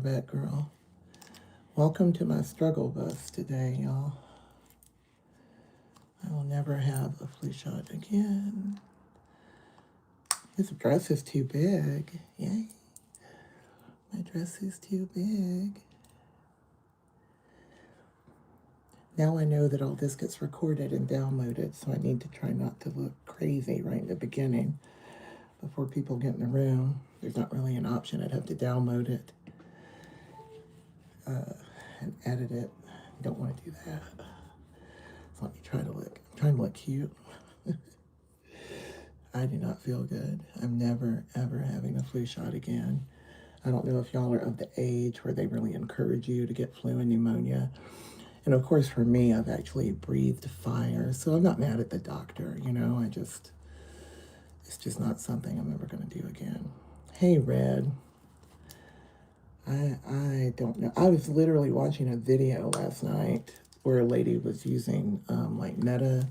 Corvette girl. Welcome to my struggle bus today, y'all. I will never have a flu shot again. This dress is too big. Yay. My dress is too big. Now I know that all this gets recorded and downloaded, so I need to try not to look crazy right in the beginning before people get in the room. There's not really an option. I'd have to download it and edit it. Don't want to do that. So let me try to look. I'm trying to look cute. I do not feel good. I'm never, ever having a flu shot again. I don't know if y'all are of the age where they really encourage you to get flu and pneumonia. And of course, for me, I've actually breathed fire. So I'm not mad at the doctor, it's just not something I'm ever going to do again. Hey, Red. I don't know. I was literally watching a video last night where a lady was using like Meta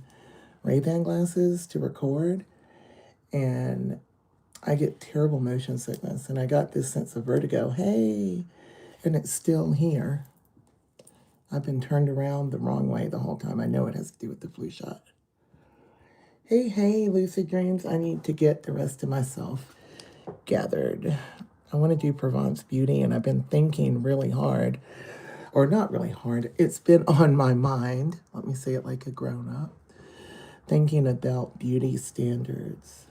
Ray-Ban glasses to record. And I get terrible motion sickness. And I got this sense of vertigo. Hey, and it's still here. I've been turned around the wrong way the whole time. I know it has to do with the flu shot. Hey, Lucid Dreams. I need to get the rest of myself gathered. I want to do Provence Beauty, and I've been thinking really hard, or not really hard. It's been on my mind. Let me say it like a grown-up. Thinking about beauty standards.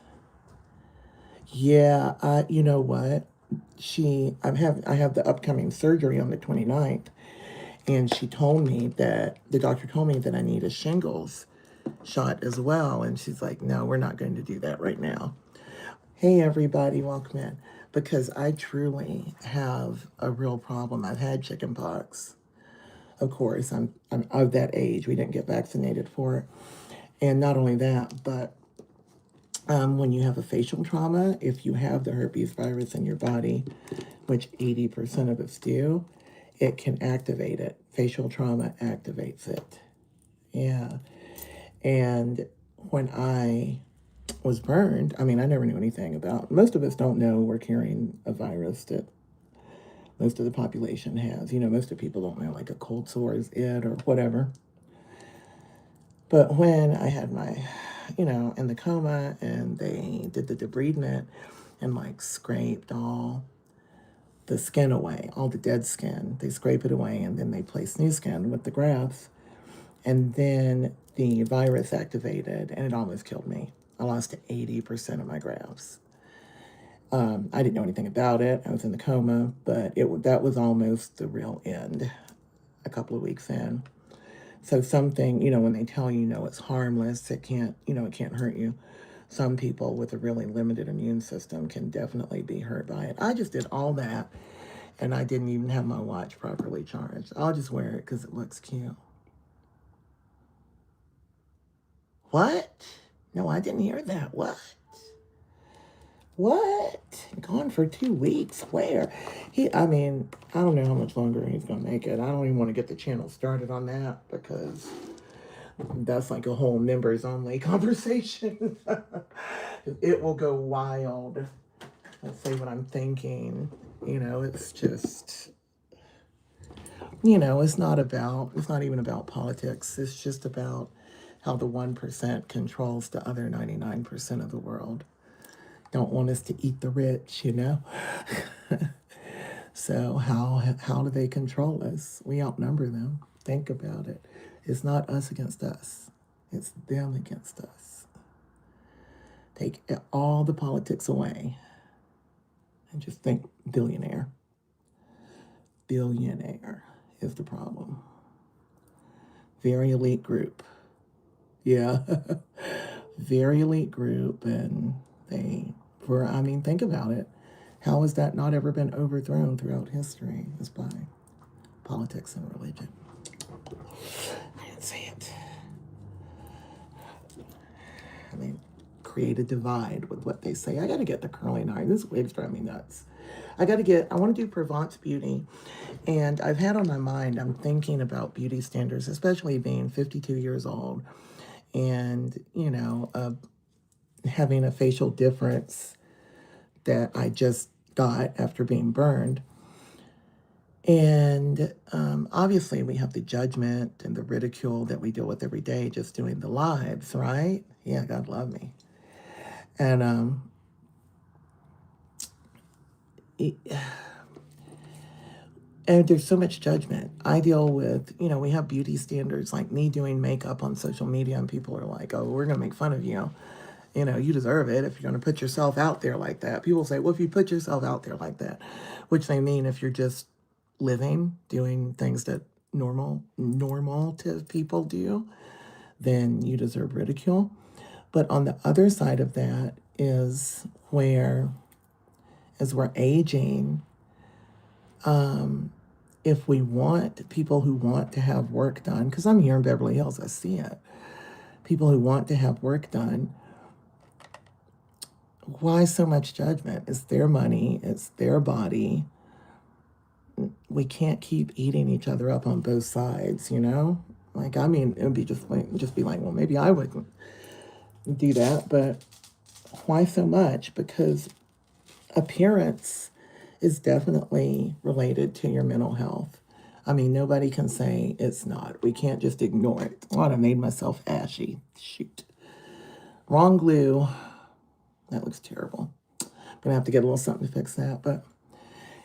Yeah, you know what? I have the upcoming surgery on the 29th, and the doctor told me that I need a shingles shot as well. And she's like, no, we're not going to do that right now. Hey, everybody, welcome in. Because I truly have a real problem. I've had chicken pox. Of course, I'm of that age. We didn't get vaccinated for it. And not only that, but when you have a facial trauma, if you have the herpes virus in your body, which 80% of us do, it can activate it. Facial trauma activates it. Yeah. And when I was burned, I never knew anything about. Most of us don't know we're carrying a virus that most of the population has. Most of people don't know, like a cold sore is it or whatever. But when I had my, in the coma and they did the debridement and like scraped all the skin away, all the dead skin, they scrape it away and then they place new skin with the grafts. And then the virus activated and it almost killed me. I lost 80% of my grafts. I didn't know anything about it. I was in the coma, but that was almost the real end a couple of weeks in. So something, when they tell you, it's harmless, it can't hurt you. Some people with a really limited immune system can definitely be hurt by it. I just did all that, and I didn't even have my watch properly charged. I'll just wear it because it looks cute. What? No, I didn't hear that. What? Gone for 2 weeks? Where? I don't know how much longer he's going to make it. I don't even want to get the channel started on that because that's like a whole members only conversation. It will go wild. Let's say what I'm thinking. It's just, it's not even about politics. It's just about how the 1% controls the other 99% of the world. Don't want us to eat the rich, So how do they control us? We outnumber them. Think about it. It's not us against us. It's them against us. Take all the politics away and just think billionaire. Billionaire is the problem. Very elite group. Yeah. Very elite group, and think about it. How has that not ever been overthrown throughout history? Is by politics and religion. I didn't say it. They create a divide with what they say. I got to get the curling iron. This wig's driving me nuts. I want to do Provence Beauty. And I've had on my mind, I'm thinking about beauty standards, especially being 52 years old. And, having a facial difference that I just got after being burned. And obviously we have the judgment and the ridicule that we deal with every day just doing the lives, right? Yeah, God love me. And it, and there's so much judgment. I deal with, we have beauty standards, like me doing makeup on social media, and people are like, oh, we're going to make fun of you. You deserve it if you're going to put yourself out there like that. People say, well, if you put yourself out there like that, which they mean if you're just living, doing things that normative people do, then you deserve ridicule. But on the other side of that is where, as we're aging, if we want people who want to have work done, because I'm here in Beverly Hills, I see it, people who want to have work done, why so much judgment? It's their money, it's their body. We can't keep eating each other up on both sides, Like, I mean, it would be just be like, well, maybe I wouldn't do that, but why so much? Because appearance is definitely related to your mental health. I mean, nobody can say it's not. We can't just ignore it. Oh, I made myself ashy. Shoot. Wrong glue. That looks terrible. I'm gonna have to get a little something to fix that. But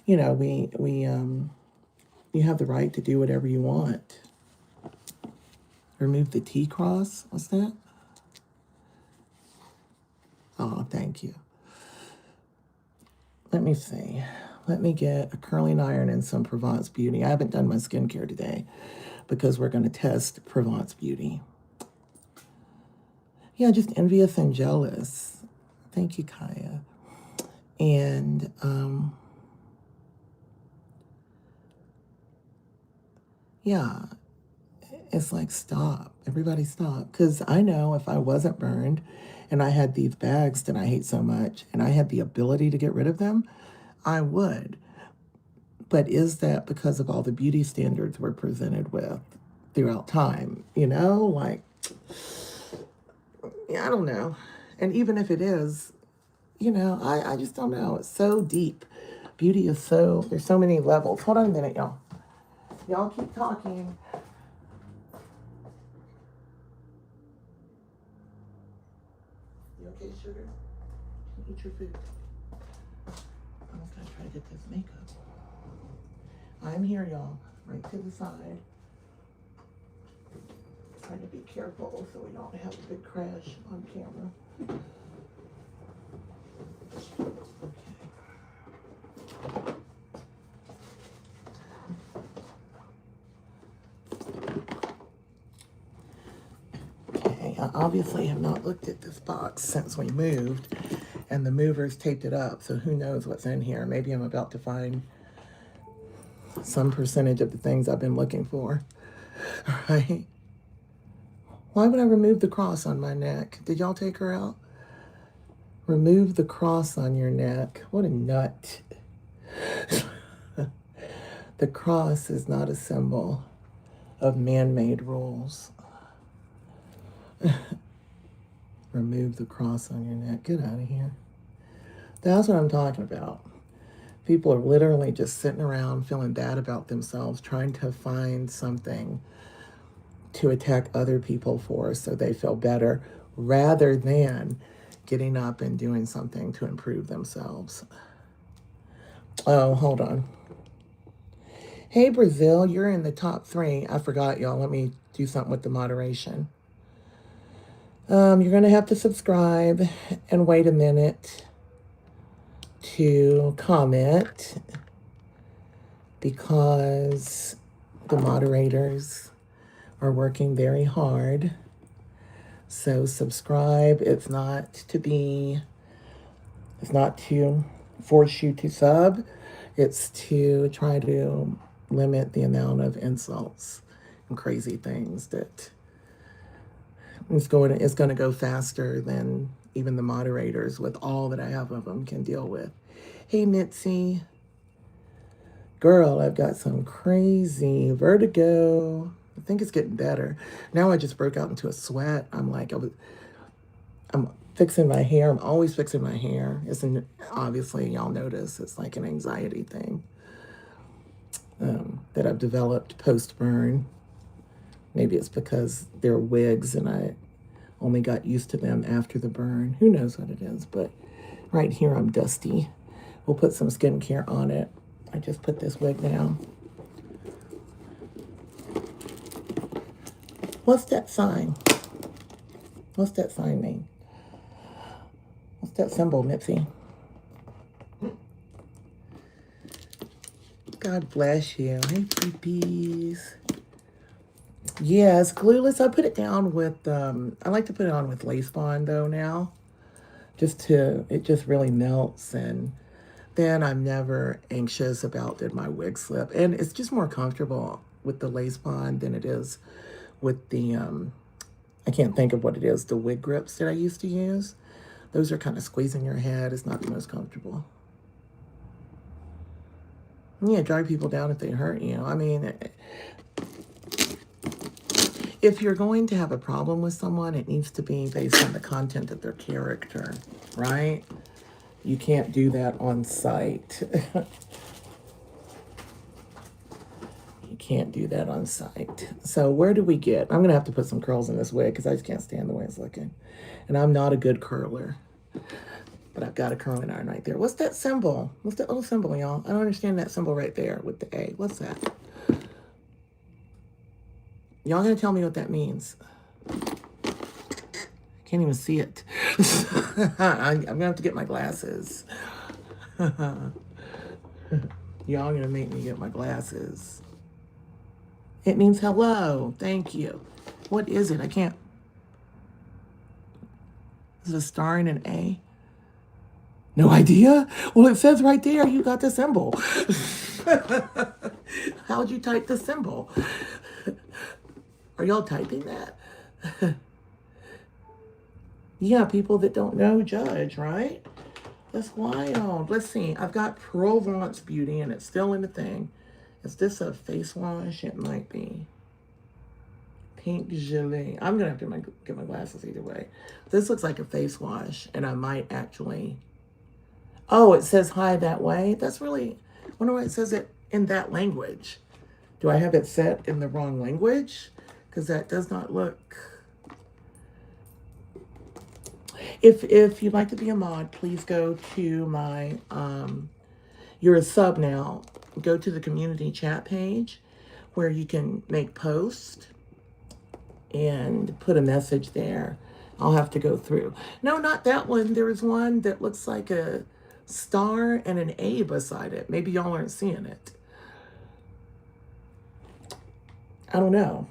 you have the right to do whatever you want. Remove the T cross. What's that? Oh, thank you. Let me see. Let me get a curling iron and some Provence Beauty. I haven't done my skincare today because we're going to test Provence Beauty. Yeah, just envious and jealous. Thank you, Kaya. And yeah, it's like, stop. Everybody stop. Because I know if I wasn't burned and I had these bags that I hate so much and I had the ability to get rid of them, I would. But is that because of all the beauty standards we're presented with throughout time? Like, yeah, I don't know. And even if it is, I just don't know. It's so deep. Beauty is there's so many levels. Hold on a minute, y'all. Y'all keep talking. You okay, sugar? Eat your food. I'm gonna try to get this makeup. I'm here, y'all. Right to the side. Trying to be careful so we don't have a big crash on camera. Okay, I obviously have not looked at this box since we moved, and the movers taped it up, so who knows what's in here. Maybe I'm about to find some percentage of the things I've been looking for. All right. Why would I remove the cross on my neck? Did y'all take her out? Remove the cross on your neck. What a nut. The cross is not a symbol of man-made rules. Remove the cross on your neck. Get out of here. That's what I'm talking about. People are literally just sitting around feeling bad about themselves, trying to find something to attack other people for so they feel better, rather than getting up and doing something to improve themselves. Oh, hold on. Hey, Brazil, you're in the top 3. I forgot, y'all. Let me do something with the moderation. You're going to have to subscribe and wait a minute to comment because the moderators are working very hard. So subscribe. It's not to force you to sub. It's to try to limit the amount of insults and crazy things that it's going to go faster than even the moderators with all that I have of them can deal with. Hey, Mitzi. Girl, I've got some crazy vertigo. I think it's getting better. Now I just broke out into a sweat. I'm fixing my hair. I'm always fixing my hair. Obviously, y'all notice it's like an anxiety thing. that I've developed post-burn. Maybe it's because they're wigs and I only got used to them after the burn. Who knows what it is, but right here I'm dusty. We'll put some skincare on it. I just put this wig down. What's that sign? What's that sign mean? What's that symbol, Nipsey? God bless you. Hey, peepees. Yes, Clueless. I put it down with, I like to put it on with lace bond though now. It just really melts, and then I'm never anxious about did my wig slip. And it's just more comfortable with the lace bond than it is with the, I can't think of what it is, the wig grips that I used to use. Those are kind of squeezing your head. It's not the most comfortable. Yeah, drag people down if they hurt you. I mean, if you're going to have a problem with someone, it needs to be based on the content of their character, right? You can't do that on site. You can't do that on site. So where do we get? I'm going to have to put some curls in this wig because I just can't stand the way it's looking. And I'm not a good curler. But I've got a curling iron right there. What's that symbol? What's that little symbol, y'all? I don't understand that symbol right there with the A. What's that? Y'all gonna tell me what that means? Can't even see it. I'm gonna have to get my glasses. Y'all gonna make me get my glasses. It means hello. Thank you. What is it? I can't. Is it a star and an A? No idea? Well, it says right there you got the symbol. How'd you type the symbol? Are y'all typing that? Yeah, people that don't know judge, right? That's wild. Let's see. I've got Provence Beauty, and it's still in the thing. Is this a face wash? It might be. Pink Gelée. I'm going to have to get my glasses either way. This looks like a face wash, and I might actually... Oh, it says hi that way. That's really... I wonder why it says it in that language. Do I have it set in the wrong language? Because that does not look... If you'd like to be a mod, please go to my... you're a sub now. Go to the community chat page where you can make posts and put a message there. I'll have to go through. No, not that one. There's one that looks like a star and an A beside it. Maybe y'all aren't seeing it. I don't know.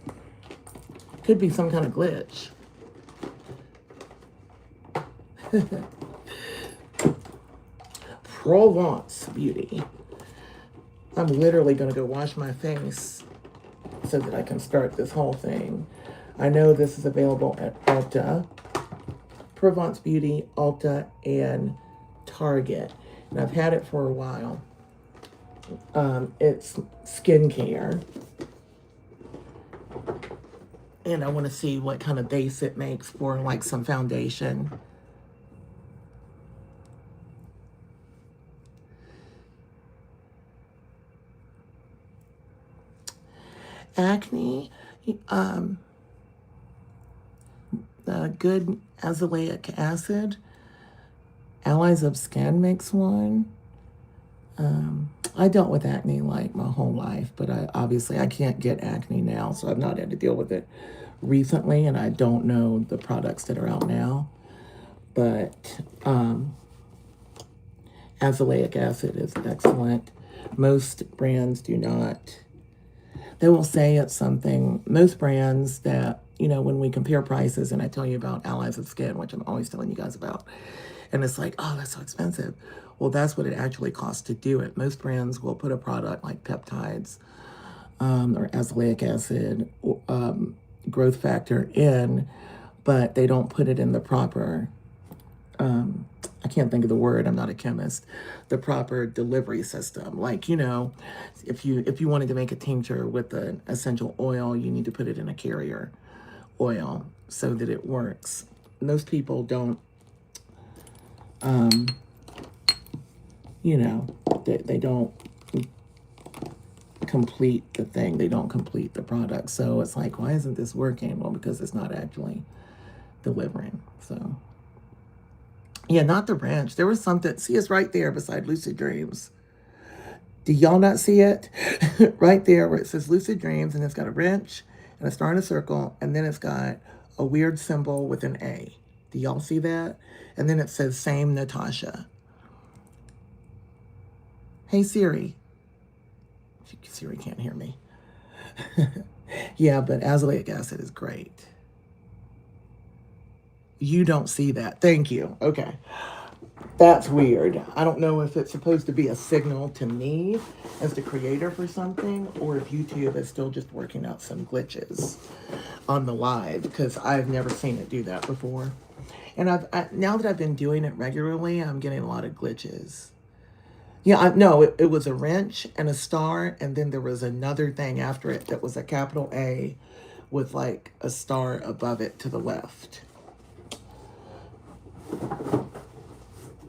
Could be some kind of glitch. Provence Beauty. I'm literally going to go wash my face so that I can start this whole thing. I know this is available at Ulta, Provence Beauty, Ulta, and Target. And I've had it for a while. It's skincare. And I want to see what kind of base it makes for like some foundation. Acne, good azelaic acid. Allies of Skin makes one. I dealt with acne like my whole life, but obviously I can't get acne now, so I've not had to deal with it recently, and I don't know the products that are out now. But azelaic acid is excellent. Most brands do not. They will say it's something, most brands that, you know, when we compare prices, and I tell you about Allies of Skin, which I'm always telling you guys about, and it's like, oh, that's so expensive. Well, that's what it actually costs to do it. Most brands will put a product like peptides or azelaic acid, growth factor in, but they don't put it in the proper, I can't think of the word, I'm not a chemist, the proper delivery system. Like, you know, if you wanted to make a tincture with an essential oil, you need to put it in a carrier oil so that it works. Most people don't, you know, they don't complete the thing. They don't complete the product. So it's like, why isn't this working? Well, because it's not actually delivering. So yeah, not the wrench. There was something, see, it's right there beside Lucid Dreams. Do y'all not see it? Right there where it says Lucid Dreams, and it's got a wrench and a star in a circle, and then it's got a weird symbol with an A. Do y'all see that? And then it says same Natasha. Hey Siri. Siri can't hear me. Yeah, but azelaic acid is great. You don't see that. Thank you. Okay. That's weird. I don't know if it's supposed to be a signal to me as the creator for something, or if YouTube is still just working out some glitches on the live, because I've never seen it do that before. And now that I've been doing it regularly, I'm getting a lot of glitches. Yeah, no, it was a wrench and a star, and then there was another thing after it that was a capital A with like a star above it to the left.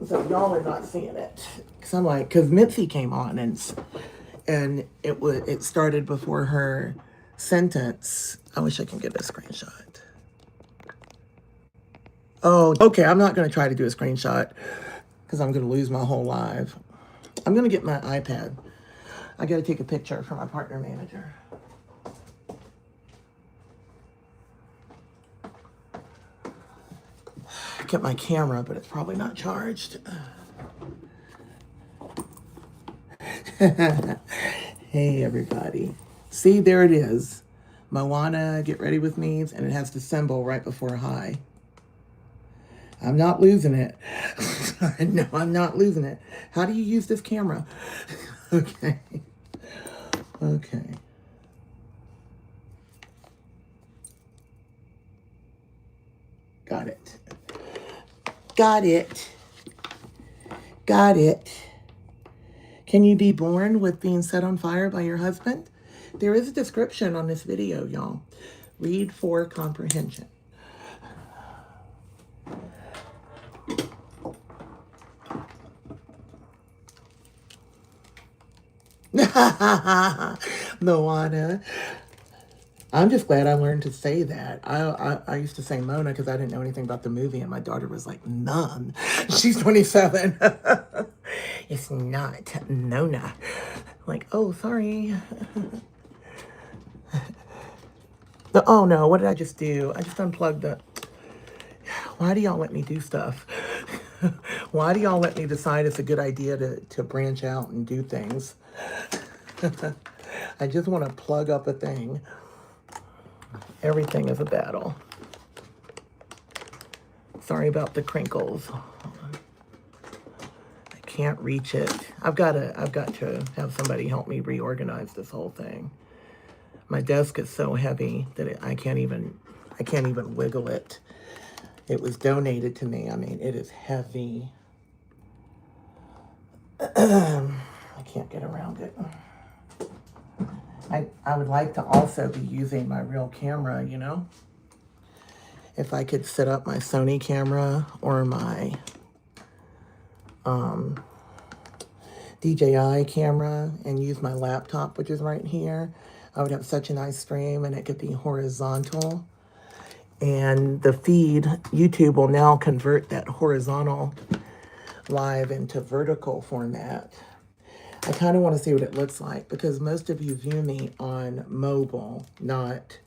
So y'all are not seeing it, because I'm like, because Mitzi came on and it started before her sentence. I wish I can get a screenshot. Oh, okay. I'm not going to try to do a screenshot because I'm going to lose my whole live. I'm going to get my iPad. I got to take a picture for my partner manager. I get my camera, but it's probably not charged. Hey, everybody. See, there it is. Moana, get ready with me, and it has the symbol right before hi. I'm not losing it. No, I'm not losing it. How do you use this camera? Okay. Okay. Got it. Got it. Got it. Can you be born with being set on fire by your husband? There is a description on this video, y'all. Read for comprehension. Moana. I'm just glad I learned to say that. I used to say Mona because I didn't know anything about the movie, and my daughter was like, none. She's 27. It's not Nona. Like, oh, sorry. Oh, no, what did I just do? I just unplugged the... Why do y'all let me do stuff? Why do y'all let me decide it's a good idea to branch out and do things? I just want to plug up a thing. Everything is a battle. Sorry about the crinkles. I can't reach it. I've got to have somebody help me reorganize this whole thing. My desk is so heavy that I can't even wiggle it. It was donated to me. I mean, it is heavy. I can't get around it. I would like to also be using my real camera, you know? If I could set up my Sony camera or my DJI camera and use my laptop, which is right here, I would have such a nice stream, and it could be horizontal. And the feed, YouTube will now convert that horizontal live into vertical format. I kind of want to see what it looks like, because most of you view me on mobile, not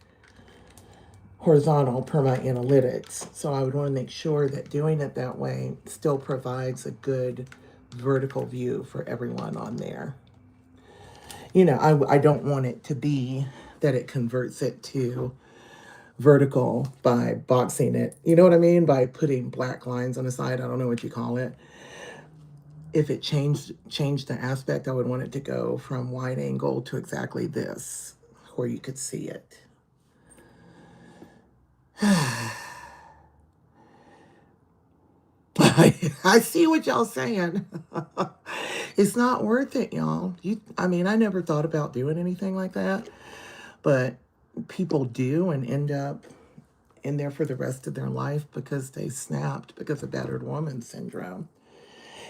horizontal per my analytics. So I would want to make sure that doing it that way still provides a good vertical view for everyone on there. You know, I don't want it to be that it converts it to vertical by boxing it. You know what I mean? By putting black lines on the side. I don't know what you call it. If it changed the aspect, I would want it to go from wide angle to exactly this, where you could see it. I see what y'all saying. It's not worth it, y'all. I mean, I never thought about doing anything like that, but people do and end up in there for the rest of their life because they snapped because of battered woman syndrome.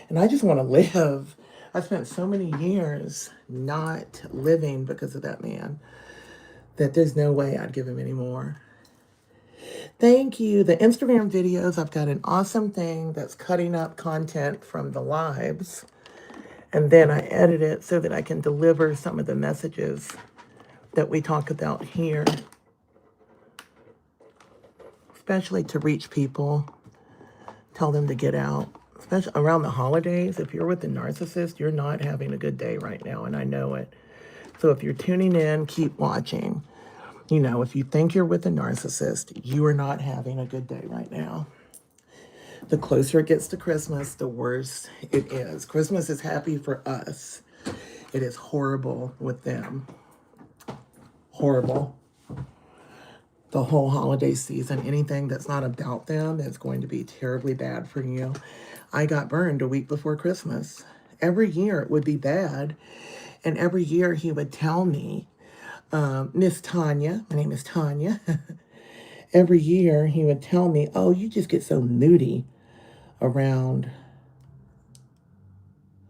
And I just want to live I spent so many years not living because of that man that there's no way I'd give him any more. Thank you. The Instagram videos, I've got an awesome thing that's cutting up content from the lives. And then I edit it so that I can deliver some of the messages that we talk about here, especially to reach people, tell them to get out, especially around the holidays. If you're with a narcissist, you're not having a good day right now, and I know it. So if you're tuning in, keep watching. You know, if you think you're with a narcissist, you are not having a good day right now. The closer it gets to Christmas, the worse it is. Christmas is happy for us. It is horrible with them. Horrible. The whole holiday season, anything that's not about them is going to be terribly bad for you. I got burned a week before Christmas. Every year it would be bad. And every year he would tell me, Miss Tonya, my name is Tonya. Every year he would tell me, oh, you just get so moody around,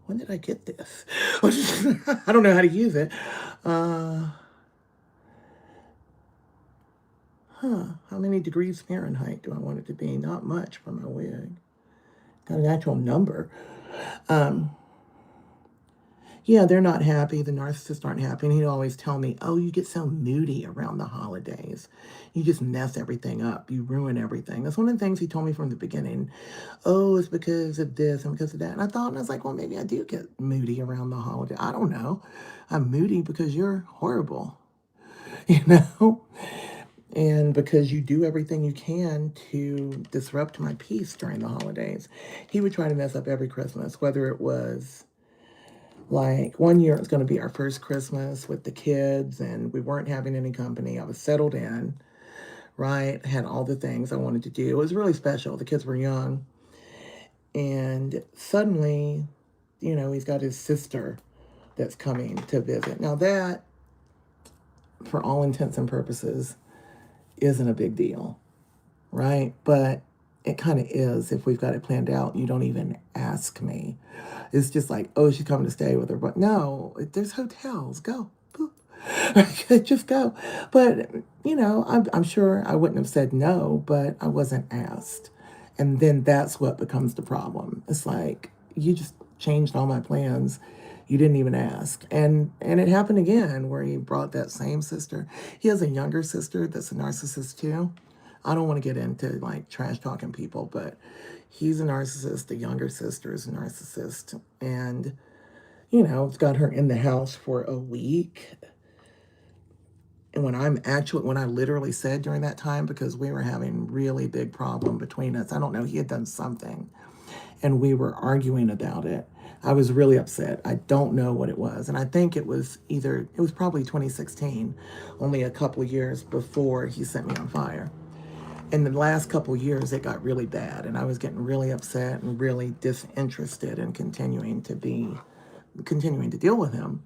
when did I get this? I don't know how to use it. How many degrees Fahrenheit do I want it to be? Not much for my wig. Got an actual number. Yeah, they're not happy. The narcissists aren't happy. And he'd always tell me, oh, you get so moody around the holidays. You just mess everything up. You ruin everything. That's one of the things he told me from the beginning. Oh, it's because of this and because of that. And I was like, well, maybe I do get moody around the holiday. I don't know. I'm moody because you're horrible, you know? And because you do everything you can to disrupt my peace during the holidays. He would try to mess up every Christmas, whether it was like one year it was going to be our first Christmas with the kids and we weren't having any company. I was settled in, right? Had all the things I wanted to do. It was really special. The kids were young. And suddenly, you know, he's got his sister that's coming to visit. Now that, for all intents and purposes, isn't a big deal, right? But it kind of is if we've got it planned out. You don't even ask me. It's just like, oh, she's coming to stay with her. But no, there's hotels. Go. Just go. But, you know, I'm sure I wouldn't have said no, but I wasn't asked. And then that's what becomes the problem. It's like, you just changed all my plans. You didn't even ask. And it happened again where he brought that same sister. He has a younger sister that's a narcissist too. I don't want to get into like trash talking people, but he's a narcissist. The younger sister is a narcissist. And, you know, it's got her in the house for a week. And when I literally said during that time, because we were having really big problem between us, I don't know, he had done something and we were arguing about it. I was really upset. I don't know what it was. And I think it was probably 2016, only a couple years before he set me on fire. In the last couple years, it got really bad, and I was getting really upset and really disinterested in continuing to deal with him.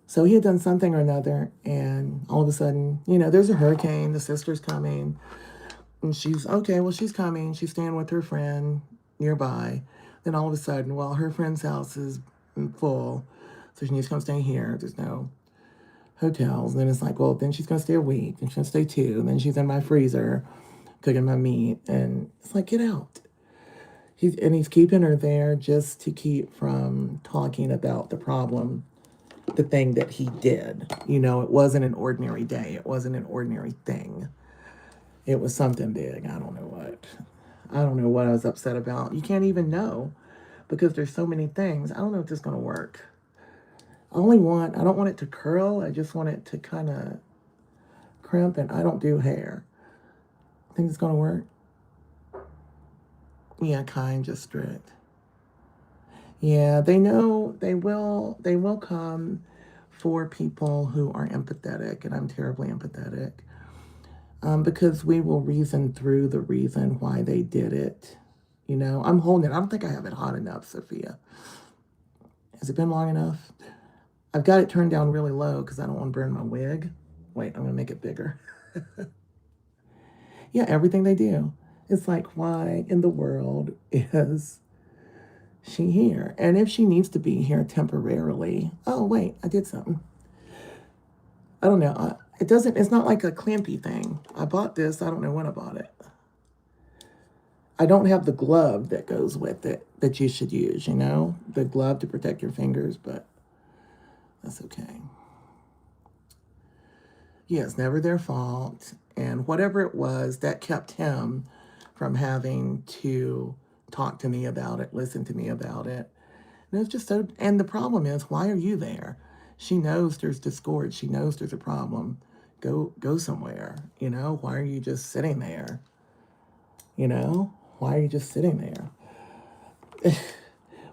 So he had done something or another, and all of a sudden, you know, there's a hurricane, the sister's coming, and she's coming, she's staying with her friend nearby. Then all of a sudden, well, her friend's house is full, so she needs to come stay here. There's no hotels. And then it's like, well, then she's going to stay a week, and she's going to stay 2, and then she's in my freezer cooking my meat, and it's like, get out. He's keeping her there just to keep from talking about the problem, the thing that he did. You know, it wasn't an ordinary day. It wasn't an ordinary thing. It was something big. I don't know what I was upset about. You can't even know because there's so many things. I don't know if this is going to work. I don't want it to curl. I just want it to kind of crimp, and I don't do hair. Think it's going to work? Yeah, kind, just strict. Yeah, they know they will come for people who are empathetic, and I'm terribly empathetic. Because we will reason through the reason why they did it. You know, I'm holding it. I don't think I have it hot enough, Sophia. Has it been long enough? I've got it turned down really low because I don't want to burn my wig. Wait, I'm going to make it bigger. Yeah, everything they do. It's like, why in the world is she here. And if she needs to be here temporarily, oh wait, I did something. I don't know. It's not like a clampy thing. I bought this. I don't know when I bought it. I don't have the glove that goes with it that you should use, the glove to protect your fingers, but that's okay. Yeah, it's never their fault. And whatever it was that kept him from having to talk to me about it, listen to me about it. And it's just so, and the problem is, why are you there? She knows there's discord. She knows there's a problem. Go somewhere, Why are you just sitting there? Why are you just sitting there?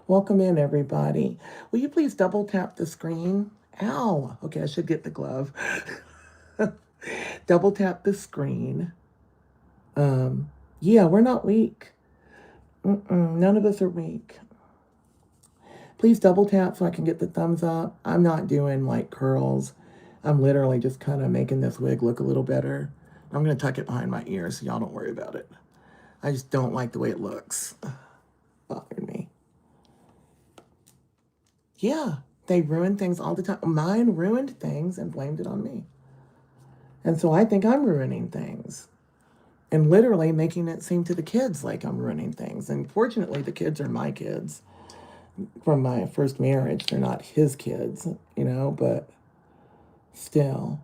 Welcome in, everybody. Will you please double tap the screen? Ow. Okay, I should get the glove. Double tap the screen. Yeah, we're not weak. None of us are weak. Please double tap so I can get the thumbs up. I'm not doing like curls. I'm literally just kind of making this wig look a little better. I'm going to tuck it behind my ear so y'all don't worry about it. I just don't like the way it looks. Bothered me. Yeah, they ruin things all the time. Mine ruined things and blamed it on me. And so I think I'm ruining things. And literally making it seem to the kids like I'm ruining things. And fortunately, the kids are my kids from my first marriage. They're not his kids, but still.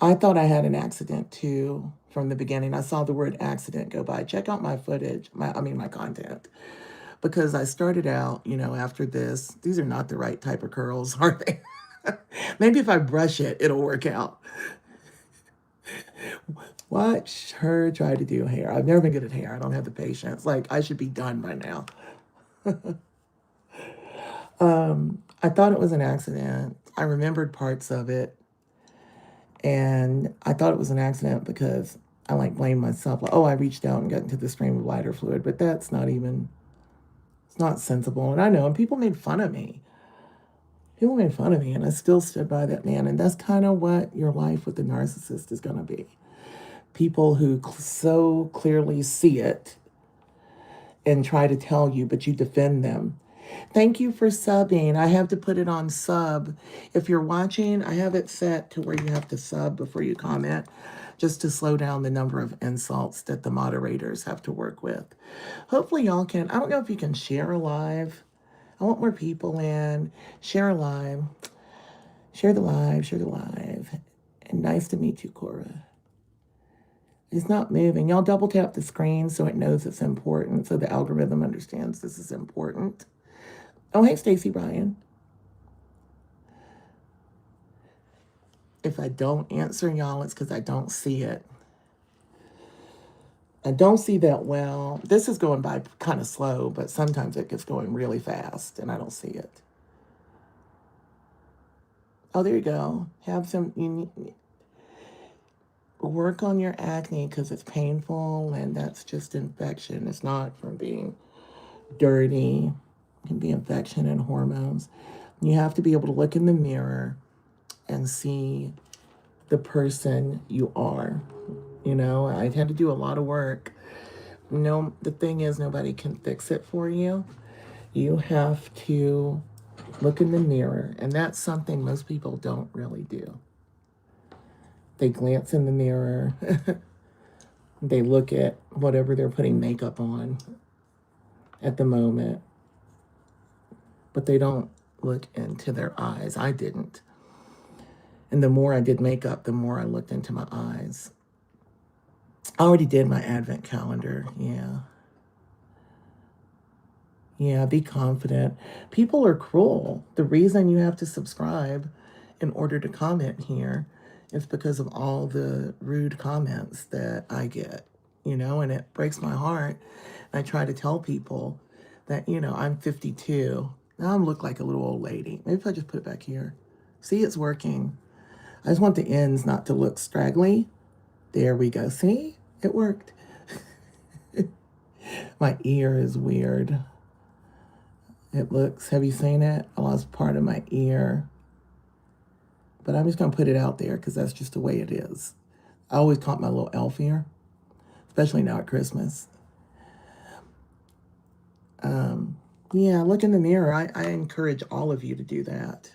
I thought I had an accident too from the beginning. I saw the word accident go by. Check out my footage, my content. Because I started out, after this, these are not the right type of curls, are they? Maybe if I brush it, it'll work out. Watch her try to do hair. I've never been good at hair. I don't have the patience. Like, I should be done by now. I thought it was an accident. I remembered parts of it. And I thought it was an accident because I blamed myself. Like, oh, I reached out and got into the stream of lighter fluid. But that's not even, it's not sensible. And I know, and people made fun of me. People made fun of me, and I still stood by that man. And that's kind of what your life with the narcissist is going to be. People who so clearly see it and try to tell you, but you defend them. Thank you for subbing. I have to put it on sub. If you're watching, I have it set to where you have to sub before you comment, just to slow down the number of insults that the moderators have to work with. Hopefully y'all can, I don't know if you can share a live. I want more people in. Share a live. Share the live. Share the live. And nice to meet you, Cora. It's not moving. Y'all double tap the screen so it knows it's important, so the algorithm understands this is important. Oh, hey, Stacy Bryan. If I don't answer y'all, it's because I don't see it. I don't see that well. This is going by kind of slow, but sometimes it gets going really fast, and I don't see it. Oh, there you go. Have some, work on your acne because it's painful, and that's just infection. It's not from being dirty. It can be infection and hormones. You have to be able to look in the mirror and see the person you are. I had to do a lot of work. No, the thing is, nobody can fix it for you. You have to look in the mirror, and that's something most people don't really do. They glance in the mirror. They look at whatever they're putting makeup on at the moment, but they don't look into their eyes. I didn't. And the more I did makeup, the more I looked into my eyes. I already did my advent calendar. Yeah, be confident. People are cruel. The reason you have to subscribe in order to comment here is because of all the rude comments that I get, and it breaks my heart. I try to tell people that, I'm 52. Now I look like a little old lady. Maybe if I just put it back here. See, it's working. I just want the ends not to look straggly. There we go. See? It worked. My ear is weird. It looks, have you seen it? I lost part of my ear. But I'm just going to put it out there because that's just the way it is. I always caught my little elf ear, especially now at Christmas. Yeah, look in the mirror. I encourage all of you to do that.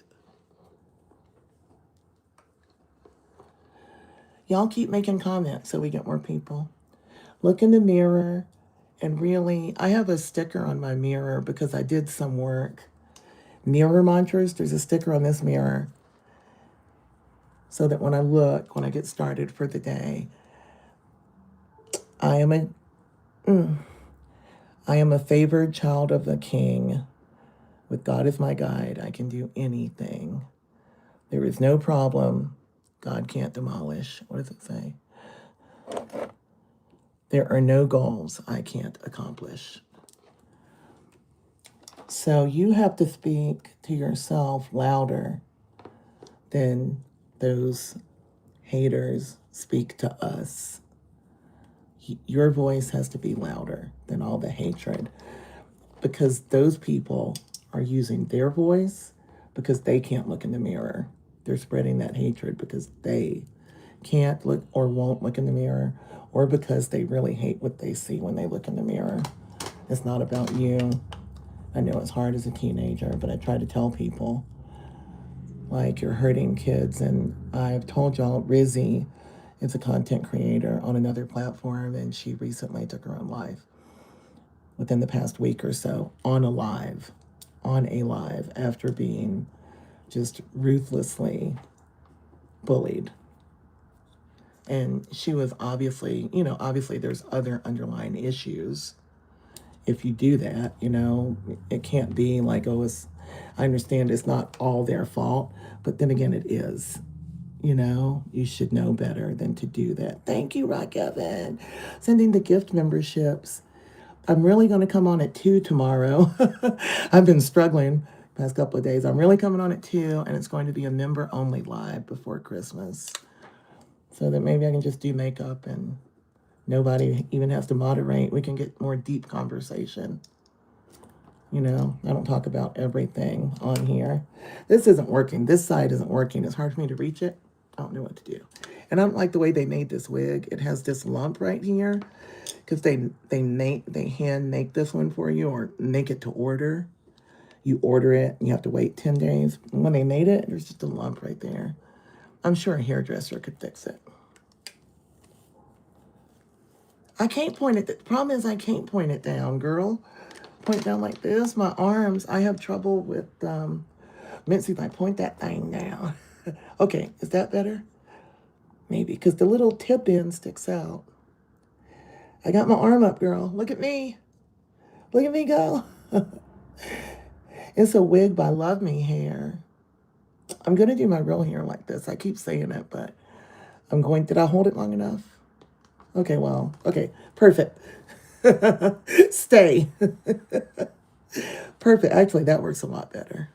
Y'all keep making comments so we get more people. Look in the mirror and really, I have a sticker on my mirror because I did some work. Mirror mantras, there's a sticker on this mirror so that when I look, when I get started for the day, I am a I am a favored child of the King. With God as my guide, I can do anything. There is no problem God can't demolish. What does it say? There are no goals I can't accomplish. So you have to speak to yourself louder than those haters speak to us. Your voice has to be louder than all the hatred because those people are using their voice because they can't look in the mirror. They're spreading that hatred because they can't look or won't look in the mirror, or because they really hate what they see when they look in the mirror. It's not about you. I know it's hard as a teenager, but I try to tell people, like, you're hurting kids. And I've told y'all, Rizzy is a content creator on another platform, and she recently took her own life within the past week or so on a live after being just ruthlessly bullied. And she was obviously, obviously there's other underlying issues. If you do that, it can't be like, oh, I understand it's not all their fault, but then again, it is. You should know better than to do that. Thank you, Rock Evan. Sending the gift memberships. I'm really going to come on at 2 tomorrow. I've been struggling the past couple of days. I'm really coming on at 2, and it's going to be a member-only live before Christmas. So that maybe I can just do makeup and nobody even has to moderate. We can get more deep conversation. I don't talk about everything on here. This isn't working. This side isn't working. It's hard for me to reach it. I don't know what to do. And I don't like the way they made this wig. It has this lump right here because they hand make this one for you or make it to order. You order it and you have to wait 10 days. And when they made it, there's just a lump right there. I'm sure a hairdresser could fix it. I can't point it. The problem is I can't point it down, girl. Point it down like this. My arms, I have trouble with, Mitzi, if I point that thing down. Okay, is that better? Maybe, because the little tip end sticks out. I got my arm up, girl. Look at me. Look at me go. It's a wig by Love Me Hair. I'm going to do my real hair like this. I keep saying it, but did I hold it long enough? Okay, well, okay, perfect. Stay. Perfect. Actually, that works a lot better.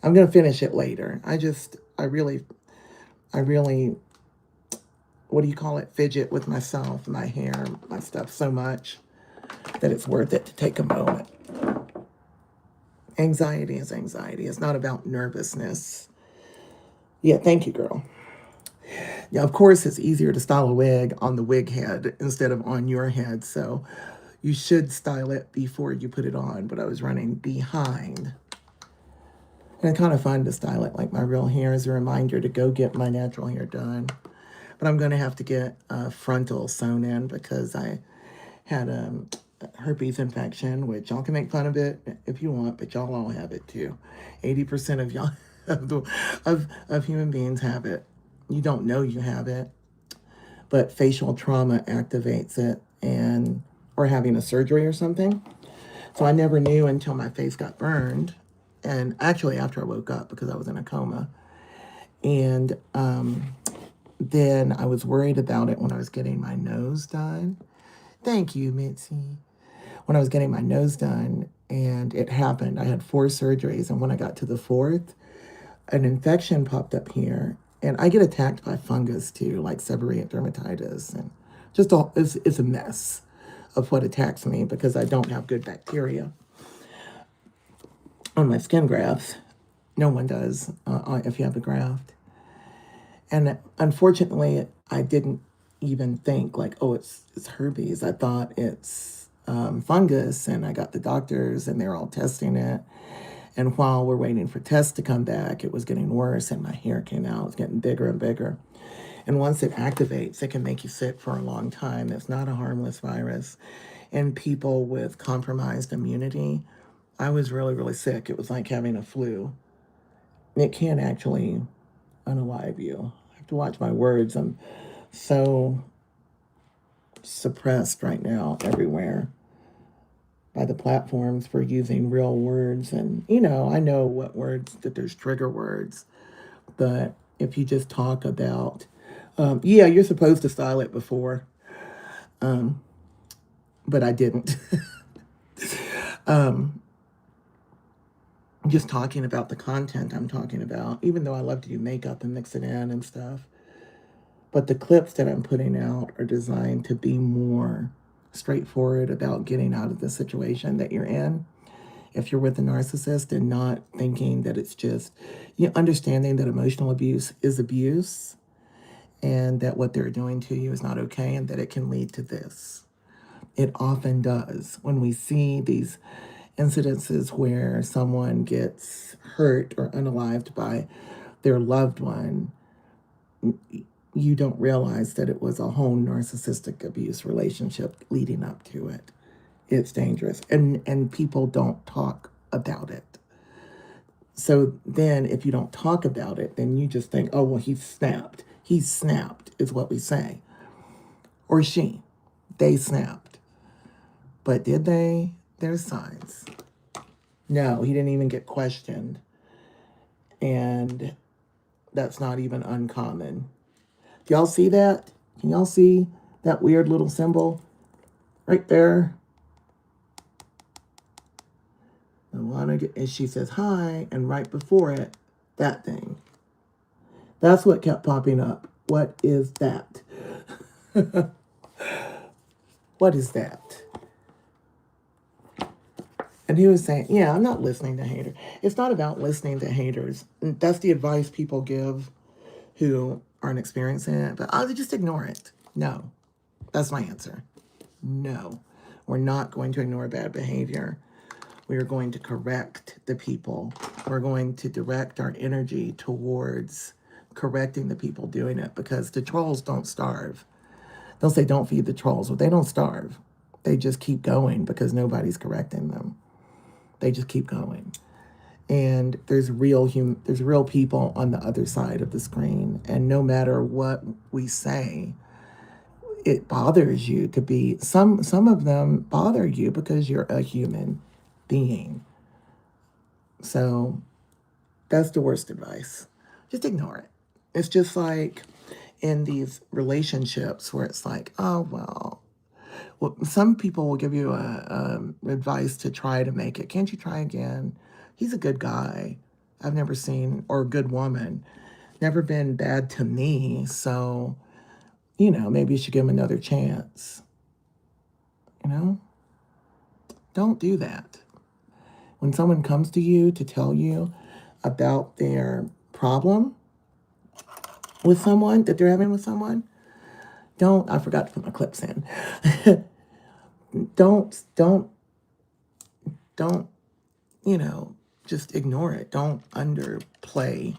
I'm going to finish it later. I really, what do you call it? Fidget with myself, my hair, my stuff so much that it's worth it to take a moment. Anxiety is anxiety. It's not about nervousness. Yeah, thank you, girl. Yeah, of course, it's easier to style a wig on the wig head instead of on your head. So you should style it before you put it on. But I was running behind. And it's kind of fun to style it like my real hair as a reminder to go get my natural hair done. But I'm going to have to get a frontal sewn in because I had a herpes infection, which y'all can make fun of it if you want, but y'all all have it too. 80% of y'all of human beings have it. You don't know you have it, but facial trauma activates it, or having a surgery or something. So I never knew until my face got burned, and actually after I woke up because I was in a coma. And then I was worried about it when I was getting my nose done. Thank you, Mitzi. When I was getting my nose done, and it happened. I had 4 surgeries, and when I got to the 4th, an infection popped up here. And I get attacked by fungus too, like seborrheic dermatitis, and just it's a mess of what attacks me because I don't have good bacteria on my skin grafts. No one does if you have a graft. And unfortunately, I didn't even think like, oh, it's herpes. I thought it's fungus, and I got the doctors and they're all testing it. And while we're waiting for tests to come back, it was getting worse and my hair came out. It was getting bigger and bigger. And once it activates, it can make you sick for a long time. It's not a harmless virus. And people with compromised immunity, I was really, really sick. It was like having a flu. It can actually unalive you. I have to watch my words. I'm so suppressed right now everywhere by the platforms for using real words. And, I know what words, that there's trigger words. But if you just talk about, yeah, you're supposed to style it before, but I didn't. Just talking about the content I'm talking about, even though I love to do makeup and mix it in and stuff. But the clips that I'm putting out are designed to be more straightforward about getting out of the situation that you're in. If you're with a narcissist, and not thinking that it's just, understanding that emotional abuse is abuse and that what they're doing to you is not okay and that it can lead to this. It often does. When we see these incidences where someone gets hurt or unalived by their loved one, you don't realize that it was a whole narcissistic abuse relationship leading up to it. It's dangerous. And people don't talk about it. So then if you don't talk about it, then you just think, oh, well, he snapped. He snapped is what we say. Or she. They snapped. But did they? There's signs. No, he didn't even get questioned. And that's not even uncommon. Do y'all see that? Can y'all see that weird little symbol right there? And she says hi, and right before it, that thing. That's what kept popping up. What is that? What is that? And he was saying, yeah, I'm not listening to haters. It's not about listening to haters. That's the advice people give who aren't experiencing it. But I'll just ignore it. No. That's my answer. No. We're not going to ignore bad behavior. We are going to correct the people. We're going to direct our energy towards correcting the people doing it, because the trolls don't starve. They'll say, don't feed the trolls. Well, they don't starve. They just keep going because nobody's correcting them. They just keep going. And there's real people on the other side of the screen. And no matter what we say, it bothers you to be, some of them bother you because you're a human being. So that's the worst advice. Just ignore it. It's just like in these relationships where it's like, oh, well, some people will give you advice to try to make it. Can't you try again? He's a good guy. I've never seen, or a good woman, never been bad to me. So, maybe you should give him another chance. Don't do that. When someone comes to you to tell you about their problem with someone, that they're having with someone, I forgot to put my clips in. don't, just ignore it. Don't underplay.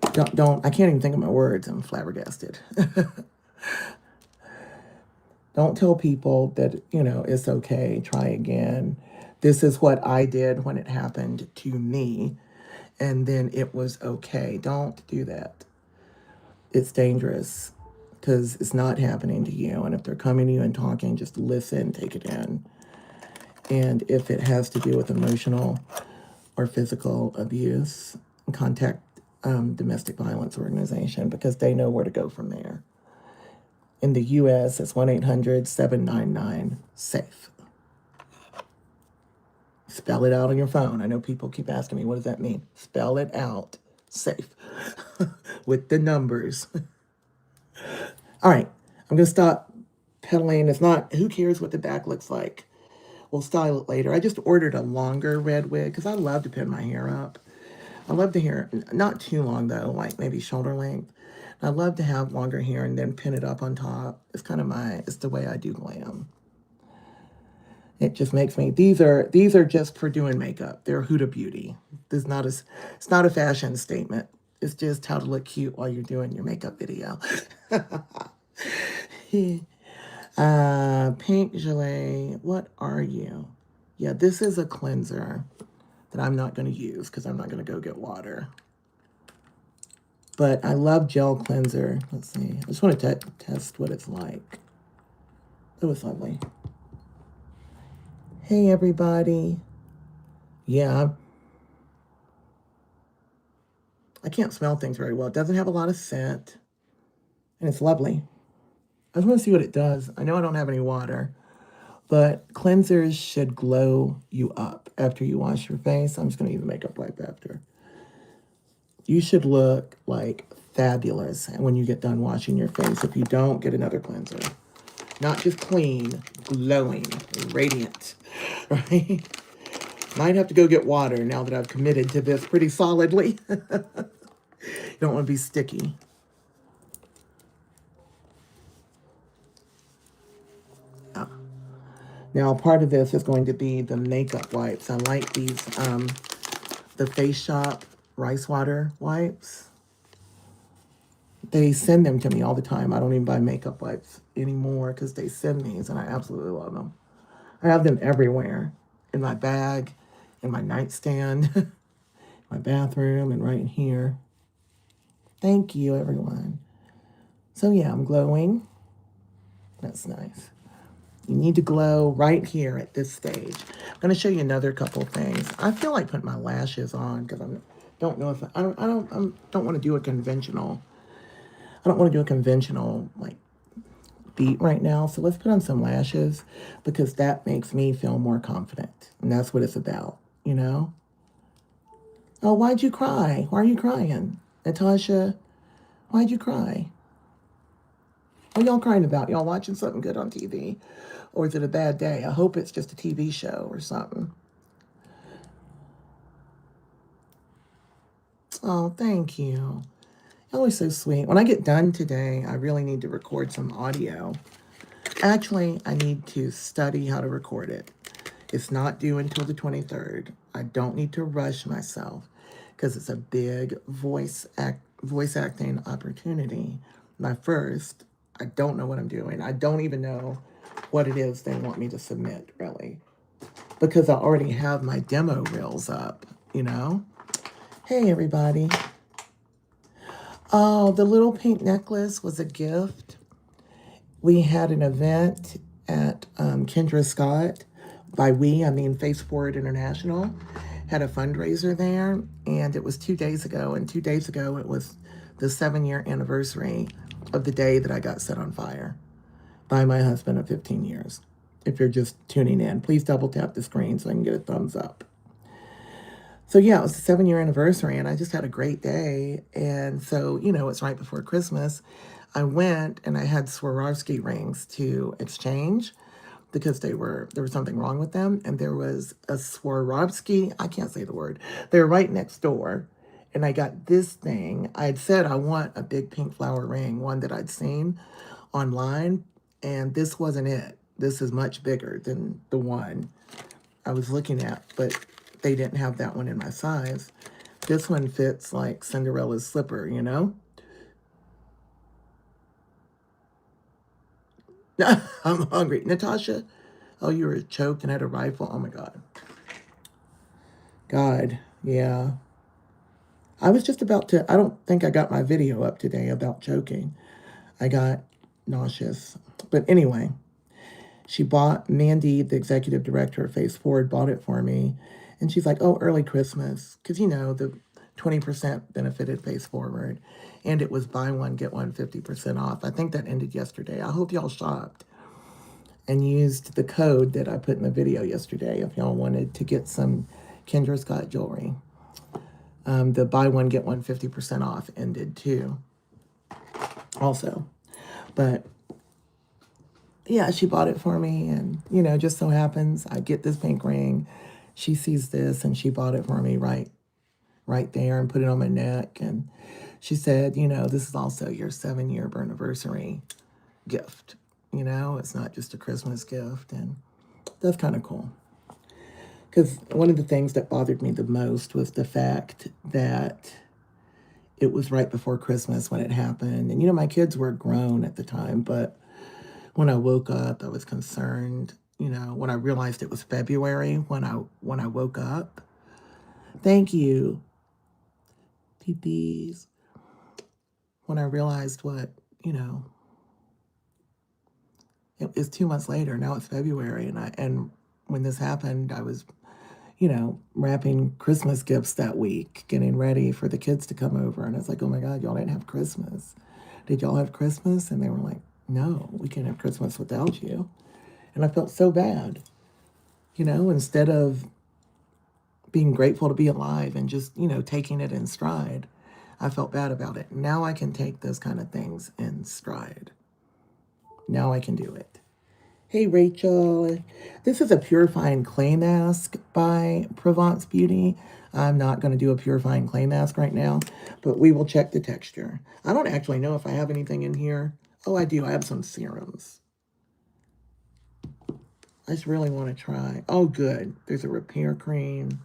I can't even think of my words. I'm flabbergasted. Don't tell people that, it's okay, try again. This is what I did when it happened to me, and then it was okay. Don't do that. It's dangerous because it's not happening to you. And if they're coming to you and talking, just listen, take it in. And if it has to do with emotional or physical abuse, contact domestic violence organization, because they know where to go from there. In the U.S., it's 1-800-799-SAFE. Spell it out on your phone. I know people keep asking me, what does that mean? Spell it out. SAFE. With the numbers. All right. I'm going to stop peddling. It's not, who cares what the back looks like? We'll style it later. I just ordered a longer red wig because I love to pin my hair up. I love to hair, not too long though, like maybe shoulder length. I love to have longer hair and then pin it up on top. It's kind of it's the way I do glam. It just makes me, these are just for doing makeup. They're Huda Beauty. It's not a fashion statement. It's just how to look cute while you're doing your makeup video. Pink Gelée, what are you? Yeah, this is a cleanser that I'm not going to use because I'm not going to go get water. But I love gel cleanser. Let's see. I just want to test what it's like. It was lovely. Hey, everybody. Yeah, I can't smell things very well. It doesn't have a lot of scent, and it's lovely. I just want to see what it does. I know I don't have any water, but cleansers should glow you up after you wash your face. I'm just going to use a makeup wipe after. You should look like fabulous when you get done washing your face if you don't get another cleanser. Not just clean, glowing, radiant, right? Might have to go get water now that I've committed to this pretty solidly. You don't want to be sticky. Oh. Now, part of this is going to be the makeup wipes. I like these, the Face Shop rice water wipes. They send them to me all the time. I don't even buy makeup wipes anymore because they send these, and I absolutely love them. I have them everywhere. In my bag, in my nightstand, my bathroom, and right in here. Thank you, everyone. So yeah, I'm glowing. That's nice. You need to glow right here at this stage. I'm going to show you another couple things. I feel like putting my lashes on because I don't know if I don't want to do a conventional. I don't want to do a conventional like beat right now. So let's put on some lashes because that makes me feel more confident, and that's what it's about, you know. Oh, why'd you cry? Why are you crying, Natasha? Why'd you cry? What are y'all crying about? Y'all watching something good on TV? Or is it a bad day? I hope it's just a TV show or something. Oh, thank you. Y'all are so sweet. When I get done today, I really need to record some audio. Actually, I need to study how to record it. It's not due until the 23rd. I don't need to rush myself because it's a big voice acting opportunity. My first, I don't know what I'm doing. I don't even know what it is they want me to submit, really, because I already have my demo reels up, you know? Hey, everybody. Oh, the little pink necklace was a gift. We had an event at Kendra Scott. By we, I mean Face Forward International. Had a fundraiser there, and it was 2 days ago. And 2 days ago, it was the 7-year anniversary of the day that I got set on fire by my husband of 15 years. If you're just tuning in, please double tap the screen so I can get a thumbs up. So yeah, it was the 7-year anniversary, and I just had a great day. And so, you know, it's right before Christmas. I went and I had Swarovski rings to exchange because there was something wrong with them. And there was a Swarovski, I can't say the word. They were right next door. And I got this thing. I had said I want a big pink flower ring, one that I'd seen online. And this wasn't it. This is much bigger than the one I was looking at, but they didn't have that one in my size. This one fits like Cinderella's slipper, you know? I'm hungry. Natasha, oh, you were choked and had a rifle? Oh my God. God, yeah. I was just about to, I don't think I got my video up today about choking. I got nauseous. But anyway, Mandy, the executive director of Face Forward, bought it for me. And she's like, oh, early Christmas. Because, you know, the 20% benefited Face Forward. And it was buy one, get one 50% off. I think that ended yesterday. I hope y'all shopped and used the code that I put in the video yesterday if y'all wanted to get some Kendra Scott jewelry. The buy one, get one 50% off ended too. Also. But yeah, she bought it for me, and, you know, just so happens I get this pink ring. She sees this, and she bought it for me right there and put it on my neck. And she said, you know, this is also your 7-year anniversary gift. You know, it's not just a Christmas gift. And That's kind of cool. Because one of the things that bothered me the most was the fact that it was right before Christmas when it happened. And, my kids were grown at the time, but when I woke up, I was concerned. When I realized it was February, when I woke up. Thank you, TPs. When I realized it was 2 months later. Now it's February, and when this happened, I was, wrapping Christmas gifts that week, getting ready for the kids to come over, and it's like, oh my God, y'all didn't have Christmas. Did y'all have Christmas? And they were like, no, we can't have Christmas without you. And I felt so bad, instead of being grateful to be alive and just, taking it in stride. I felt bad about it. Now I can take those kind of things in stride. Now I can do it. Hey, Rachel. This is a purifying clay mask by Provence Beauty. I'm not going to do a purifying clay mask right now, but we will check the texture. I don't actually know if I have anything in here. Oh, I do. I have some serums. I just really want to try. Oh, good. There's a repair cream.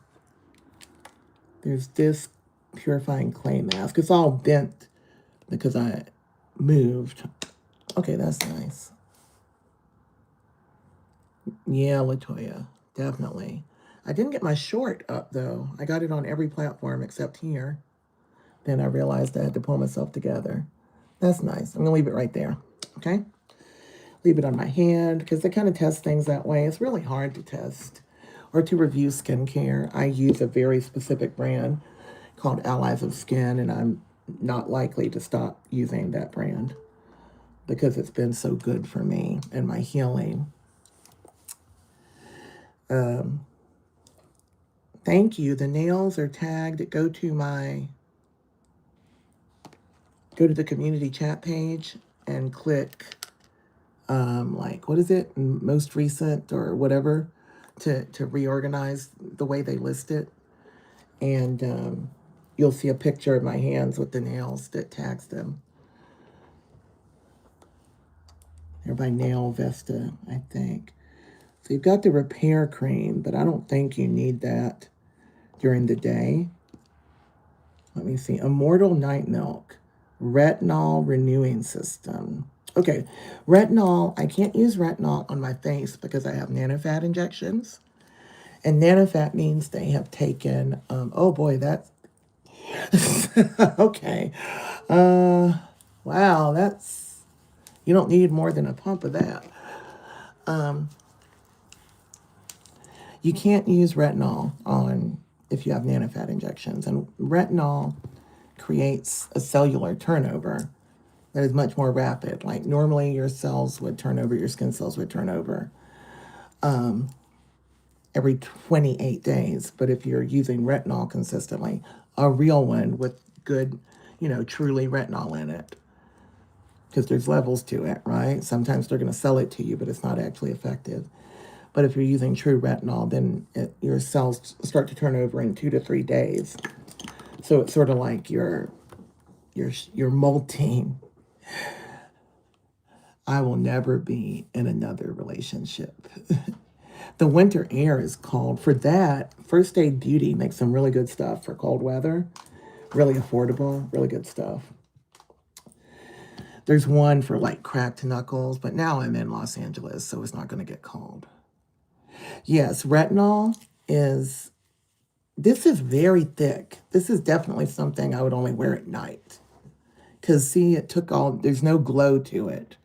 There's this purifying clay mask. It's all bent because I moved. Okay, that's nice. Yeah, Latoya, definitely. I didn't get my short up, though. I got it on every platform except here. Then I realized I had to pull myself together. That's nice. I'm going to leave it right there, okay? Leave it on my hand because they kind of test things that way. It's really hard to test or to review skincare. I use a very specific brand called Allies of Skin, and I'm not likely to stop using that brand because it's been so good for me and my healing. Thank you. The nails are tagged. Go to the community chat page and click what is it? Most recent or whatever to reorganize the way they list it. And you'll see a picture of my hands with the nails that tags them. They're by Nail Vesta, I think. So you've got the repair cream, but I don't think you need that during the day. Let me see. Immortal Night Milk. Retinol Renewing System. Okay, retinol. I can't use retinol on my face because I have nanofat injections. And nanofat means they have taken, oh boy, that's, okay. Wow, you don't need more than a pump of that. You can't use retinol if you have nanofat injections. And retinol creates a cellular turnover that is much more rapid. Like normally your cells would turn over, your skin cells would turn over every 28 days. But if you're using retinol consistently, a real one with good, truly retinol in it, because there's levels to it, right? Sometimes they're going to sell it to you, but it's not actually effective. But if you're using true retinol, then your cells start to turn over in 2 to 3 days. So it's sort of like you're molting. I will never be in another relationship. The winter air is cold. For that, First Aid Beauty makes some really good stuff for cold weather. Really affordable, really good stuff. There's one for like cracked knuckles, but now I'm in Los Angeles, so it's not going to get cold. Yes, retinol this is very thick. This is definitely something I would only wear at night. Because see, there's no glow to it,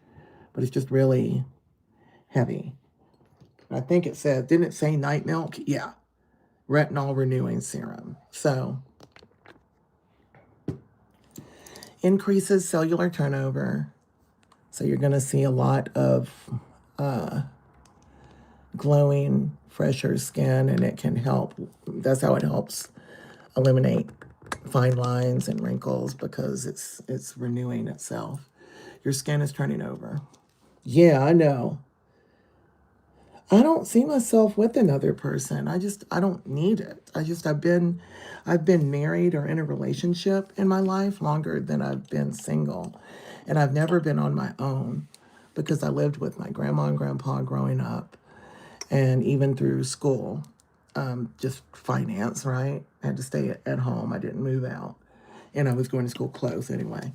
but it's just really heavy. I think didn't it say night milk? Yeah, retinol renewing serum. So, increases cellular turnover. So you're going to see a lot of glowing, fresher skin, and it can help. That's how it helps eliminate fine lines and wrinkles because it's renewing itself. Your skin is turning over. Yeah, I know. I don't see myself with another person. I don't need it. I've been married or in a relationship in my life longer than I've been single. And I've never been on my own because I lived with my grandma and grandpa growing up. and even through school, just finance, right? I had to stay at home. I didn't move out. And I was going to school close anyway.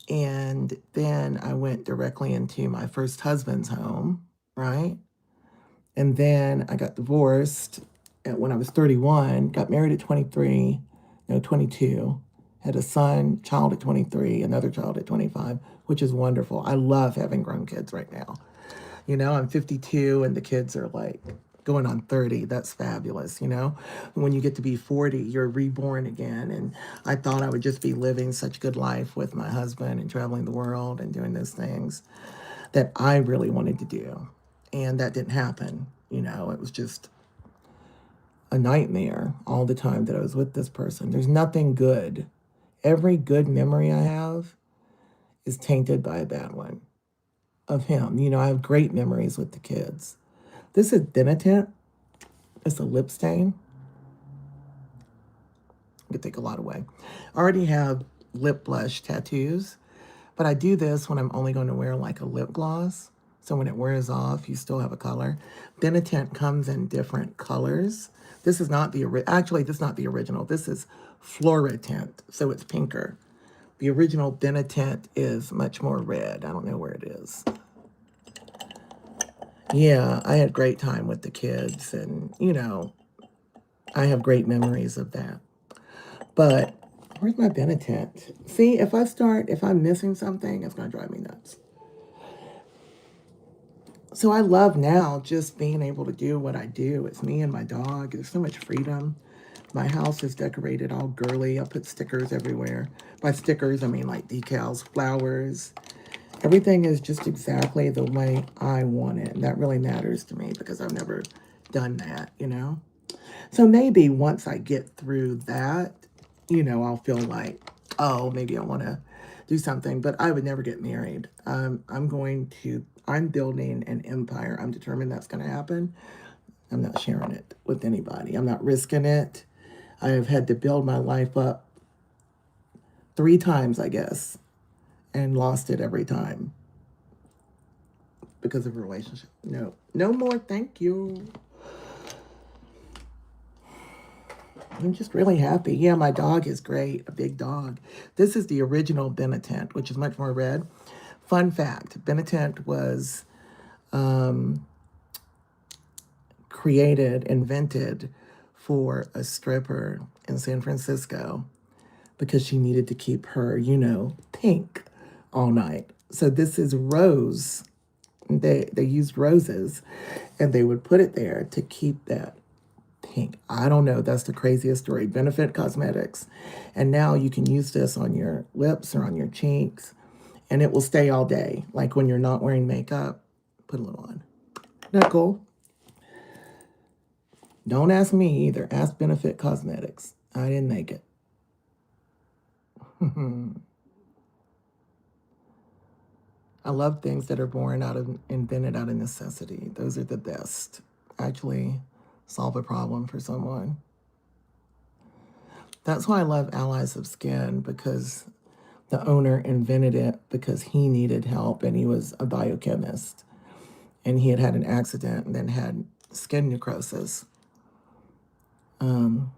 And then I went directly into my first husband's home, right? And then I got divorced when I was 31, got married at 23, no, 22, had a child at 23, another child at 25, which is wonderful. I love having grown kids right now. I'm 52 and the kids are like going on 30. That's fabulous, When you get to be 40, you're reborn again. And I thought I would just be living such a good life with my husband and traveling the world and doing those things that I really wanted to do. And that didn't happen. It was just a nightmare all the time that I was with this person. There's nothing good. Every good memory I have is tainted by a bad one of him. I have great memories with the kids. This is Benetint. It's a lip stain. I could take a lot away. I already have lip blush tattoos, but I do this when I'm only going to wear like a lip gloss. So when it wears off, you still have a color. Benetint comes in different colors. This is not actually, this is not the original. This is Floritint, so it's pinker. The original Benetint is much more red. I don't know where it is. Yeah, I had great time with the kids, and, I have great memories of that. But where's my Benetint? See, if I'm missing something, it's going to drive me nuts. So I love now just being able to do what I do. It's me and my dog. There's so much freedom. My house is decorated all girly. I put stickers everywhere. By stickers, I mean like decals, flowers. Everything is just exactly the way I want it. And that really matters to me because I've never done that, So maybe once I get through that, I'll feel like, oh, maybe I want to do something. But I would never get married. I'm building an empire. I'm determined that's going to happen. I'm not sharing it with anybody. I'm not risking it. I have had to build my life up 3 times, I guess, and lost it every time because of a relationship. No more, thank you. I'm just really happy. Yeah, my dog is great, a big dog. This is the original Benetint, which is much more red. Fun fact, Benetint was invented for a stripper in San Francisco because she needed to keep her, pink all night. So this is rose. They used roses and they would put it there to keep that pink. I don't know. That's the craziest story. Benefit Cosmetics. And now you can use this on your lips or on your cheeks and it will stay all day. Like when you're not wearing makeup, put a little on. Isn't that cool? Don't ask me either. Ask Benefit Cosmetics. I didn't make it. I love things that are invented out of necessity. Those are the best. Actually solve a problem for someone. That's why I love Allies of Skin, because the owner invented it because he needed help and he was a biochemist. And he had an accident and then had skin necrosis. And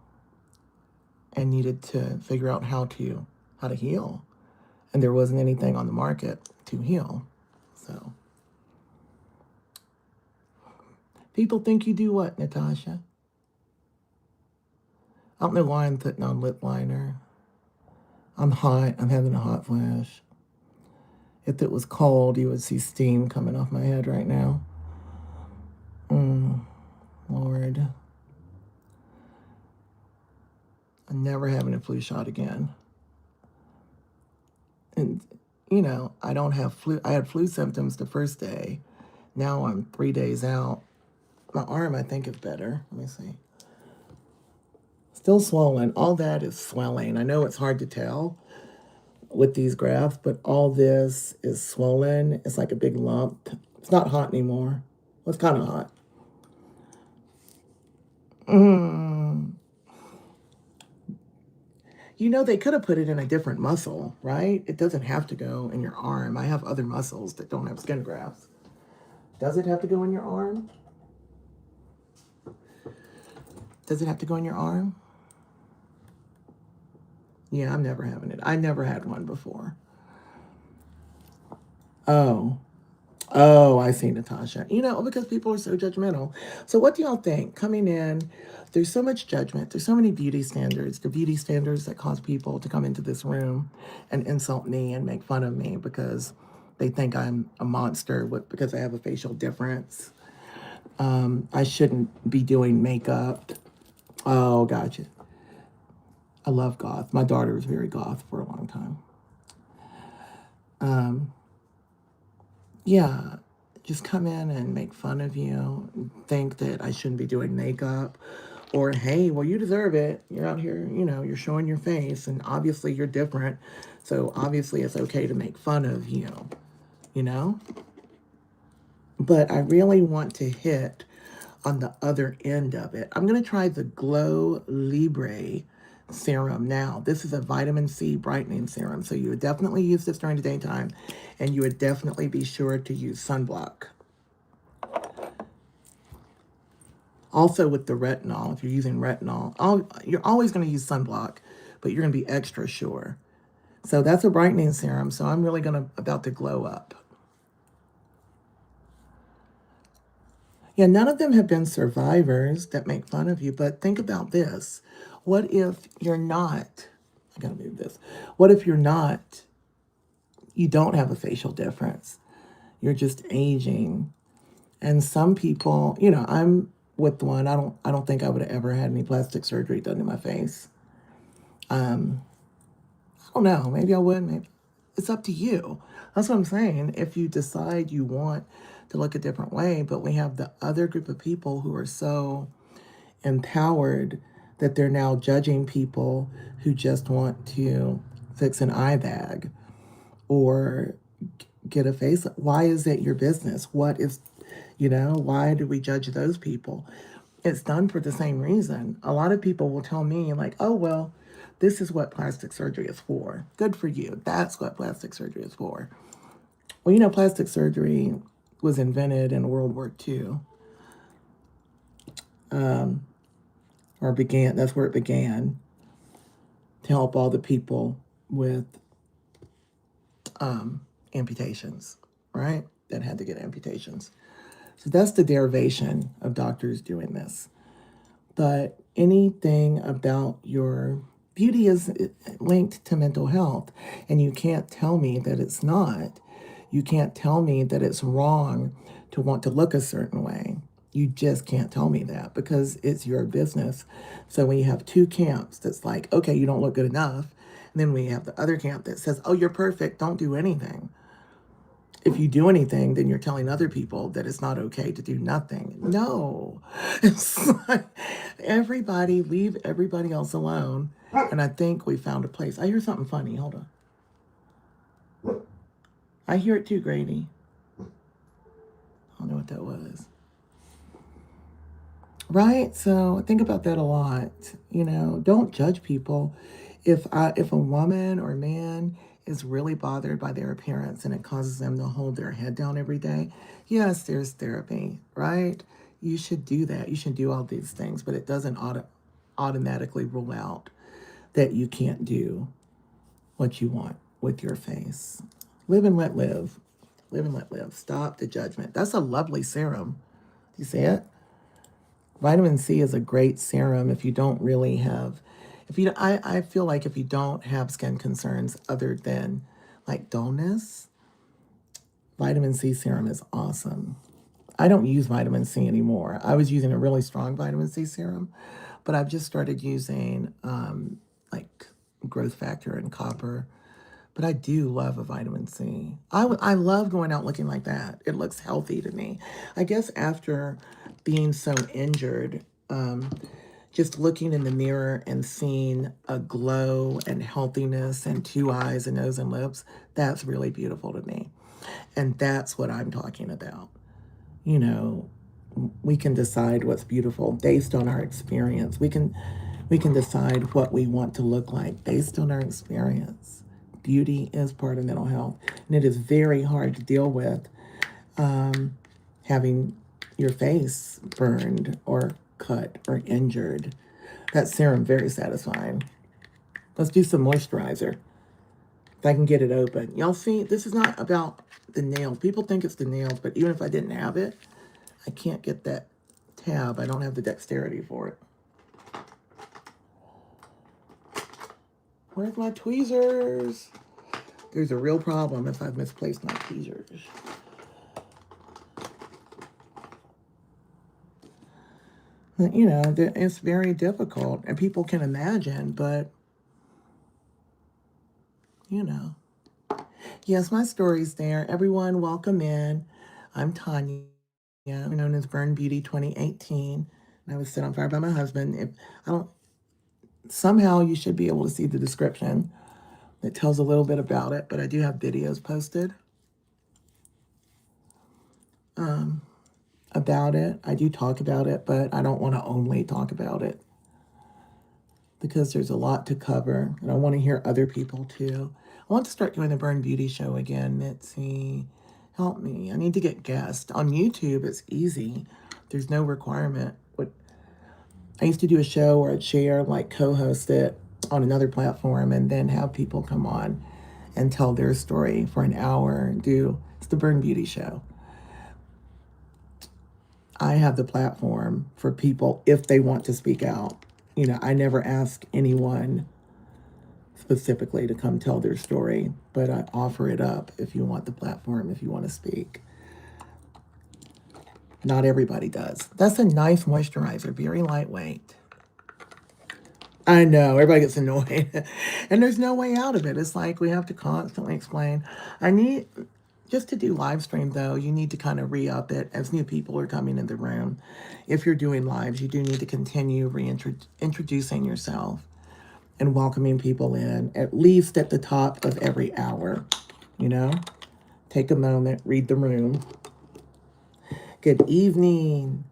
needed to figure out how to heal. And there wasn't anything on the market to heal. So people think you do what, Natasha? I don't know why I'm putting on lip liner. I'm hot. I'm having a hot flash. If it was cold, you would see steam coming off my head right now. Lord. I'm never having a flu shot again. And, I don't have flu. I had flu symptoms the first day. Now I'm 3 days out. My arm, I think, is better. Let me see. Still swollen. All that is swelling. I know it's hard to tell with these graphs, but all this is swollen. It's like a big lump. It's not hot anymore. Well, it's kind of hot. You know, they could have put it in a different muscle, right? It doesn't have to go in your arm. I have other muscles that don't have skin grafts. Does it have to go in your arm? Does it have to go in your arm? Yeah, I'm never having it. I never had one before. Oh, oh, I see, Natasha. You know, because people are so judgmental. So what do y'all think? Coming in, there's so much judgment. There's so many beauty standards. The beauty standards that cause people to come into this room and insult me and make fun of me because they think I'm a monster because I have a facial difference. I shouldn't be doing makeup. Oh, gotcha. I love goth. My daughter was very goth for a long time. Yeah, just come in and make fun of you, think that I shouldn't be doing makeup, or hey, well, you deserve it. You're out here, you know, you're showing your face, and obviously you're different. So obviously it's okay to make fun of you, you know? But I really want to hit on the other end of it. I'm going to try the Glow Libre serum now. This is a vitamin C brightening serum. So you would definitely use this during the daytime, and you would definitely be sure to use sunblock. Also with the retinol, if you're using retinol, you're always going to use sunblock, but you're going to be extra sure. So that's a brightening serum. So I'm really about to glow up. Yeah, none of them have been survivors that make fun of you, but think about this. What if you're not, I gotta move this. What if you're not, you don't have a facial difference? You're just aging. And some people, you know, I'm with one, I don't think I would have ever had any plastic surgery done to my face. I don't know, maybe I would, maybe. It's up to you. That's what I'm saying. If you decide you want to look a different way, but we have the other group of people who are so empowered that they're now judging people who just want to fix an eye bag or get a face. Why is it your business? What is, you know, why do we judge those people? It's done for the same reason. A lot of people will tell me, like, oh, well, this is what plastic surgery is for. Good for you. That's what plastic surgery is for. Well, you know, plastic surgery was invented in World War II. Or began, that's where it began, to help all the people with amputations, right? That had to get amputations. So that's the derivation of doctors doing this. But anything about your beauty is linked to mental health, and you can't tell me that it's not. You can't tell me that it's wrong to want to look a certain way. You just can't tell me that because it's your business. So when you have two camps that's like, okay, you don't look good enough. And then we have the other camp that says, oh, you're perfect, don't do anything. If you do anything, then you're telling other people that it's not okay to do nothing. No. It's like, everybody, leave everybody else alone. And I think we found a place. I hear something funny. Hold on. I hear it too, Grady. I don't know what that was. Right? So think about that a lot. You know, don't judge people. If a woman or man is really bothered by their appearance and it causes them to hold their head down every day, yes, there's therapy, right? You should do that. You should do all these things, but it doesn't automatically rule out that you can't do what you want with your face. Live and let live. Live and let live. Stop the judgment. That's a lovely serum. Do you see it? Vitamin C is a great serum if you don't really have, I feel like if you don't have skin concerns other than like dullness, vitamin C serum is awesome. I don't use vitamin C anymore. I was using a really strong vitamin C serum, but I've just started using like growth factor and copper. But I do love a vitamin C. I love going out looking like that. It looks healthy to me. I guess after being so injured, just looking in the mirror and seeing a glow and healthiness and two eyes and nose and lips, that's really beautiful to me. And that's what I'm talking about. You know, we can decide what's beautiful based on our experience. We can We can decide what we want to look like based on our experience. Beauty is part of mental health, and it is very hard to deal with having your face burned or cut or injured. That serum, very satisfying. Let's do some moisturizer. If I can get it open. Y'all see, this is not about the nails. People think it's the nails, but even if I didn't have it, I can't get that tab. I don't have the dexterity for it. Where's my tweezers? There's a real problem if I've misplaced my tweezers. You know, it's very difficult, and people can imagine, but, you know. Yes, my story's there. Everyone, welcome in. I'm Tonya, known as Burn Beauty 2018. And I was set on fire by my husband. If I don't, somehow you should be able to see the description that tells a little bit about it, but I do have videos posted about it. I do talk about it, but I don't want to only talk about it because there's a lot to cover, and I want to hear other people too. I want to start doing the Burn Beauty show again. Mitzi, help me. I need to get guests. On YouTube, it's easy. There's no requirement. I used to do a show where I'd share, like co-host it on another platform and then have people come on and tell their story for an hour and it's the Burn Beauty show. I have the platform for people if they want to speak out. You know, I never ask anyone specifically to come tell their story, but I offer it up if you want the platform, if you want to speak. Not everybody does. That's a nice moisturizer, very lightweight. I know, everybody gets annoyed. And there's no way out of it. It's like we have to constantly explain. Just to do live stream, though, you need to kind of re-up it as new people are coming in the room. If you're doing lives, you do need to continue introducing yourself and welcoming people in, at least at the top of every hour, you know? Take a moment, read the room. Good evening,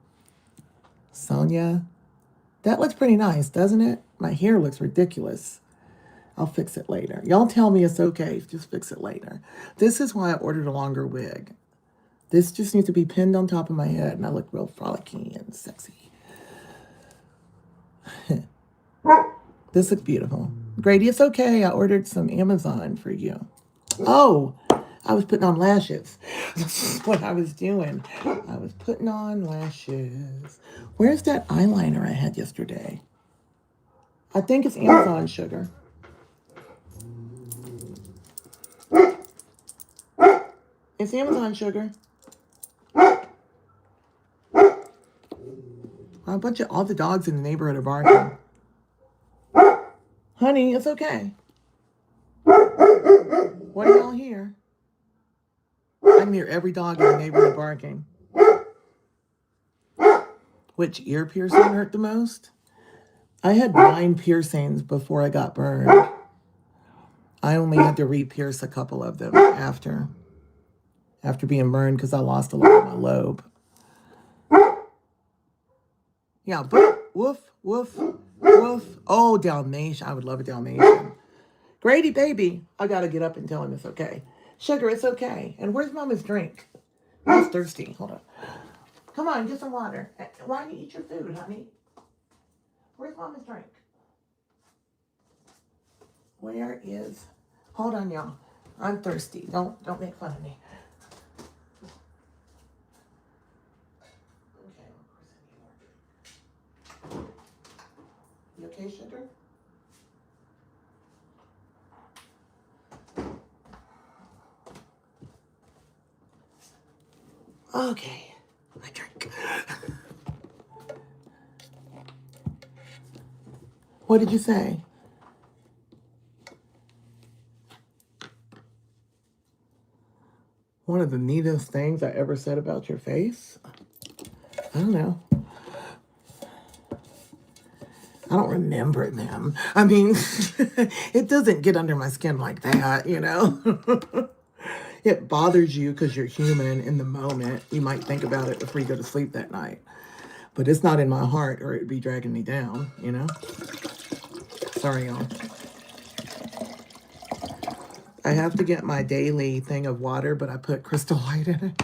Sonia. That looks pretty nice, doesn't it? My hair looks ridiculous. I'll fix it later. Y'all tell me it's okay. Just fix it later. This is why I ordered a longer wig. This just needs to be pinned on top of my head, and I look real frolicky and sexy. This looks beautiful. Grady, it's okay. I ordered some Amazon for you. Oh, I was putting on lashes. This is what I was doing. I was putting on lashes. Where's that eyeliner I had yesterday? I think it's Amazon sugar. It's Amazon sugar. A bunch of all the dogs in the neighborhood are barking. Honey, it's okay. What do y'all hear? I can hear every dog in the neighborhood barking. Which ear piercing hurt the most? I had 9 piercings before I got burned. I only had to re-pierce a couple of them after being burned because I lost a lot of my lobe. Yeah, woof, woof, woof. Oh, Dalmatian. I would love a Dalmatian. Grady, baby. I got to get up and tell him it's okay. Sugar, it's okay. And where's Mama's drink? I'm thirsty. Hold on. Come on, get some water. Why don't you eat your food, honey? Where's Mama's drink? Where is... Hold on, y'all. I'm thirsty. Don't make fun of me. Okay. You okay, sugar? Okay. My drink. What did you say? One of the neatest things I ever said about your face? I don't know. I don't remember them. I mean, it doesn't get under my skin like that, you know? It bothers you because you're human in the moment. You might think about it before you go to sleep that night. But it's not in my heart or it'd be dragging me down, you know? Sorry, y'all. I have to get my daily thing of water, but I put Crystal Light in it.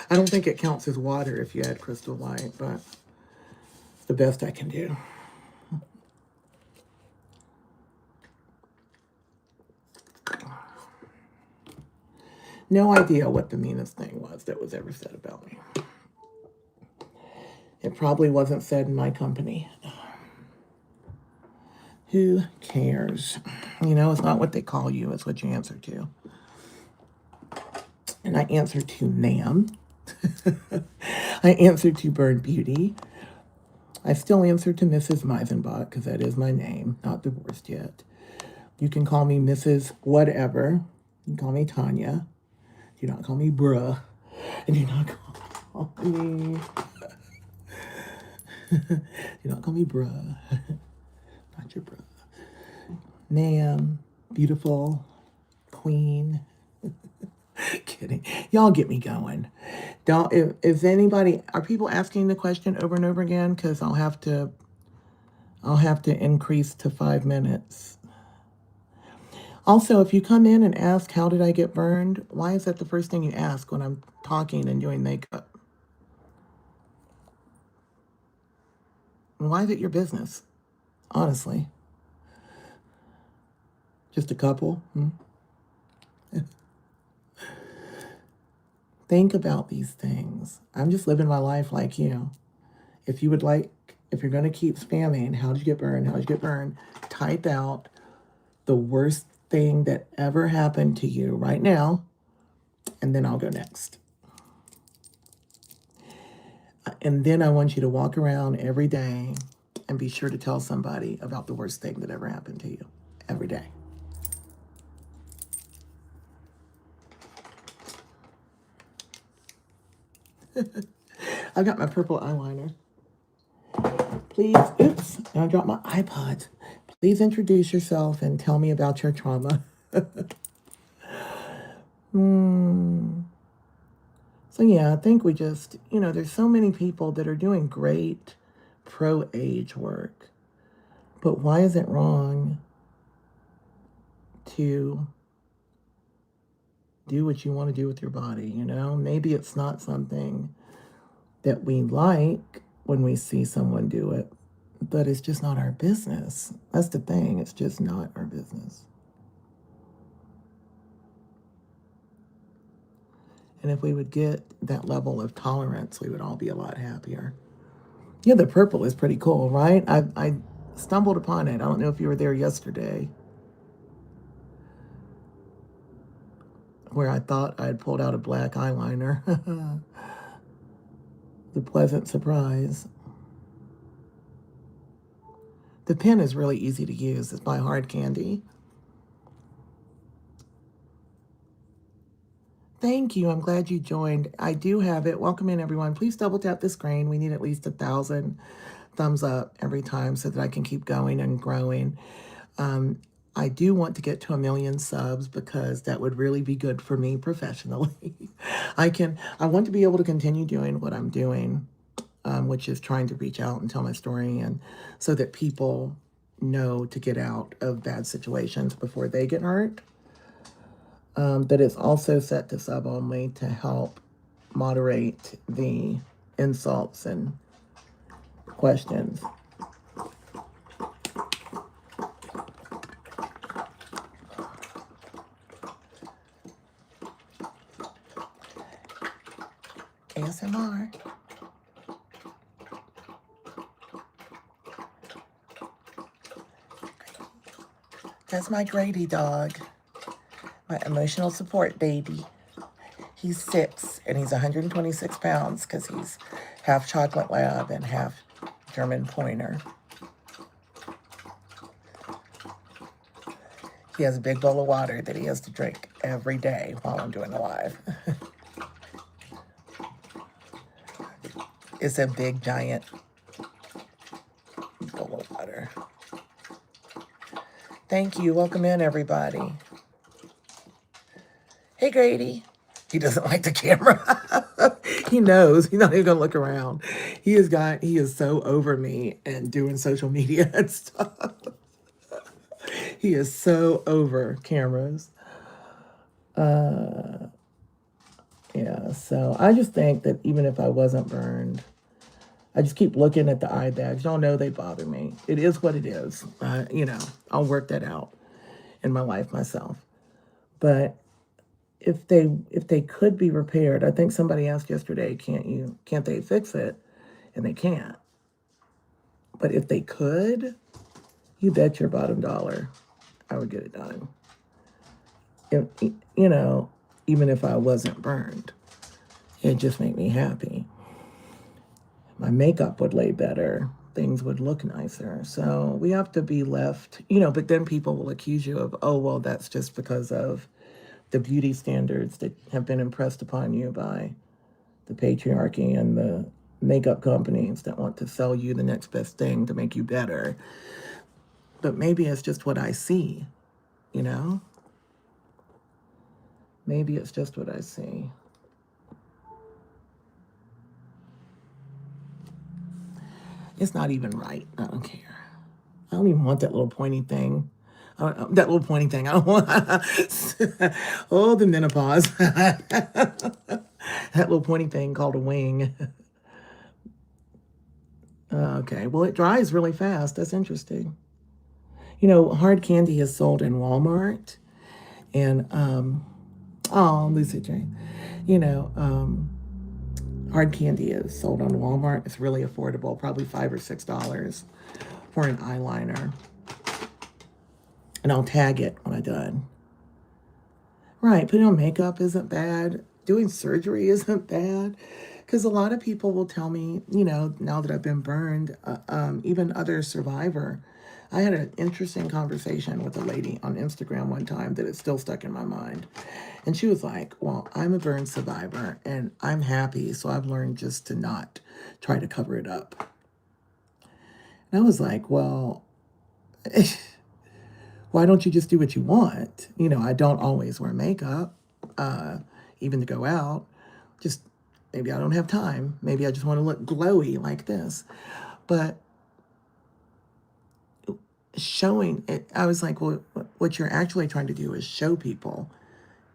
I don't think it counts as water if you add Crystal Light, but it's the best I can do. No idea what the meanest thing was that was ever said about me. It probably wasn't said in my company. Who cares? You know, it's not what they call you, it's what you answer to. And I answer to Nam. I answer to Burn Beauty. I still answer to Mrs. Meisenbach because that is my name, not divorced yet. You can call me Mrs. Whatever. You can call me Tonya. Do not call me bruh. And do not call me... do not call me bruh. Not your bruh. Ma'am, beautiful, queen. Kidding. Y'all get me going. Don't, if anybody, are people asking the question over and over again? Because I'll have to increase to 5 minutes. Also, if you come in and ask, how did I get burned? Why is that the first thing you ask when I'm talking and doing makeup? Why is it your business? Honestly. Just a couple? Think about these things. I'm just living my life like you. If you're going to keep spamming, how did you get burned? How did you get burned? Type out the worst thing that ever happened to you right now, and then I'll go next. And then I want you to walk around every day and be sure to tell somebody about the worst thing that ever happened to you every day. I got my purple eyeliner. Please, oops, I dropped my iPod. Please introduce yourself and tell me about your trauma. So yeah, I think we just, there's so many people that are doing great pro-age work. But why is it wrong to do what you want to do with your body, Maybe it's not something that we like when we see someone do it, but it's just not our business. That's the thing. It's just not our business. And if we would get that level of tolerance, we would all be a lot happier. Yeah, the purple is pretty cool, right? I stumbled upon it. I don't know if you were there yesterday, where I thought I had pulled out a black eyeliner. The pleasant surprise. The pen is really easy to use. It's by Hard Candy. Thank you. I'm glad you joined. I do have it. Welcome in, everyone. Please double tap the screen. We need at least 1,000 thumbs up every time so that I can keep going and growing. I do want to get to 1 million subs because that would really be good for me professionally. I want to be able to continue doing what I'm doing, which is trying to reach out and tell my story, and so that people know to get out of bad situations before they get hurt. That it's also set to sub only to help moderate the insults and questions. ASMR. That's my Grady dog, my emotional support baby. He's 6 and he's 126 pounds because he's half chocolate lab and half German pointer. He has a big bowl of water that he has to drink every day while I'm doing a live. It's a big, giant bowl of water. Thank you. Welcome in, everybody. Hey, Grady. He doesn't like the camera. He knows. He's not even gonna look around. He is so over me and doing social media and stuff. He is so over cameras. Yeah, so I just think that even if I wasn't burned, I just keep looking at the eye bags. Y'all know they bother me. It is what it is. I'll work that out in my life myself. But if they could be repaired, I think somebody asked yesterday, can't they fix it? And they can't. But if they could, you bet your bottom dollar I would get it done. If, you know, even if I wasn't burned, it just made me happy. My makeup would lay better. Things would look nicer. So we have to be left, but then people will accuse you of, oh, well, that's just because of the beauty standards that have been impressed upon you by the patriarchy and the makeup companies that want to sell you the next best thing to make you better. But maybe it's just what I see, you know? Maybe it's just what I see. It's not even right. I don't care. I don't even want that little pointy thing. That little pointy thing. I don't want. Oh, the menopause. That little pointy thing called a wing. Okay. Well, it dries really fast. That's interesting. Hard candy is sold in Walmart, and Lucy Jane. Hard candy is sold on Walmart. It's really affordable, probably $5 or $6 for an eyeliner. And I'll tag it when I'm done. Right, putting on makeup isn't bad. Doing surgery isn't bad. Because a lot of people will tell me, now that I've been burned, even other survivor. I had an interesting conversation with a lady on Instagram one time that is still stuck in my mind. And she was like, well, I'm a burn survivor and I'm happy, so I've learned just to not try to cover it up. And I was like, well, why don't you just do what you want? I don't always wear makeup, even to go out. Just maybe I don't have time. Maybe I just want to look glowy like this. But showing it, I was like, well, what you're actually trying to do is show people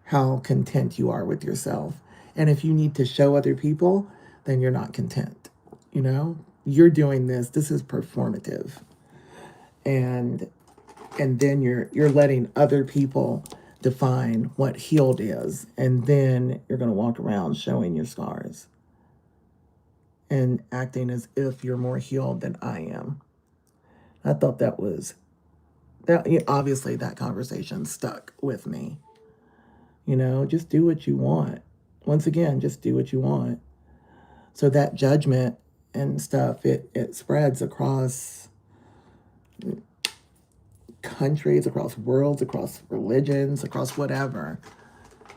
how content you are with yourself. And if you need to show other people, then you're not content. You're doing this is performative. And then you're letting other people define what healed is. And then you're going to walk around showing your scars and acting as if you're more healed than I am. I thought that obviously that conversation stuck with me. Just do what you want. Once again, just do what you want. So that judgment and stuff, it spreads across countries, across worlds, across religions, across whatever.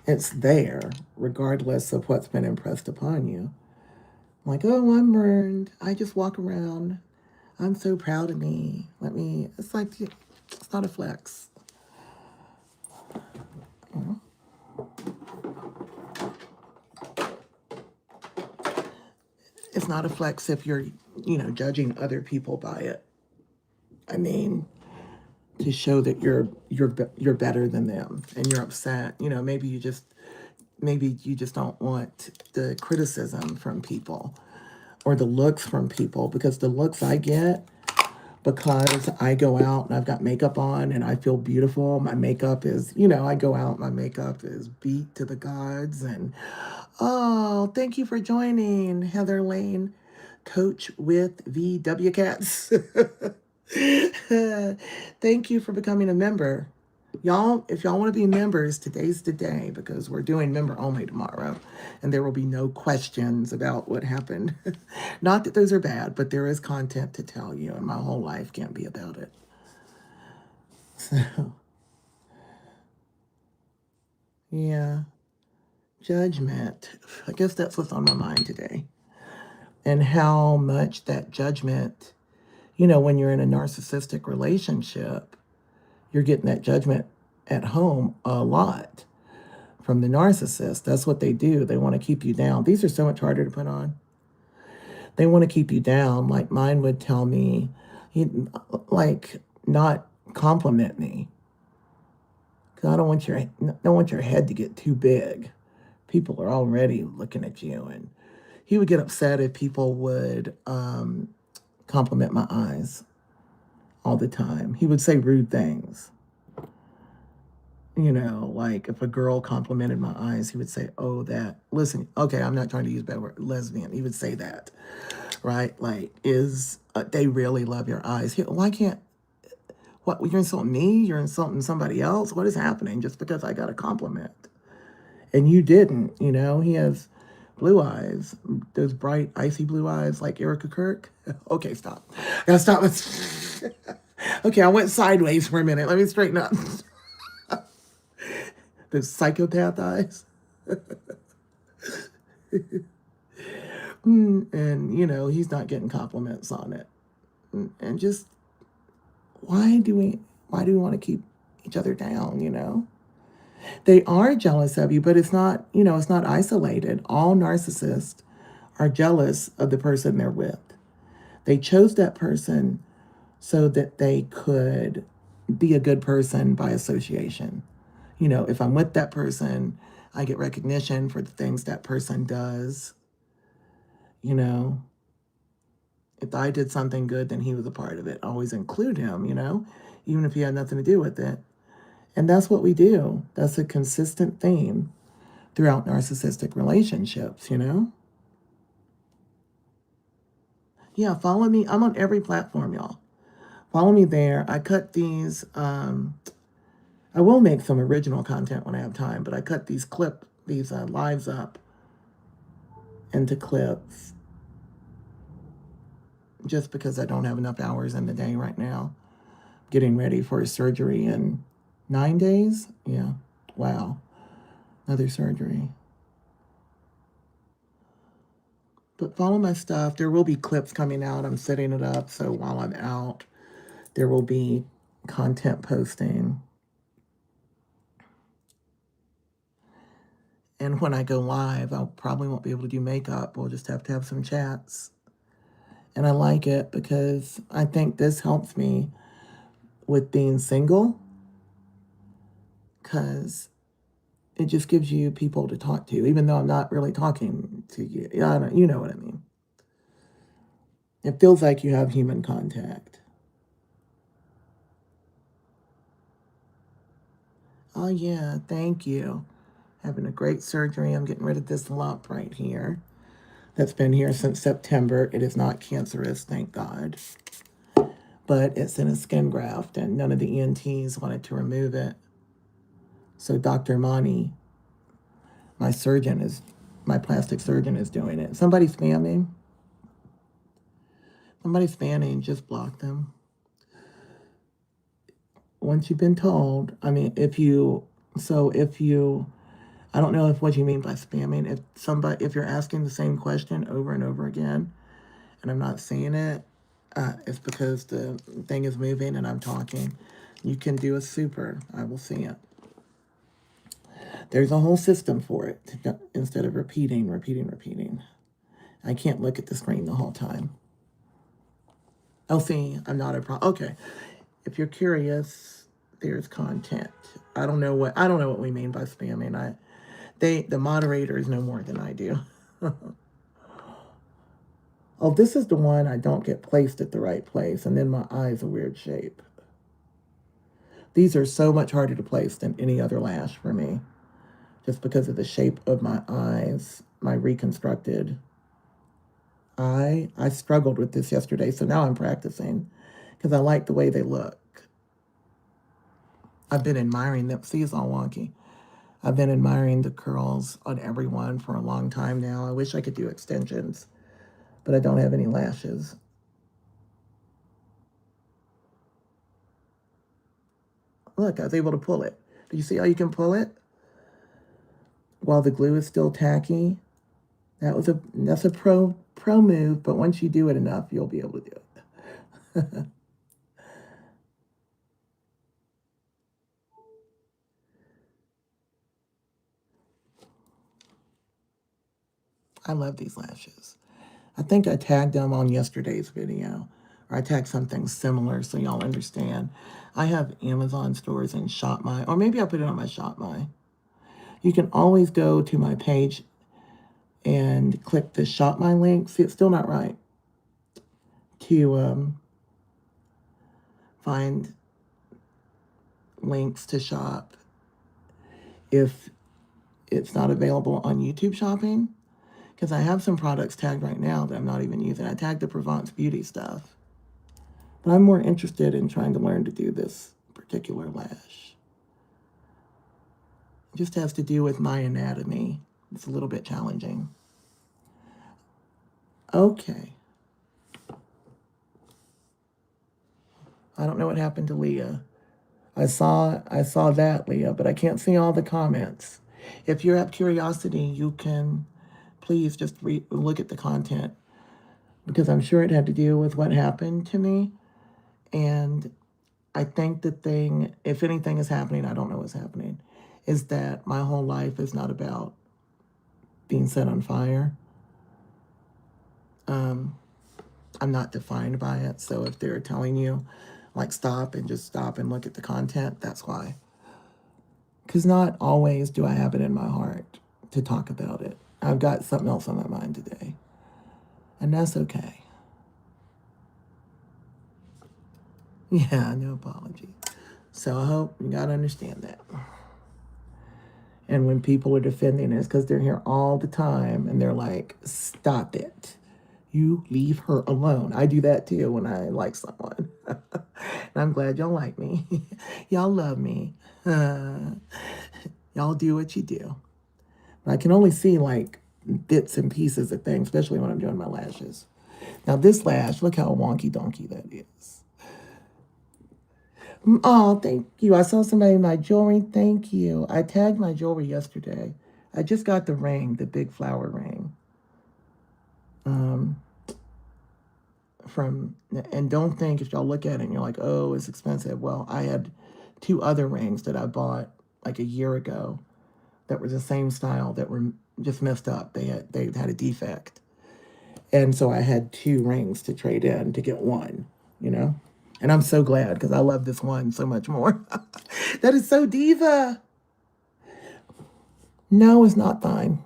It's there, regardless of what's been impressed upon you. Like, oh, I'm burned. I just walk around. I'm so proud of me. It's like, it's not a flex. It's not a flex if you're, judging other people by it. I mean, to show that you're better than them and you're upset. Maybe you just don't want the criticism from people or the looks from people, because the looks I get because I go out and I've got makeup on and I feel beautiful. My makeup is, I go out, my makeup is beat to the gods. And, oh, thank you for joining, Heather Lane, coach with VW Cats. Thank you for becoming a member. Y'all, if y'all want to be members, today's the day, because we're doing member only tomorrow, and there will be no questions about what happened. Not that those are bad, but there is content to tell you, and my whole life can't be about it. So, yeah, judgment. I guess that's what's on my mind today. And how much that judgment, when you're in a narcissistic relationship, you're getting that judgment at home a lot. from the narcissist. That's what they do. They want to keep you down. These are so much harder to put on. They want to keep you down. Like mine would tell me, like, not compliment me. Because I don't want your head to get too big. People are already looking at you. And he would get upset if people would compliment my eyes all the time. He would say rude things. You know, like if a girl complimented my eyes, he would say, oh, that, listen, okay, I'm not trying to use bad word, lesbian. He would say that, right? Like, they really love your eyes. Why can't, what, you're insulting me? You're insulting somebody else? What is happening just because I got a compliment? And you didn't, you know? He has blue eyes, those bright, icy blue eyes like Erica Kirk. Okay, stop. I gotta stop. Okay, I went sideways for a minute. Let me straighten up. Those psychopath eyes. And, you know, he's not getting compliments on it. And just, why do we want to keep each other down, you know? They are jealous of you, but it's not, you know, it's not isolated. All narcissists are jealous of the person they're with. They chose that person so that they could be a good person by association. You know, if I'm with that person, I get recognition for the things that person does. You know, if I did something good, then he was a part of it. Always include him, you know, even if he had nothing to do with it. And that's what we do. That's a consistent theme throughout narcissistic relationships, you know? Yeah, follow me. I'm on every platform, y'all. Follow me there. I cut these, I will make some original content when I have time, but I cut these lives up into clips just because I don't have enough hours in the day right now. Getting ready for a surgery in 9 days. Yeah. Wow. Another surgery. But follow my stuff. There will be clips coming out. I'm setting it up so while I'm out, there will be content posting. And when I go live, I probably won't be able to do makeup. We'll just have to have some chats. And I like it because I think this helps me with being single, because it just gives you people to talk to, even though I'm not really talking to you. Yeah, you know what I mean. It feels like you have human contact. Oh, yeah, thank you. Having a great surgery. I'm getting rid of this lump right here that's been here since September. It is not cancerous, thank God. But it's in a skin graft, and none of the ENTs wanted to remove it. So Dr. Mani, my plastic surgeon, is doing it. Somebody spamming. Somebody's spamming, just block them. Once you've been told, I mean, if you, I don't know what you mean by spamming. If you're asking the same question over and over again, and I'm not seeing it, it's because the thing is moving and I'm talking. You can do a super. I will see it. There's a whole system for it instead of repeating. I can't look at the screen the whole time. Oh, see, I'm not a problem. Okay. If you're curious, there's content. I don't know what we mean by spamming. The moderators know more than I do. Oh, this is the one I don't get placed at the right place, and then my eye's a weird shape. These are so much harder to place than any other lash for me, just because of the shape of my eyes, my reconstructed eye. I struggled with this yesterday, so now I'm practicing because I like the way they look. I've been admiring them. See, it's all wonky. I've been admiring the curls on everyone for a long time now. I wish I could do extensions, but I don't have any lashes. Look, I was able to pull it. Do you see how you can pull it while the glue is still tacky? That's a pro move, but once you do it enough, you'll be able to do it. I love these lashes. I think I tagged them on yesterday's video, or I tagged something similar so y'all understand. I have Amazon stores and Shop My, or maybe I put it on my Shop My. You can always go to my page and click the Shop My link. See, it's still not right. To find links to shop if it's not available on YouTube shopping. Because I have some products tagged right now that I'm not even using. I tagged the Provence Beauty stuff. But I'm more interested in trying to learn to do this particular lash. It just has to do with my anatomy. It's a little bit challenging. Okay. I don't know what happened to Leah. I saw that, Leah, but I can't see all the comments. If you have curiosity, you can please just look at the content, because I'm sure it had to do with what happened to me. And I think the thing, if anything is happening, I don't know what's happening, is that my whole life is not about being set on fire. I'm not defined by it. So if they're telling you, like, stop and just stop and look at the content, that's why. Because not always do I have it in my heart to talk about it. I've got something else on my mind today. And that's okay. Yeah, no apology. So I hope you got to understand that. And when people are defending us, because they're here all the time, and they're like, stop it. You leave her alone. I do that too when I like someone. And I'm glad y'all like me. Y'all love me. Y'all do what you do. But I can only see like bits and pieces of things, especially when I'm doing my lashes. Now this lash, look how wonky donkey that is. Oh, thank you. I saw somebody in my jewelry. Thank you. I tagged my jewelry yesterday. I just got the ring, the big flower ring. And don't think if y'all look at it and you're like, oh, it's expensive. Well, I had 2 other rings that I bought like a year ago that were the same style that were just messed up. They had a defect. And so I had 2 rings to trade in to get one, you know? And I'm so glad, because I love this one so much more. That is so diva. No, it's not fine.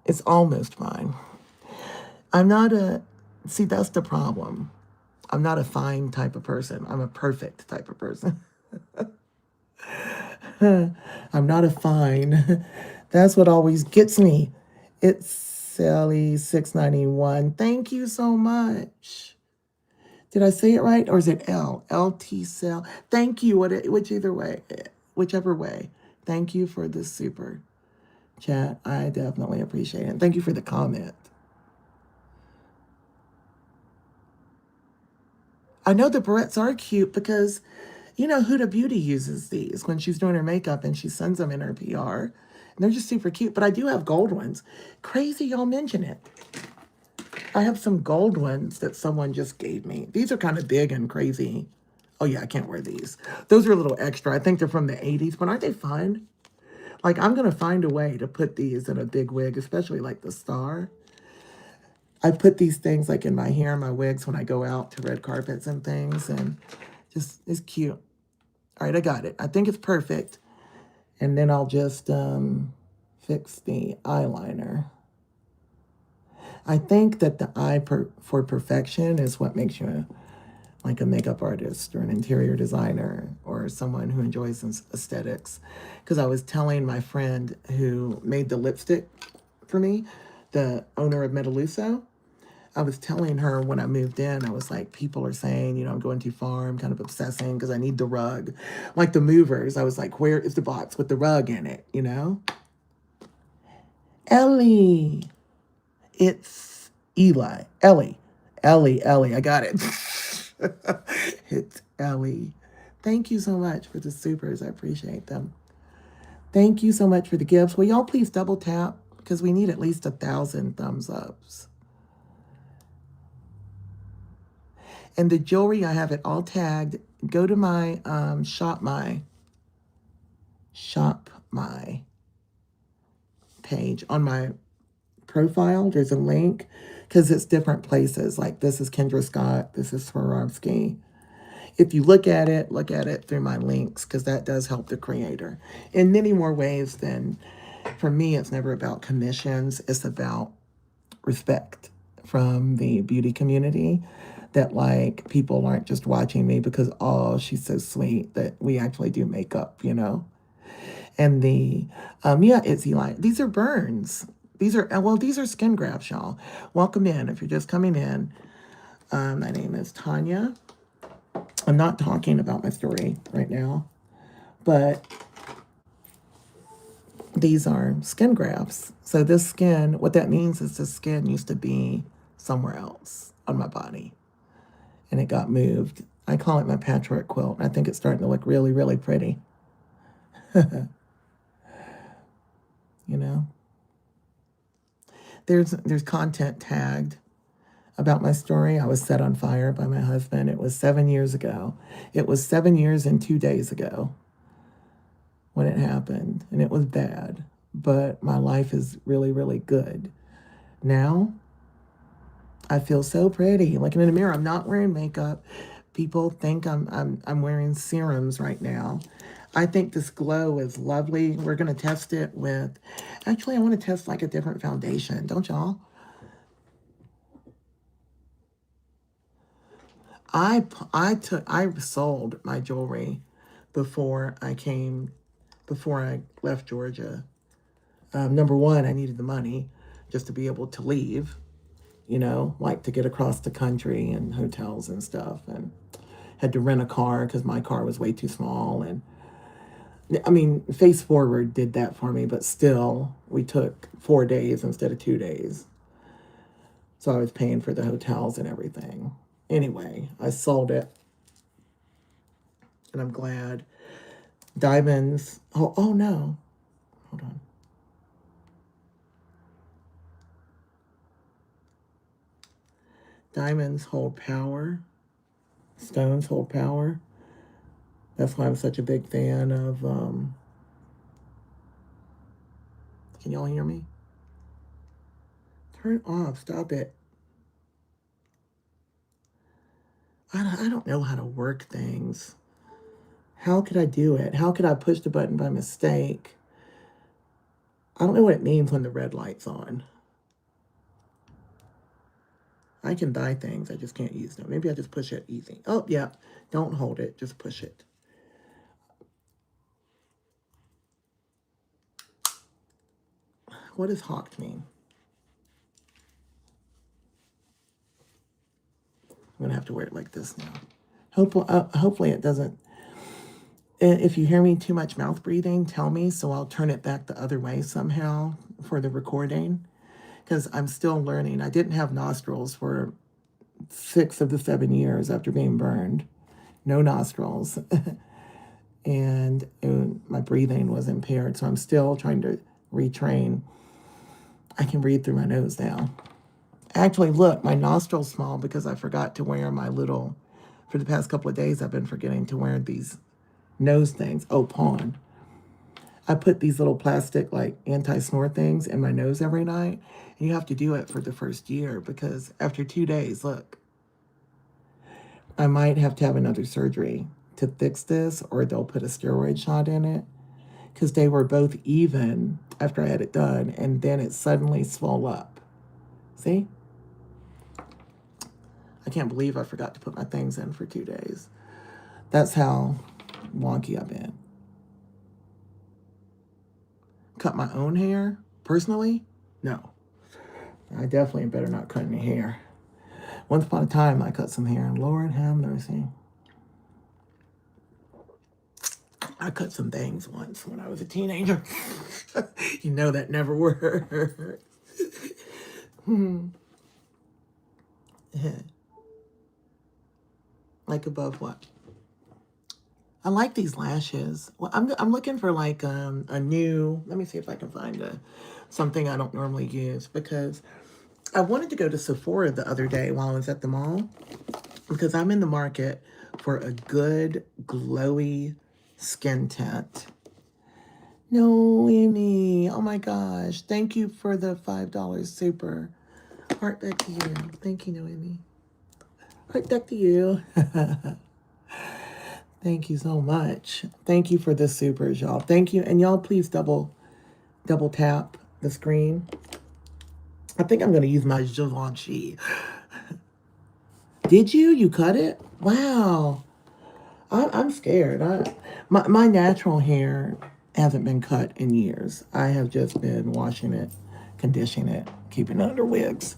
It's almost fine. See, that's the problem. I'm not a fine type of person. I'm a perfect type of person. I'm not a fine. That's what always gets me. It's Sally 691. Thank you so much. Did I say it right? Or is it L? LT Cell. Thank you, whichever way. Thank you for this super chat. I definitely appreciate it. Thank you for the comment. I know the barrettes are cute because, you know, Huda Beauty uses these when she's doing her makeup and she sends them in her PR. And they're just super cute. But I do have gold ones. Crazy y'all mention it. I have some gold ones that someone just gave me. These are kind of big and crazy. Oh, yeah, I can't wear these. Those are a little extra. I think they're from the 80s, but aren't they fun? Like, I'm going to find a way to put these in a big wig, especially like the star. I put these things like in my hair and my wigs when I go out to red carpets and things, and just, it's cute. All right, I got it. I think it's perfect. And then I'll just fix the eyeliner. I think that the eye for perfection is what makes you like a makeup artist or an interior designer or someone who enjoys aesthetics. Because I was telling my friend who made the lipstick for me, the owner of Metaluso, I was telling her when I moved in, I was like, people are saying, you know, I'm going too far. I'm kind of obsessing because I need the rug. Like the movers, I was like, where is the box with the rug in it, you know? Ellie. It's Eli. Ellie. I got it. It's Ellie. Thank you so much for the supers. I appreciate them. Thank you so much for the gifts. Will y'all please double tap? Because we need at least 1,000 thumbs ups. And the jewelry, I have it all tagged. Go to my Shop My page on my profile. There's a link because it's different places. Like this is Kendra Scott. This is Swarovski. If you look at it through my links because that does help the creator in many more ways than, for me, it's never about commissions. It's about respect from the beauty community, that like people aren't just watching me because, oh, she's so sweet, that we actually do makeup, you know. And the yeah, it's Eli. These are burns. These are skin grafts, y'all. Welcome in. If you're just coming in, my name is Tonya. I'm not talking about my story right now, but these are skin grafts. So this skin, what that means is the skin used to be somewhere else on my body, and it got moved. I call it my patchwork quilt. I think it's starting to look really, really pretty. You know, there's content tagged about my story. I was set on fire by my husband. It was 7 years ago. It was 7 years and 2 days ago when it happened, and it was bad. But my life is really, really good. Now, I feel so pretty. Looking in the mirror, I'm not wearing makeup. People think I'm wearing serums right now. I think this glow is lovely. We're going to test it with, actually, I want to test like a different foundation. Don't y'all? I sold my jewelry before I left Georgia. Number one, I needed the money just to be able to leave, you know, like to get across the country and hotels and stuff, and had to rent a car because my car was way too small. And I mean, Face Forward did that for me, but still, we took 4 days instead of 2 days. So I was paying for the hotels and everything. Anyway, I sold it, and I'm glad. Diamonds. Oh no. Hold on. Diamonds hold power. Stones hold power. That's why I'm such a big fan of, can y'all hear me? Turn it off. Stop it. I don't know how to work things. How could I do it? How could I push the button by mistake? I don't know what it means when the red light's on. I can buy things. I just can't use them. Maybe I just push it easy. Oh, yeah. Don't hold it. Just push it. What does hawked mean? I'm going to have to wear it like this now. Hopefully it doesn't. If you hear me too much mouth breathing, tell me, so I'll turn it back the other way somehow for the recording, because I'm still learning. I didn't have nostrils for 6 of the 7 years after being burned. No nostrils. and my breathing was impaired, so I'm still trying to retrain. I can breathe through my nose now. Actually, look, my nostrils small because I forgot to wear my little, for the past couple of days, I've been forgetting to wear these nose things. Oh, pawn. I put these little plastic, like, anti-snore things in my nose every night. And you have to do it for the first year because after 2 days, look, I might have to have another surgery to fix this, or they'll put a steroid shot in it, because they were both even after I had it done, and then it suddenly swelled up. See? I can't believe I forgot to put my things in for 2 days. That's how wonky I've been. Cut my own hair, personally? No. I definitely better not cut any hair. Once upon a time, I cut some hair, and Lord have mercy. I cut some bangs once when I was a teenager. You know that never worked. Like above what? I like these lashes. Well, I'm looking for like a new. Let me see if I can find something I don't normally use, because I wanted to go to Sephora the other day while I was at the mall, because I'm in the market for a good glowy skin tint. Noemi. Oh my gosh. Thank you for the $5 super. Heart back to you. Thank you, Noemi. Heart back to you. Thank you so much. Thank you for the supers, y'all. Thank you. And y'all please double tap the screen. I think I'm gonna use my Givenchy. Did you? You cut it? Wow. I'm scared. My natural hair hasn't been cut in years. I have just been washing it, conditioning it, keeping it under wigs.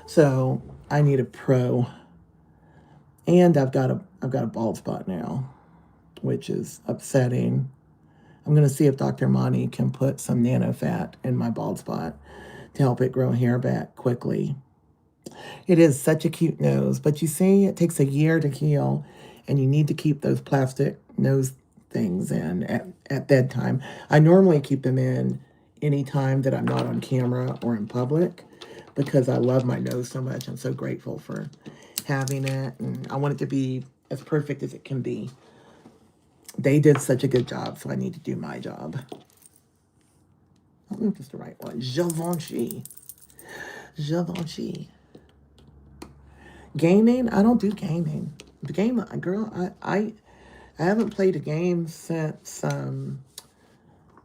So I need a pro. And I've got a bald spot now, which is upsetting. I'm gonna see if Dr. Monty can put some nano fat in my bald spot to help it grow hair back quickly. It is such a cute nose, but you see, it takes a year to heal, and you need to keep those plastic nose things in at bedtime. I normally keep them in any time that I'm not on camera or in public because I love my nose so much. I'm so grateful for having it, and I want it to be as perfect as it can be. They did such a good job, so I need to do my job. I don't know if it's the right one. Givenchy. Givenchy. Gaming? I don't do gaming. The game, girl, I haven't played a game since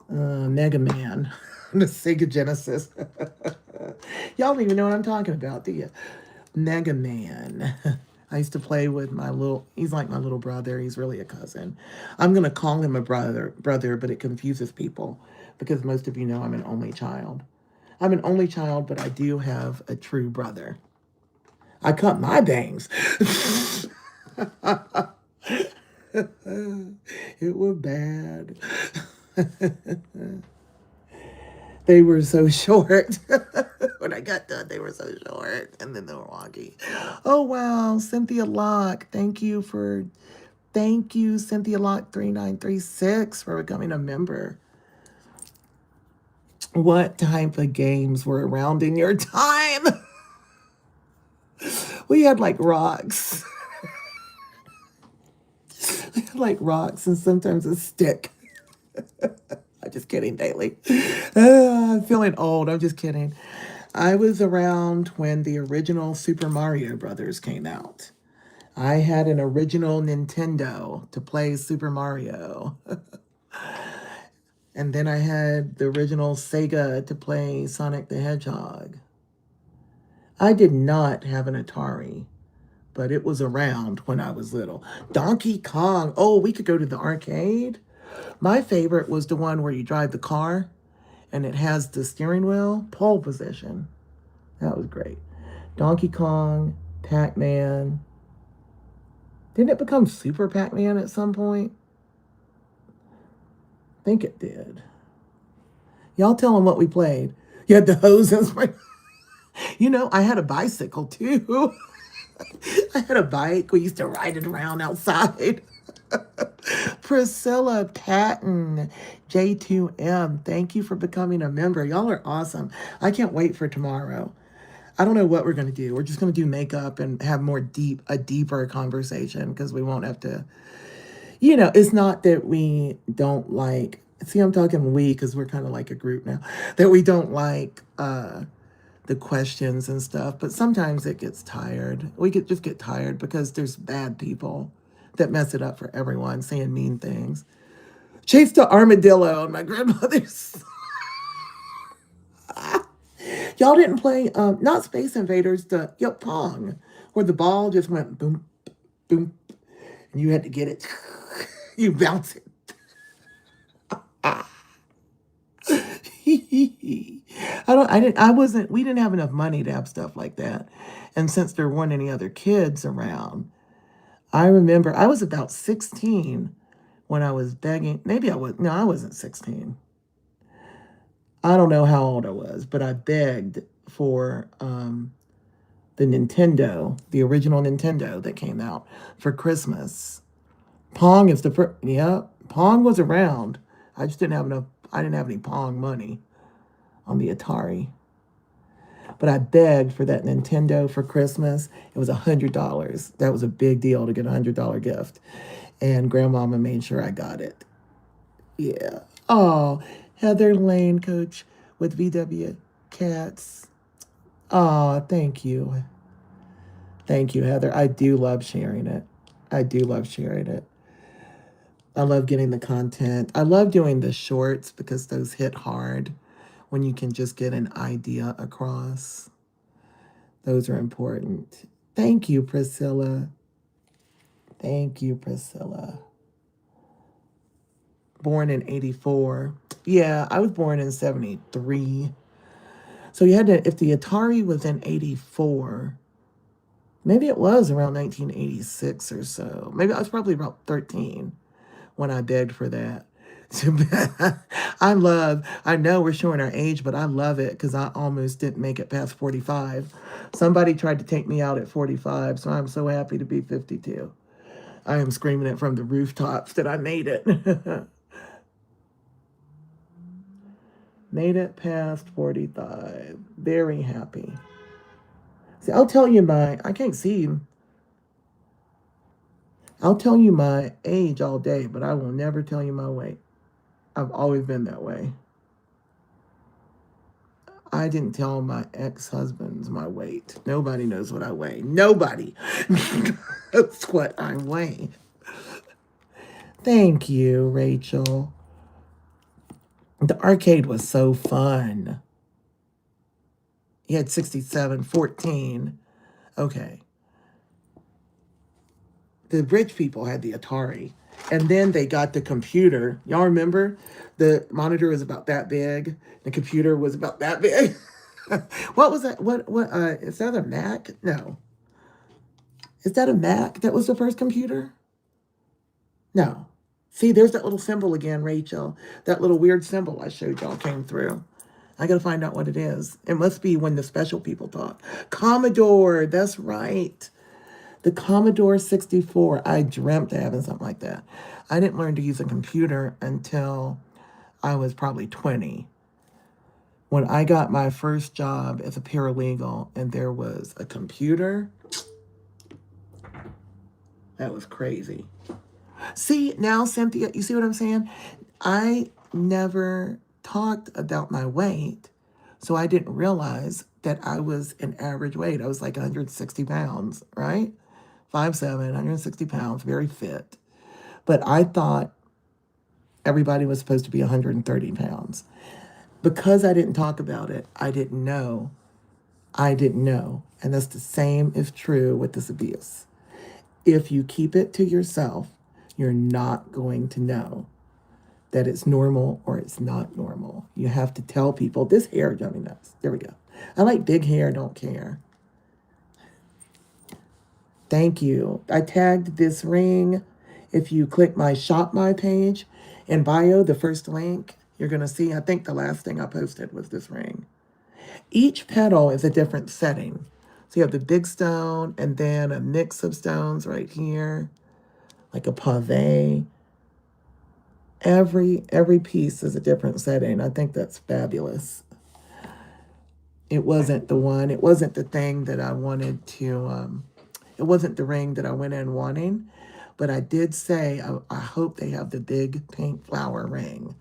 Mega Man, the Sega Genesis. Y'all don't even know what I'm talking about, do you? Mega Man. I used to play with he's like my little brother. He's really a cousin. I'm going to call him a brother, but it confuses people because most of you know I'm an only child. I'm an only child, but I do have a true brother. I cut my bangs. It was bad. They were so short. When I got done, they were so short. And then they were wonky. Oh, wow. Cynthia Locke. Thank you, Cynthia Locke 3936 for becoming a member. What type of games were around in your time? We had like rocks. We had like rocks and sometimes a stick. I'm just kidding, Daily. I'm feeling old. I'm just kidding. I was around when the original Super Mario Brothers came out. I had an original Nintendo to play Super Mario. And then I had the original Sega to play Sonic the Hedgehog. I did not have an Atari, but it was around when I was little. Donkey Kong. Oh, we could go to the arcade. My favorite was the one where you drive the car and it has the steering wheel, pole position. That was great. Donkey Kong, Pac-Man. Didn't it become Super Pac-Man at some point? I think it did. Y'all tell them what we played. You had the hoses. You know, I had a bicycle too. I had a bike. We used to ride it around outside. Priscilla Patton, J2M, thank you for becoming a member. Y'all are awesome. I can't wait for tomorrow. I don't know what we're going to do. We're just going to do makeup and have a deeper conversation because we won't have to, it's not that we don't like, see, I'm talking we because we're kind of like a group now, that we don't like the questions and stuff, but sometimes it gets tired. We could just get tired because there's bad people that mess it up for everyone, saying mean things. Chase the armadillo on my grandmother's. Y'all didn't play, not Space Invaders, Pong, where the ball just went boom, boom, and you had to get it. You bounce it. We didn't have enough money to have stuff like that. And since there weren't any other kids around, I remember I was about 16 when I was begging. I wasn't 16. I don't know how old I was, but I begged for the Nintendo, the original Nintendo that came out for Christmas. Pong is the first, yeah, Pong was around. I just didn't have enough, I didn't have any Pong money on the Atari. But I begged for that Nintendo for Christmas. It was $100. That was a big deal to get a $100 gift. And Grandmama made sure I got it. Yeah. Oh, Heather Lane, coach with VW Cats. Aw, thank you. Thank you, Heather. I do love sharing it. I do love sharing it. I love getting the content. I love doing the shorts because those hit hard when you can just get an idea across. Those are important. Thank you, Priscilla. Thank you, Priscilla. Born in 84. Yeah, I was born in 73. So you had to, if the Atari was in 84, maybe it was around 1986 or so. Maybe I was probably about 13 when I begged for that. I know we're showing our age, but I love it because I almost didn't make it past 45. Somebody tried to take me out at 45, so I'm so happy to be 52. I am screaming it from the rooftops that I made it. Made it past 45. Very happy. See, I can't see. I'll tell you my age all day, but I will never tell you my weight. I've always been that way. I didn't tell my ex-husbands my weight. Nobody knows what I weigh. Nobody knows what I weigh. Thank you, Rachel. The arcade was so fun. You had 67, 14. Okay. The rich people had the Atari. And then they got the computer. Y'all remember? The monitor was about that big. The computer was about that big. What was that? What is that a Mac? No. Is that a Mac that was the first computer? No. See, there's that little symbol again, Rachel. That little weird symbol I showed y'all came through. I gotta find out what it is. It must be when the special people talk. Commodore, that's right. The Commodore 64. I dreamt of having something like that. I didn't learn to use a computer until I was probably 20. When I got my first job as a paralegal and there was a computer, that was crazy. See, now, Cynthia, you see what I'm saying? I never talked about my weight, so I didn't realize that I was an average weight. I was like 160 pounds, right? 5'7", 160 pounds, very fit. But I thought everybody was supposed to be 130 pounds. Because I didn't talk about it, I didn't know. I didn't know. And that's the same is true with this abuse. If you keep it to yourself, you're not going to know that it's normal or it's not normal. You have to tell people, this hair drove me nuts. There we go. I like big hair, don't care. Thank you. I tagged this ring. If you click my Shop My page in bio, the first link, you're going to see, I think the last thing I posted was this ring. Each petal is a different setting. So you have the big stone and then a mix of stones right here, like a pave. Every piece is a different setting. I think that's fabulous. It wasn't the one, it wasn't the thing that I wanted to, it wasn't the ring that I went in wanting, but I did say, I hope they have the big pink flower ring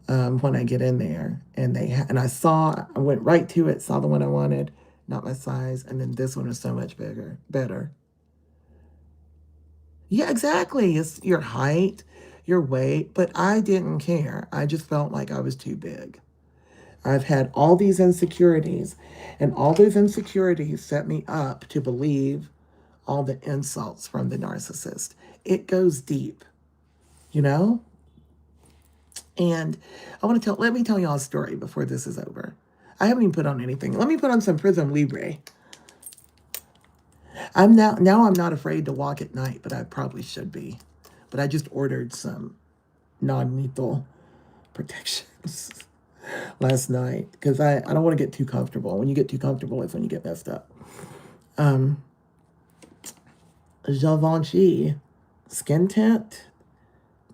when I get in there. And I went right to it, saw the one I wanted, not my size, and then this one was so much better. Yeah, exactly. It's your height, your weight, but I didn't care. I just felt like I was too big. I've had all these insecurities, and all those insecurities set me up to believe all the insults from the narcissist. It goes deep, you know? And let me tell y'all a story before this is over. I haven't even put on anything. Let me put on some Prism Libre. I'm not afraid to walk at night, but I probably should be. But I just ordered some non-lethal protections last night because I don't want to get too comfortable. When you get too comfortable, it's when you get messed up. Givenchy Skin Tint,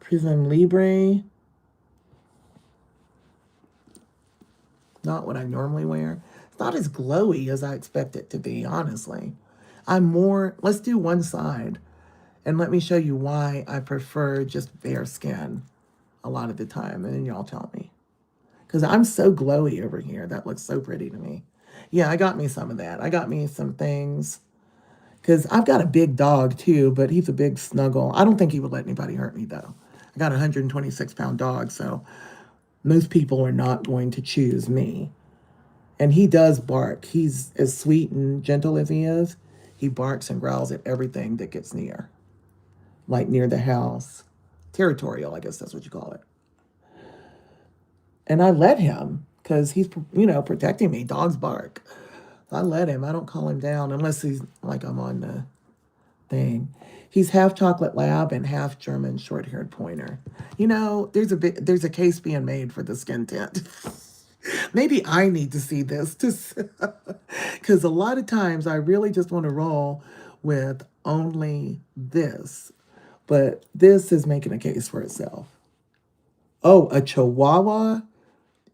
Prism Libre. Not what I normally wear. It's not as glowy as I expect it to be, honestly. Let's do one side. And let me show you why I prefer just bare skin a lot of the time. And then y'all tell me. Because I'm so glowy over here. That looks so pretty to me. Yeah, I got me some of that. I got me some things. Because I've got a big dog too, but he's a big snuggle. I don't think he would let anybody hurt me though. I got a 126-pound dog, so most people are not going to choose me. And he does bark. He's as sweet and gentle as he is. He barks and growls at everything that gets near, like near the house. Territorial, I guess that's what you call it. And I let him because he's, protecting me. Dogs bark. I let him. I don't call him down unless he's like I'm on the thing. He's half chocolate lab and half German short-haired pointer. There's a case being made for the skin tint. Maybe I need to see this because a lot of times I really just want to roll with only this, but this is making a case for itself. Oh, a Chihuahua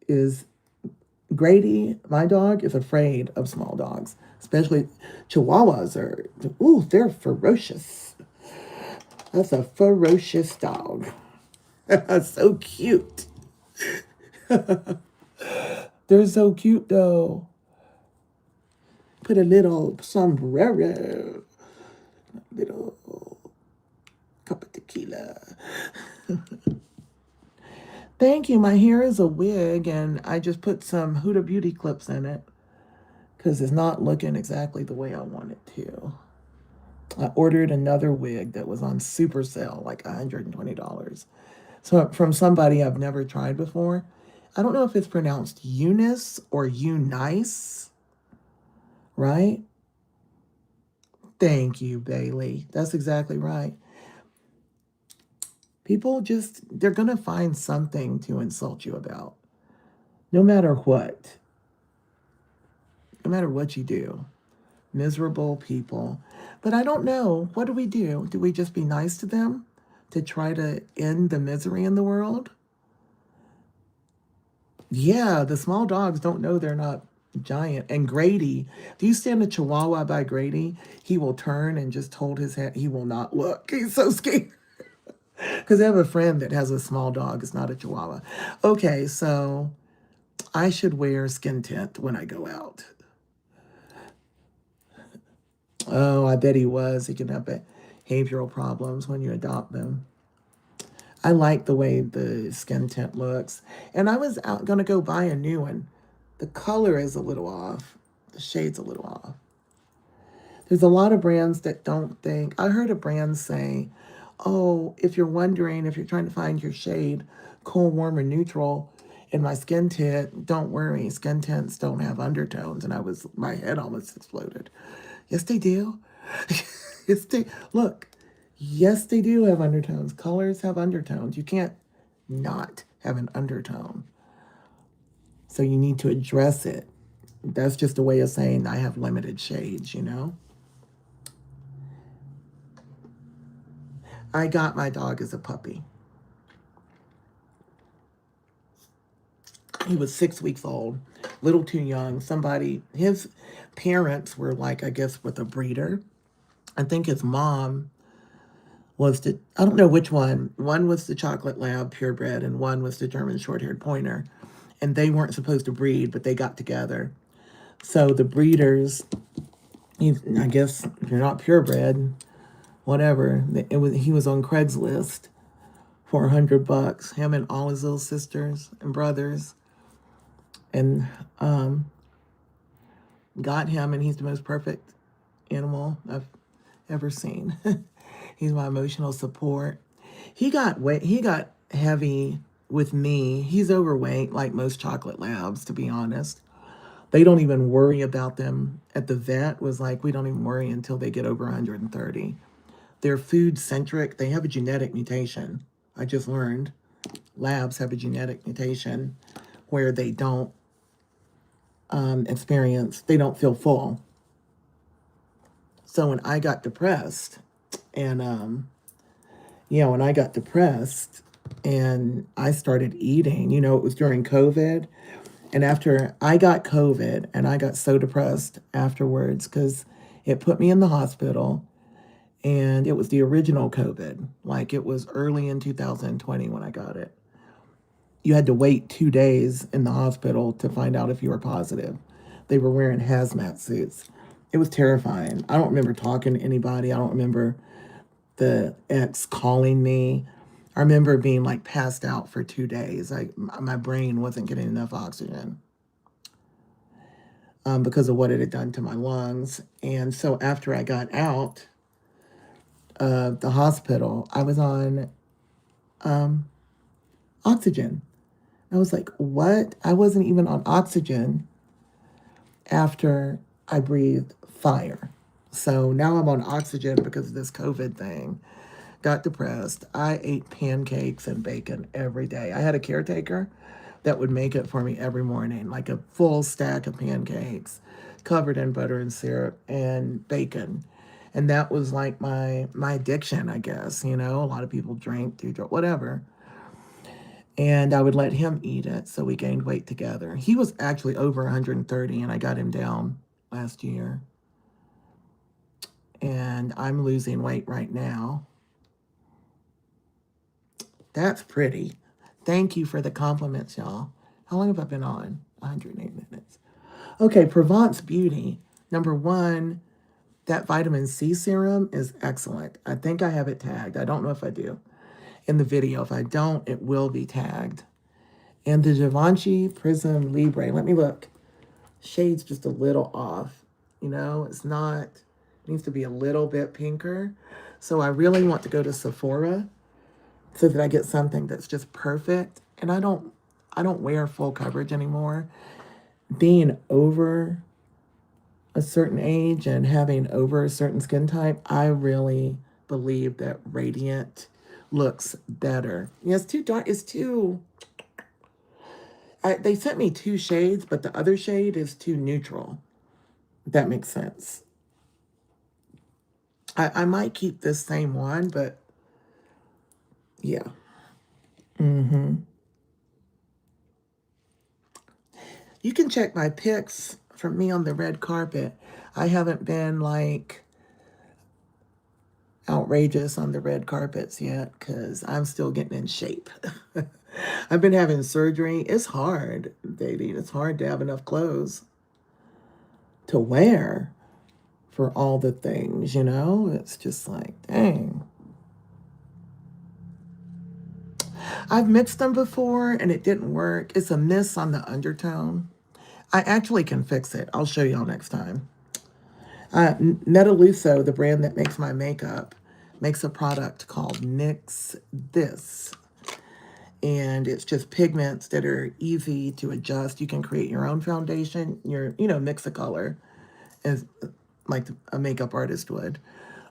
is Grady, my dog, is afraid of small dogs, especially Chihuahuas they're ferocious. That's a ferocious dog. So cute. They're so cute though. Put a little sombrero, little cup of tequila. Thank you. My hair is a wig, and I just put some Huda Beauty clips in it because it's not looking exactly the way I want it to. I ordered another wig that was on super sale, like $120. So from somebody I've never tried before. I don't know if it's pronounced Eunice or Eunice, right? Thank you, Bailey. That's exactly right. People they're going to find something to insult you about, no matter what. No matter what you do. Miserable people. But I don't know. What do we do? Do we just be nice to them to try to end the misery in the world? Yeah, the small dogs don't know they're not giant. And Grady, do you stand a Chihuahua by Grady? He will turn and just hold his head. He will not look. He's so scared. Because I have a friend that has a small dog. It's not a Chihuahua. Okay, so I should wear skin tint when I go out. Oh, I bet he was. He can have behavioral problems when you adopt them. I like the way the skin tint looks. And I was going to go buy a new one. The color is a little off. The shade's a little off. There's a lot of brands that don't think. I heard a brand say, oh, if you're wondering, if you're trying to find your shade, cool, warm, or neutral, in my skin tint, don't worry. Skin tints don't have undertones. And my head almost exploded. Yes, they do. Look. Yes, they do have undertones. Colors have undertones. You can't not have an undertone. So you need to address it. That's just a way of saying I have limited shades, I got my dog as a puppy. He was 6 weeks old, a little too young. His parents were I guess, with a breeder. I think his mom I don't know which one. One was the chocolate lab purebred and one was the German short-haired pointer. And they weren't supposed to breed, but they got together. So the breeders, I guess if you're not purebred, whatever, he was on Craigslist for $100, him and all his little sisters and brothers. And got him, and he's the most perfect animal I've ever seen. He's my emotional support. He got heavy with me. He's overweight, like most chocolate labs, to be honest. They don't even worry about them. At the vet was like, we don't even worry until they get over 130. They're food centric. They have a genetic mutation. I just learned labs have a genetic mutation where they don't they don't feel full. So when I got depressed, and when I got depressed and I started eating, it was during COVID. And after I got COVID and I got so depressed afterwards because it put me in the hospital, and it was the original COVID. Like, it was early in 2020 when I got it. you had to wait 2 days in the hospital to find out if you were positive. They were wearing hazmat suits. It was terrifying. I don't remember talking to anybody. I don't remember the ex calling me. I remember being like passed out for 2 days. My brain wasn't getting enough oxygen because of what it had done to my lungs. And so after I got out of the hospital, I was on oxygen. I was like, what? I wasn't even on oxygen after I breathed fire. So now I'm on oxygen because of this COVID thing. Got depressed. I ate pancakes and bacon every day. I had a caretaker that would make it for me every morning, like a full stack of pancakes covered in butter and syrup and bacon. And that was like my addiction, I guess. You know, a lot of people drink, do drugs, whatever. And I would let him eat it, so we gained weight together. He was actually over 130, and I got him down last year. And I'm losing weight right now. That's pretty. Thank you for the compliments, y'all. How long have I been on? 108 minutes. Okay, Provence Beauty. Number one, that vitamin C serum is excellent. I think I have it tagged. I don't know if I do in the video. If I don't, it will be tagged. And the Givenchy Prism Libre. Let me look. Shade's just a little off. You know, it's not, it needs to be a little bit pinker. So I really want to go to Sephora so that I get something that's just perfect. And I don't wear full coverage anymore. Being over a certain age and having over a certain skin type, I really believe that Radiant looks better. Yeah, it's too dark. It's too... they sent me 2 shades, but the other shade is too neutral. If that makes sense. I might keep this same one, but yeah. You can check my pics from me on the red carpet. I haven't been like outrageous on the red carpets yet because I'm still getting in shape. I've been having surgery. It's hard, baby. It's hard to have enough clothes to wear for all the things, you know? It's just like, dang. I've mixed them before and it didn't work. It's a miss on the undertone. I actually can fix it. I'll show y'all next time. Metaluso, the brand that makes my makeup, makes a product called Nix This. And it's just pigments that are easy to adjust. You can create your own foundation, mix a color as like a makeup artist would.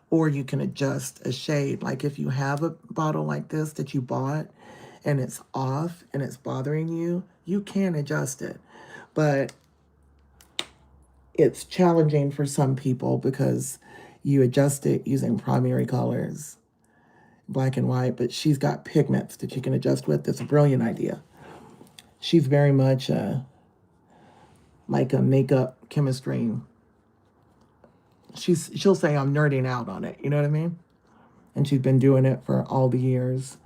Or you can adjust a shade. Like if you have a bottle like this that you bought and it's off and it's bothering you, you can adjust it. But it's challenging for some people because you adjust it using primary colors, black and white, but she's got pigments that you can adjust with. That's a brilliant idea. She's very much like a makeup chemistry. She'll say I'm nerding out on it, you know what I mean? And she's been doing it for all the years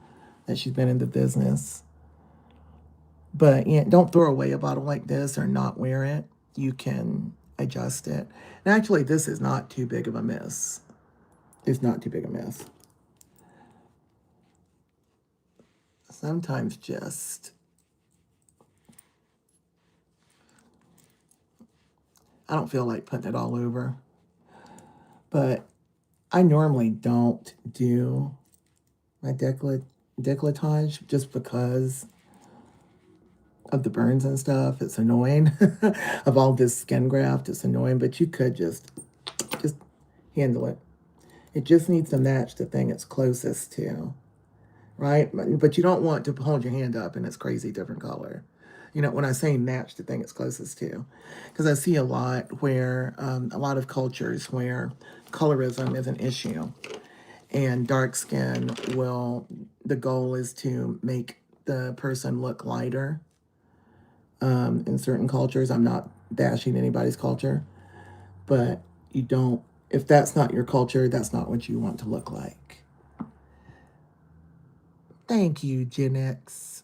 that she's been in the business. But yeah, don't throw away a bottle like this or not wear it. You can adjust it. And actually, this is not too big of a miss. It's not too big a miss. Sometimes just... I don't feel like putting it all over. But I normally don't do my décolletage just because of the burns and stuff. It's annoying. Of all this skin graft, it's annoying. But you could just handle it. It just needs to match the thing it's closest to, right? But you don't want to hold your hand up and it's crazy different color. You know, when I say match the thing it's closest to. Because I see a lot where, a lot of cultures where colorism is an issue. And dark skin the goal is to make the person look lighter. In certain cultures, I'm not bashing anybody's culture. But if that's not your culture, that's not what you want to look like. Thank you, Gen X.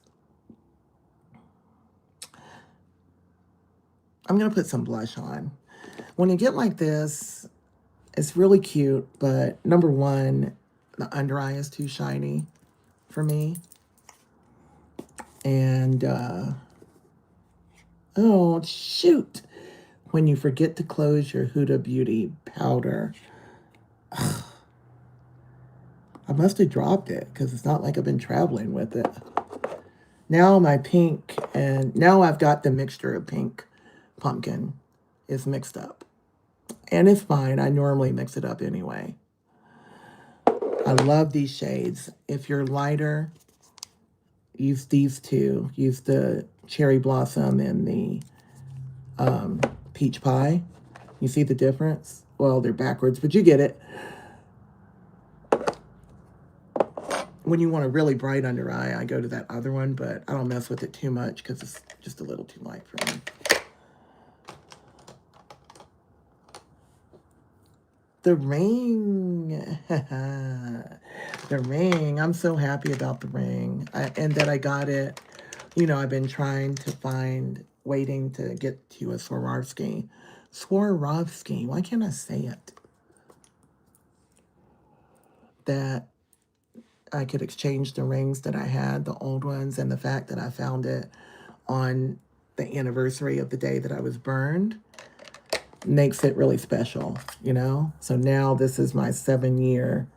I'm going to put some blush on. When you get like this, it's really cute, but number one, the under eye is too shiny for me. And, oh, shoot. When you forget to close your Huda Beauty powder. I must have dropped it because it's not like I've been traveling with it. Now my pink, and now I've got the mixture of pink pumpkin is mixed up. And it's fine. I normally mix it up anyway. I love these shades. If you're lighter, use these two. Use the cherry blossom and the peach pie. You see the difference? Well, they're backwards, but you get it. When you want a really bright under eye, I go to that other one, but I don't mess with it too much because it's just a little too light for me. The ring. The ring. I'm so happy about the ring. And that I got it. You know, I've been trying to waiting to get to a Swarovski. Swarovski. Why can't I say it? That I could exchange the rings that I had, the old ones, and the fact that I found it on the anniversary of the day that I was burned makes it really special, you know? So now this is my 7-year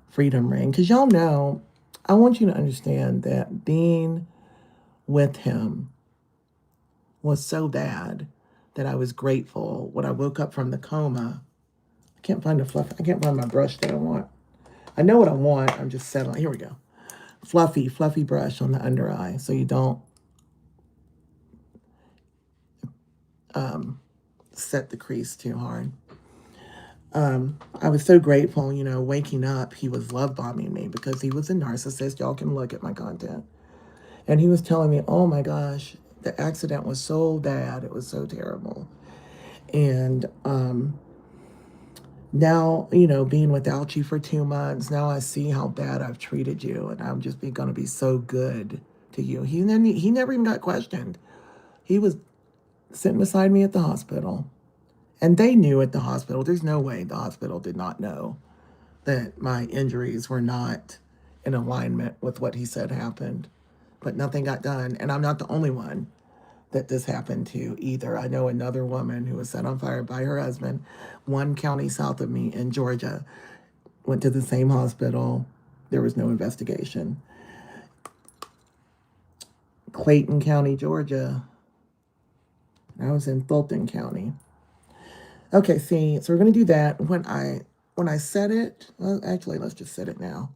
freedom ring. Because y'all know, I want you to understand that being with him was so bad that I was grateful when I woke up from the coma. I can't find I can't find my brush that I want. I know what I want. I'm just settling. Here we go. Fluffy brush on the under eye so you don't set the crease too hard. I was so grateful, you know, waking up, he was love bombing me because he was a narcissist. Y'all can look at my content. And he was telling me, oh my gosh, the accident was so bad. It was so terrible. And now, you know, being without you for 2 months, now I see how bad I've treated you. And I'm just going to be so good to you. He never even got questioned. He was sitting beside me at the hospital. And they knew at the hospital. There's no way the hospital did not know that my injuries were not in alignment with what he said happened. But nothing got done. And I'm not the only one that this happened to either. I know another woman who was set on fire by her husband, 1 county south of me in Georgia, went to the same hospital. There was no investigation. Clayton County, Georgia. I was in Fulton County. Okay, see, so we're going to do that. When I set it, well, actually, let's just set it now.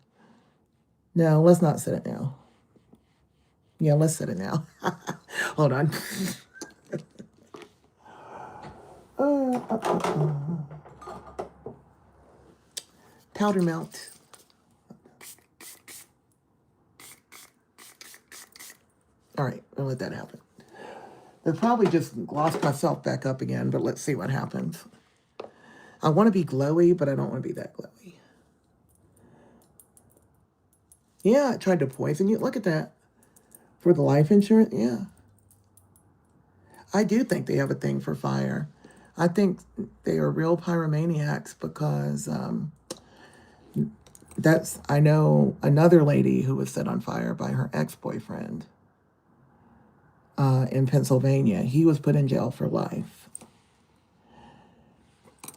No, let's not set it now. Yeah, let's set it now. Hold on. Powder melt. All right, I'll let that happen. I'll probably just gloss myself back up again, but let's see what happens. I want to be glowy, but I don't want to be that glowy. Yeah, I tried to poison you. Look at that. For the life insurance, yeah. I do think they have a thing for fire. I think they are real pyromaniacs because I know another lady who was set on fire by her ex-boyfriend in Pennsylvania. He was put in jail for life.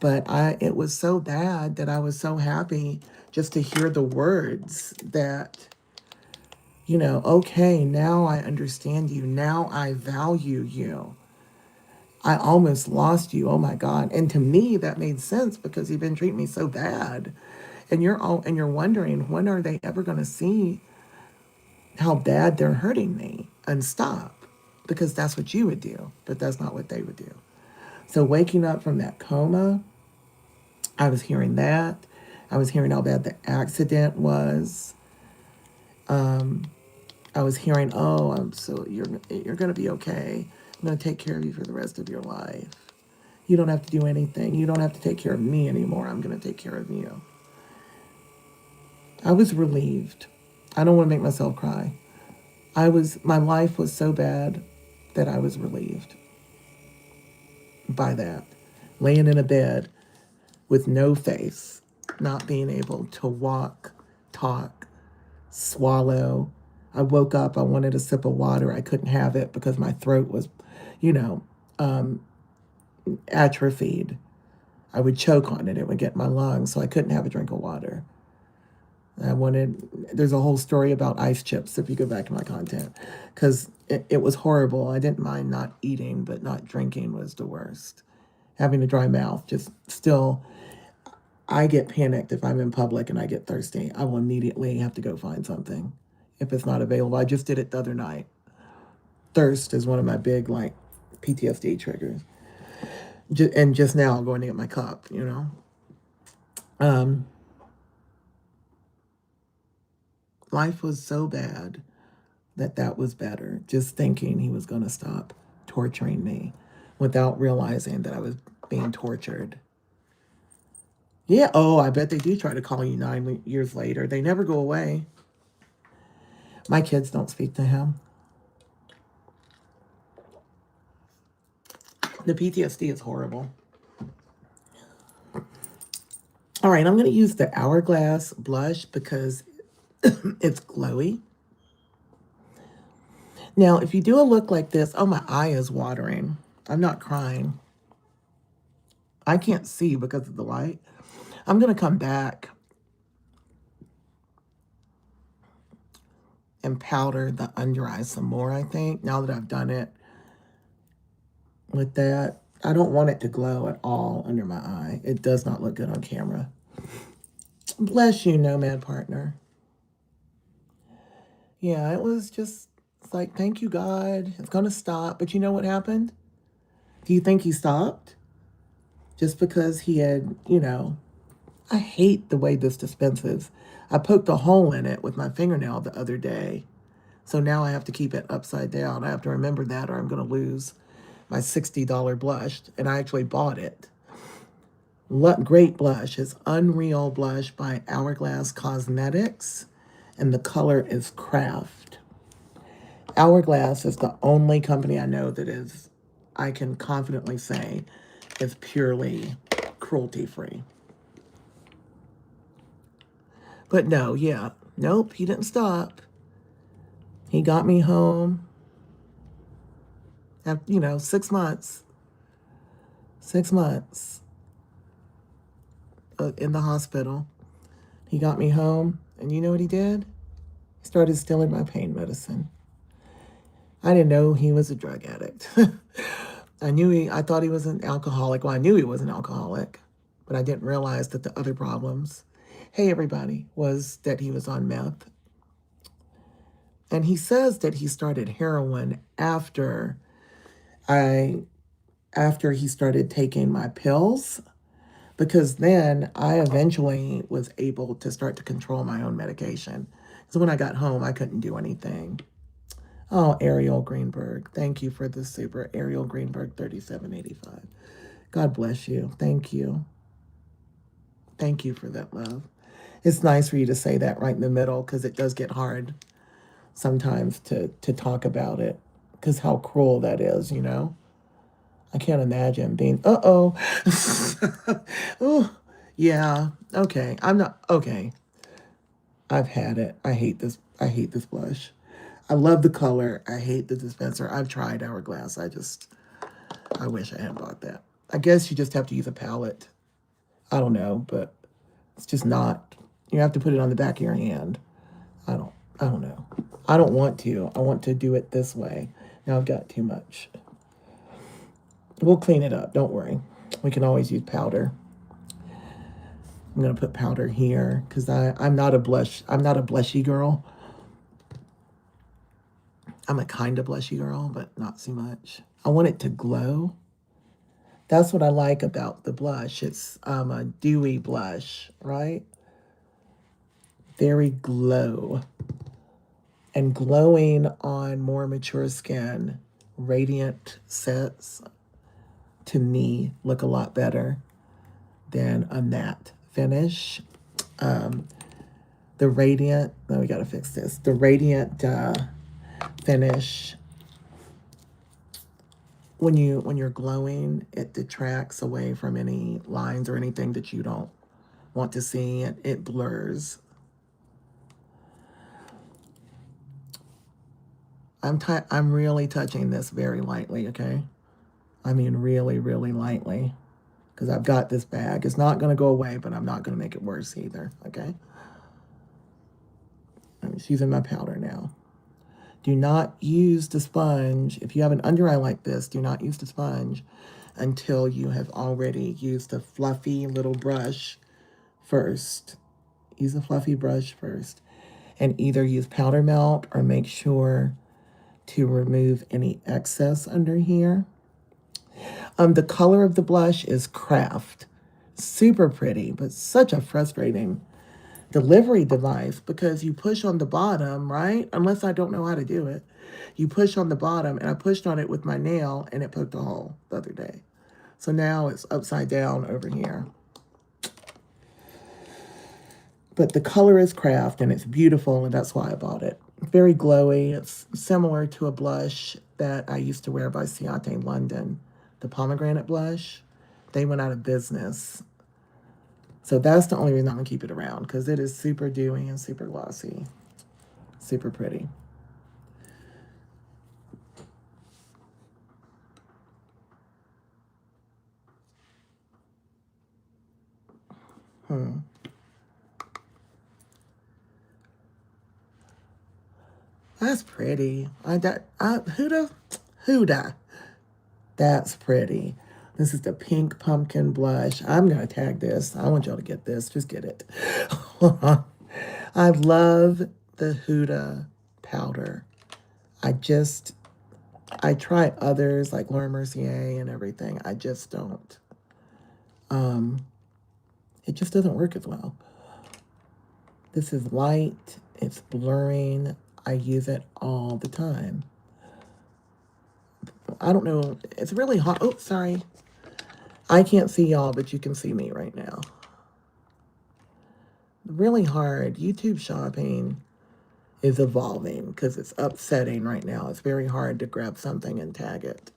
But it was so bad that I was so happy just to hear the words that, you know, okay, now I understand you. Now I value you. I almost lost you. Oh my God. And to me, that made sense because you've been treating me so bad. And you're wondering, when are they ever going to see how bad they're hurting me and stop? Because that's what you would do, but that's not what they would do. So waking up from that coma, I was hearing that. I was hearing how bad the accident was. I was hearing, oh, you're going to be okay. I'm going to take care of you for the rest of your life. You don't have to do anything. You don't have to take care of me anymore. I'm going to take care of you. I was relieved. I don't want to make myself cry. My life was so bad that I was relieved. by that. Laying in a bed with no face, not being able to walk, talk, swallow. I woke up, I wanted a sip of water. I couldn't have it because my throat was, you know, atrophied. I would choke on it. It would get in my lungs, so I couldn't have a drink of water. There's a whole story about ice chips if you go back to my content, because it was horrible. I didn't mind not eating, but not drinking was the worst. Having a dry mouth, just still, I get panicked if I'm in public and I get thirsty. I will immediately have to go find something if it's not available. I just did it the other night. Thirst is one of my big, like, PTSD triggers. And just now going to get my cup, you know. Life was so bad that was better. Just thinking he was going to stop torturing me without realizing that I was being tortured. Yeah, oh, I bet they do try to call you 9 years later. They never go away. My kids don't speak to him. The PTSD is horrible. All right, I'm going to use the Hourglass blush because it's glowy. Now, if you do a look like this, oh, my eye is watering. I'm not crying. I can't see because of the light. I'm going to come back and powder the under eye some more, I think, now that I've done it with that. I don't want it to glow at all under my eye. It does not look good on camera. Bless you, Nomad Partner. Yeah, it was just, it's like, thank you, God. It's going to stop. But you know what happened? Do you think he stopped? Just because he had, you know, I hate the way this dispenses. I poked a hole in it with my fingernail the other day. So now I have to keep it upside down. I have to remember that or I'm going to lose my $60 blush. And I actually bought it. Great blush. It's Unreal Blush by Hourglass Cosmetics. And the color is Craft. Hourglass is the only company I know that is, I can confidently say, is purely cruelty-free. But no, yeah. Nope, he didn't stop. He got me home after, 6 months. 6 months in the hospital. He got me home, and you know what he did? He started stealing my pain medicine. I didn't know he was a drug addict. I thought he was an alcoholic. Well, I knew he was an alcoholic, but I didn't realize that the other problems, hey everybody, was that he was on meth. And he says that he started heroin after he started taking my pills, because then I eventually was able to start to control my own medication. So when I got home, I couldn't do anything. Oh, Ariel Greenberg. Thank you for the super. Ariel Greenberg, 3785. God bless you. Thank you. Thank you for that love. It's nice for you to say that right in the middle, because it does get hard sometimes to talk about it, because how cruel that is, you know? I can't imagine being, oh, yeah, okay. I'm not, okay. I've had it. I hate this blush. I love the color. I hate the dispenser. I've tried Hourglass. I wish I hadn't bought that. I guess you just have to use a palette. I don't know, but it's just not. You have to put it on the back of your hand. I don't know. I don't want to. I want to do it this way. Now I've got too much. We'll clean it up. Don't worry. We can always use powder. I'm going to put powder here because I'm not a blushy girl. I'm a kind of blushy girl, but not so much. I want it to glow. That's what I like about the blush. It's a dewy blush, right? Very glow. And glowing on more mature skin, radiant sets, to me, look a lot better than a matte finish. The radiant, no, we got to fix this. The radiant finish when you're glowing, it detracts away from any lines or anything that you don't want to see. It blurs. I'm really touching this very lightly, okay? I mean really, really lightly. Because I've got this bag. It's not going to go away, but I'm not going to make it worse either, okay? I'm just using my powder now. Do not use the sponge. If you have an under eye like this, do not use the sponge until you have already used the fluffy little brush first. Use a fluffy brush first. And either use powder melt or make sure to remove any excess under here. The color of the blush is Craft. Super pretty, but such a frustrating delivery device because you push on the bottom, right? Unless I don't know how to do it. You push on the bottom, and I pushed on it with my nail, and it poked a hole the other day. So now it's upside down over here. But the color is Craft, and it's beautiful, and that's why I bought it. Very glowy. It's similar to a blush that I used to wear by Ciate London, the pomegranate blush. They went out of business. So that's the only reason I'm going to keep it around, because it is super dewy and super glossy. Super pretty. That's pretty. Huda. That's pretty. This is the pink pumpkin blush. I'm going to tag this. I want y'all to get this. Just get it. I love the Huda powder. I try others like Laura Mercier and everything. I just don't. It just doesn't work as well. This is light. It's blurring. I use it all the time. I don't know. It's really hot. Oh, sorry. I can't see y'all, but you can see me right now. Really hard. YouTube shopping is evolving because it's upsetting right now. It's very hard to grab something and tag it.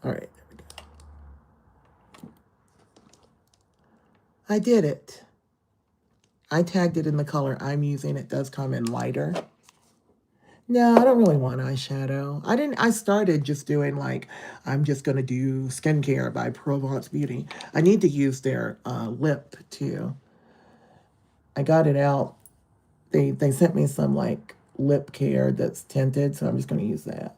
All right, there we go. I did it. I tagged it in the color I'm using. It does come in lighter. No, I don't really want eyeshadow. I started just doing like, I'm just going to do skincare by Provence Beauty. I need to use their lip too. I got it out. They sent me some like lip care that's tinted, so I'm just going to use that.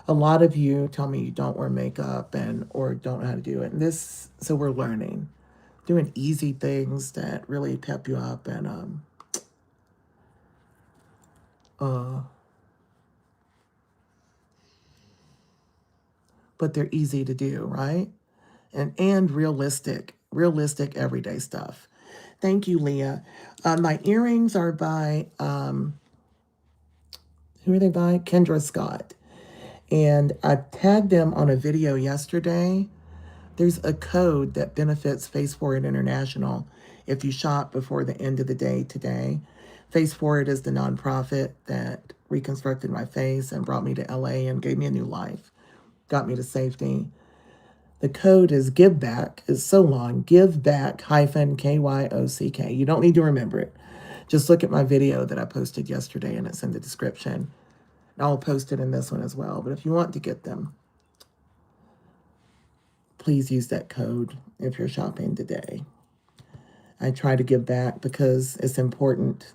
A lot of you tell me you don't wear makeup or don't know how to do it. And so we're learning. Doing easy things that really pep you up and but they're easy to do, right? And realistic everyday stuff. Thank you, Leah. My earrings are by, who are they by? Kendra Scott. And I tagged them on a video yesterday. There's a code that benefits Face Forward International if you shop before the end of the day today. Face Forward is the nonprofit that reconstructed my face and brought me to LA and gave me a new life. Got me to safety. The code is give back. It's so long. Give back -KYOCK. You don't need to remember it. Just look at my video that I posted yesterday and it's in the description. And I'll post it in this one as well. But if you want to get them, please use that code if you're shopping today. I try to give back because it's important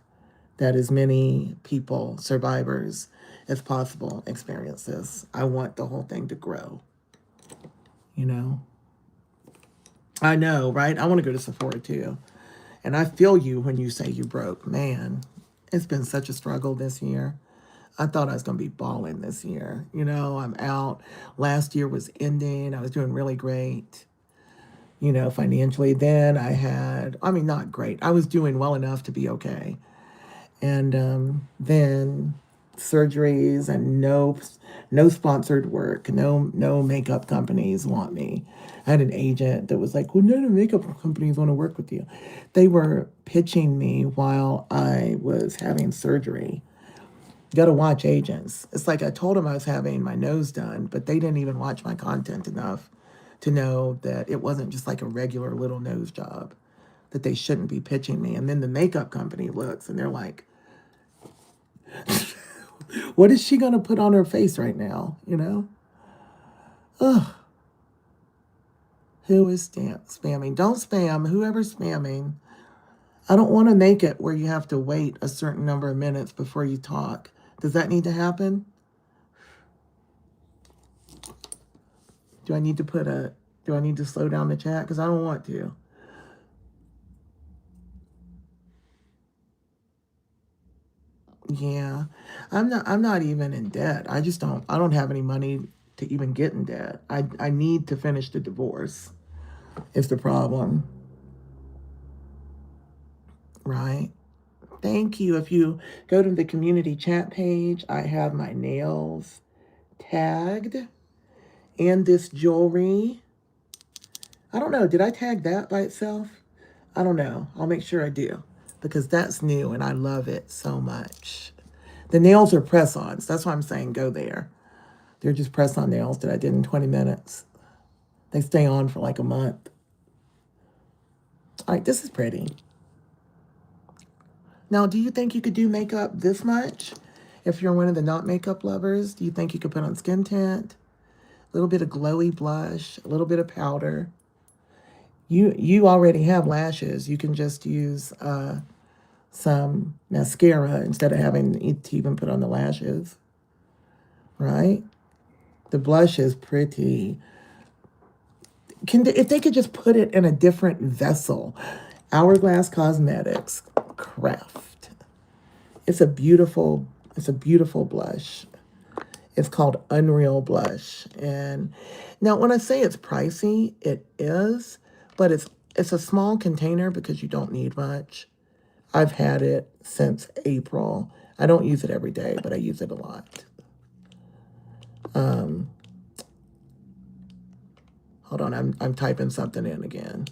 that as many people, survivors, as possible experience this. I want the whole thing to grow. You know? I know, right? I want to go to Sephora too. And I feel you when you say you broke. Man, it's been such a struggle this year. I thought I was going to be balling this year. You know, I'm out. Last year was ending. I was doing really great, you know, financially. Then not great. I was doing well enough to be okay. And then surgeries and no sponsored work, no makeup companies want me. I had an agent that was like, well, none of the makeup companies want to work with you. They were pitching me while I was having surgery. Got to watch agents. It's like I told them I was having my nose done, but they didn't even watch my content enough to know that it wasn't just like a regular little nose job, that they shouldn't be pitching me. And then the makeup company looks and they're like, what is she going to put on her face right now? You know? Ugh. Who is spamming? Don't spam. Whoever's spamming. I don't want to make it where you have to wait a certain number of minutes before you talk. Does that need to happen? Do I need to slow down the chat? Because I don't want to. Yeah. I'm not even in debt. I don't have any money to even get in debt. I need to finish the divorce. Is the problem. Right? Thank you. If you go to the community chat page, I have my nails tagged and this jewelry. I don't know. Did I tag that by itself? I don't know. I'll make sure I do because that's new and I love it so much. The nails are press-ons. That's why I'm saying go there. They're just press-on nails that I did in 20 minutes. They stay on for like a month. All right, this is pretty. Now, do you think you could do makeup this much? If you're one of the not makeup lovers, do you think you could put on skin tint? A little bit of glowy blush, a little bit of powder. You already have lashes. You can just use some mascara instead of having to even put on the lashes. Right? The blush is pretty. If they could just put it in a different vessel. Hourglass Cosmetics Craft. It's a beautiful blush. It's called Unreal Blush. And now when I say it's pricey, it is, but it's a small container because you don't need much. I've had it since April. I don't use it every day, but I use it a lot. Hold on, I'm typing something in again.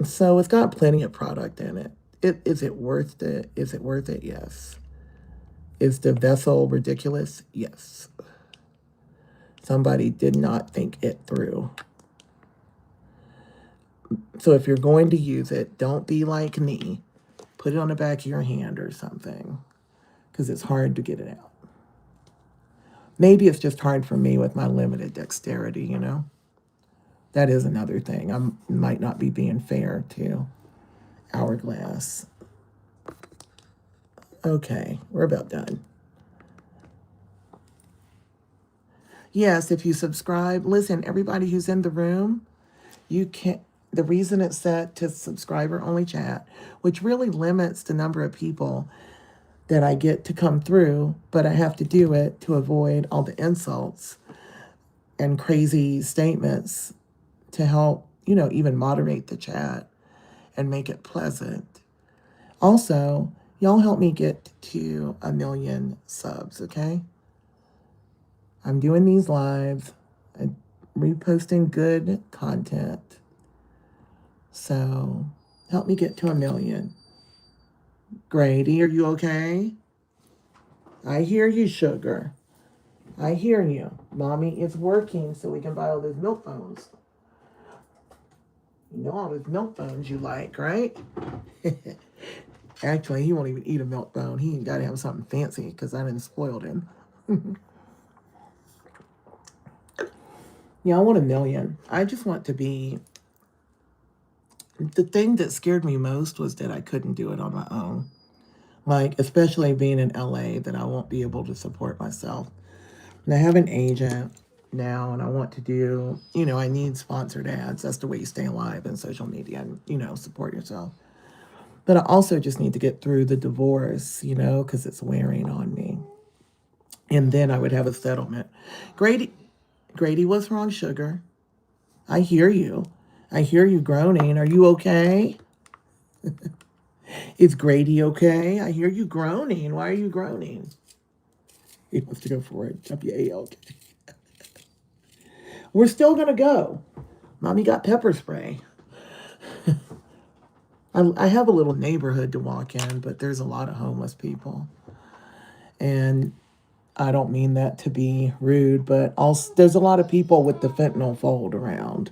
So it's got plenty of product in it. Is it worth it? Is it worth it? Yes. Is the vessel ridiculous? Yes. Somebody did not think it through. So if you're going to use it, don't be like me. Put it on the back of your hand or something because it's hard to get it out. Maybe it's just hard for me with my limited dexterity, you know? That is another thing. I might not be being fair to Hourglass. Okay, we're about done. Yes, if you subscribe, listen, everybody who's in the room, you can. The reason it's set to subscriber only chat, which really limits the number of people that I get to come through, but I have to do it to avoid all the insults and crazy statements to help, even moderate the chat and make it pleasant. Also, y'all help me get to 1 million subs, okay? I'm doing these lives, and reposting good content. So, help me get to 1 million. Grady, are you okay? I hear you, sugar. I hear you. Mommy is working so we can buy all those milk bones. You know all those milk bones you like, right? Actually, he won't even eat a milk bone. He got to have something fancy because I didn't spoil him. Yeah, I want 1 million. I just want to be... The thing that scared me most was that I couldn't do it on my own. Like, especially being in LA, that I won't be able to support myself. And I have an agent now, and I want to do, I need sponsored ads. That's the way you stay alive in social media and, support yourself. But I also just need to get through the divorce, because it's wearing on me. And then I would have a settlement. Grady, what's wrong, sugar? I hear you. I hear you groaning. Are you okay? Is Grady okay? I hear you groaning. Why are you groaning? He wants to go for it. W-A-L-K. We're still going to go. Mommy got pepper spray. I have a little neighborhood to walk in, but there's a lot of homeless people. And I don't mean that to be rude, but also there's a lot of people with the fentanyl fold around.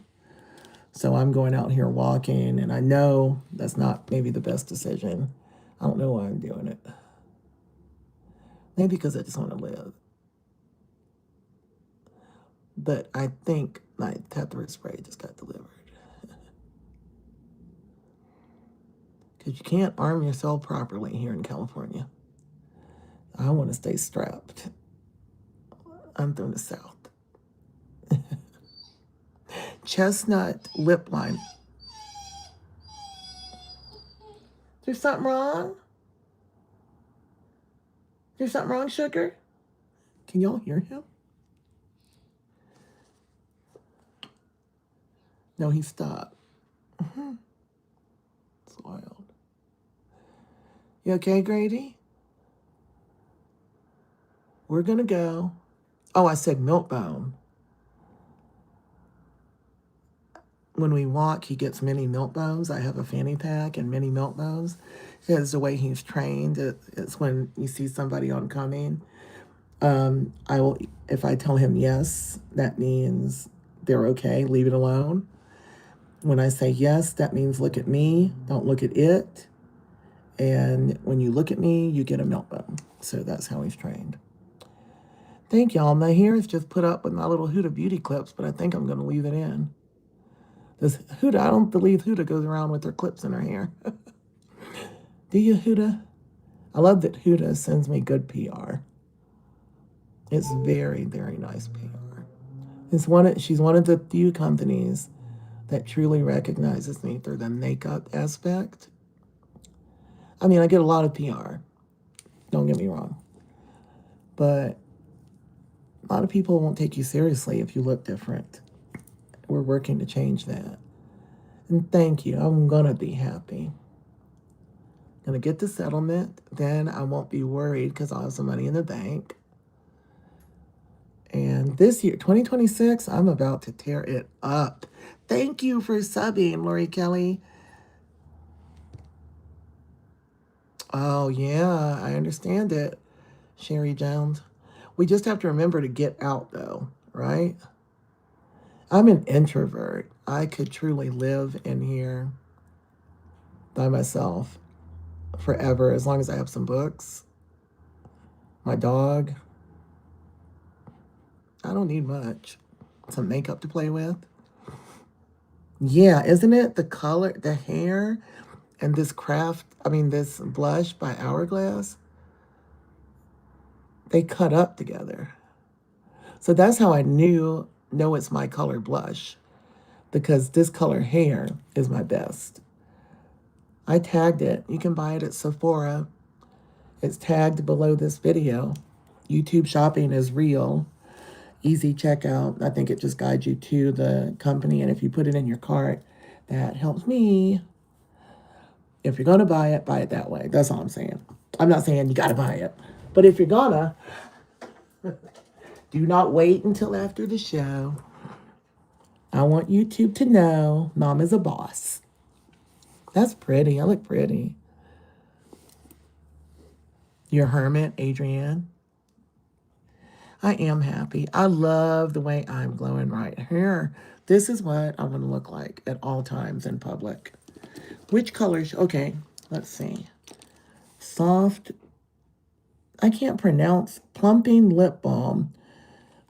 So I'm going out here walking, and I know that's not maybe the best decision. I don't know why I'm doing it. Maybe because I just want to live. But I think my tetanus spray just got delivered. Because you can't arm yourself properly here in California. I want to stay strapped. I'm from the South. Chestnut lip line. There's something wrong? There's something wrong, sugar? Can y'all hear him? No, he stopped. It's wild. You okay, Grady? We're going to go. Oh, I said milk bone. When we walk, he gets mini milk bones. I have a fanny pack and mini milk bones. Because the way he's trained, it's when you see somebody oncoming. I will, if I tell him yes, that means they're okay, leave it alone. When I say yes, that means look at me, don't look at it. And when you look at me, you get a milk bone. So that's how he's trained. Thank y'all. My hair is just put up with my little Huda beauty clips, but I think I'm going to leave it in. This Huda, I don't believe Huda goes around with her clips in her hair. Do you, Huda? I love that Huda sends me good PR. It's very, very nice PR. She's one of the few companies that truly recognizes me through the makeup aspect. I mean, I get a lot of PR. Don't get me wrong. But a lot of people won't take you seriously if you look different. We're working to change that. And thank you. I'm going to be happy. Going to get the settlement. Then I won't be worried because I'll have some money in the bank. And this year, 2026, I'm about to tear it up. Thank you for subbing, Lori Kelly. Oh, yeah, I understand it, Sherry Jones. We just have to remember to get out, though, right? I'm an introvert. I could truly live in here by myself forever as long as I have some books, my dog. I don't need much. Some makeup to play with. Yeah, isn't it the color, the hair, and this this blush by Hourglass? They cut up together. So that's how I know it's my color blush, because this color hair is my best. I tagged it. You can buy it at Sephora. It's tagged below this video. YouTube shopping is real. Easy checkout. I think it just guides you to the company, and if you put it in your cart, that helps me. If you're going to buy it that way. That's all I'm saying. I'm not saying you got to buy it. But if you're gonna, do not wait until after the show. I want YouTube to know Mom is a boss. That's pretty. I look pretty. Your hermit, Adrienne. I am happy. I love the way I'm glowing right here. This is what I want to look like at all times in public. Which colors? Okay, let's see. Soft. I can't pronounce. Plumping lip balm.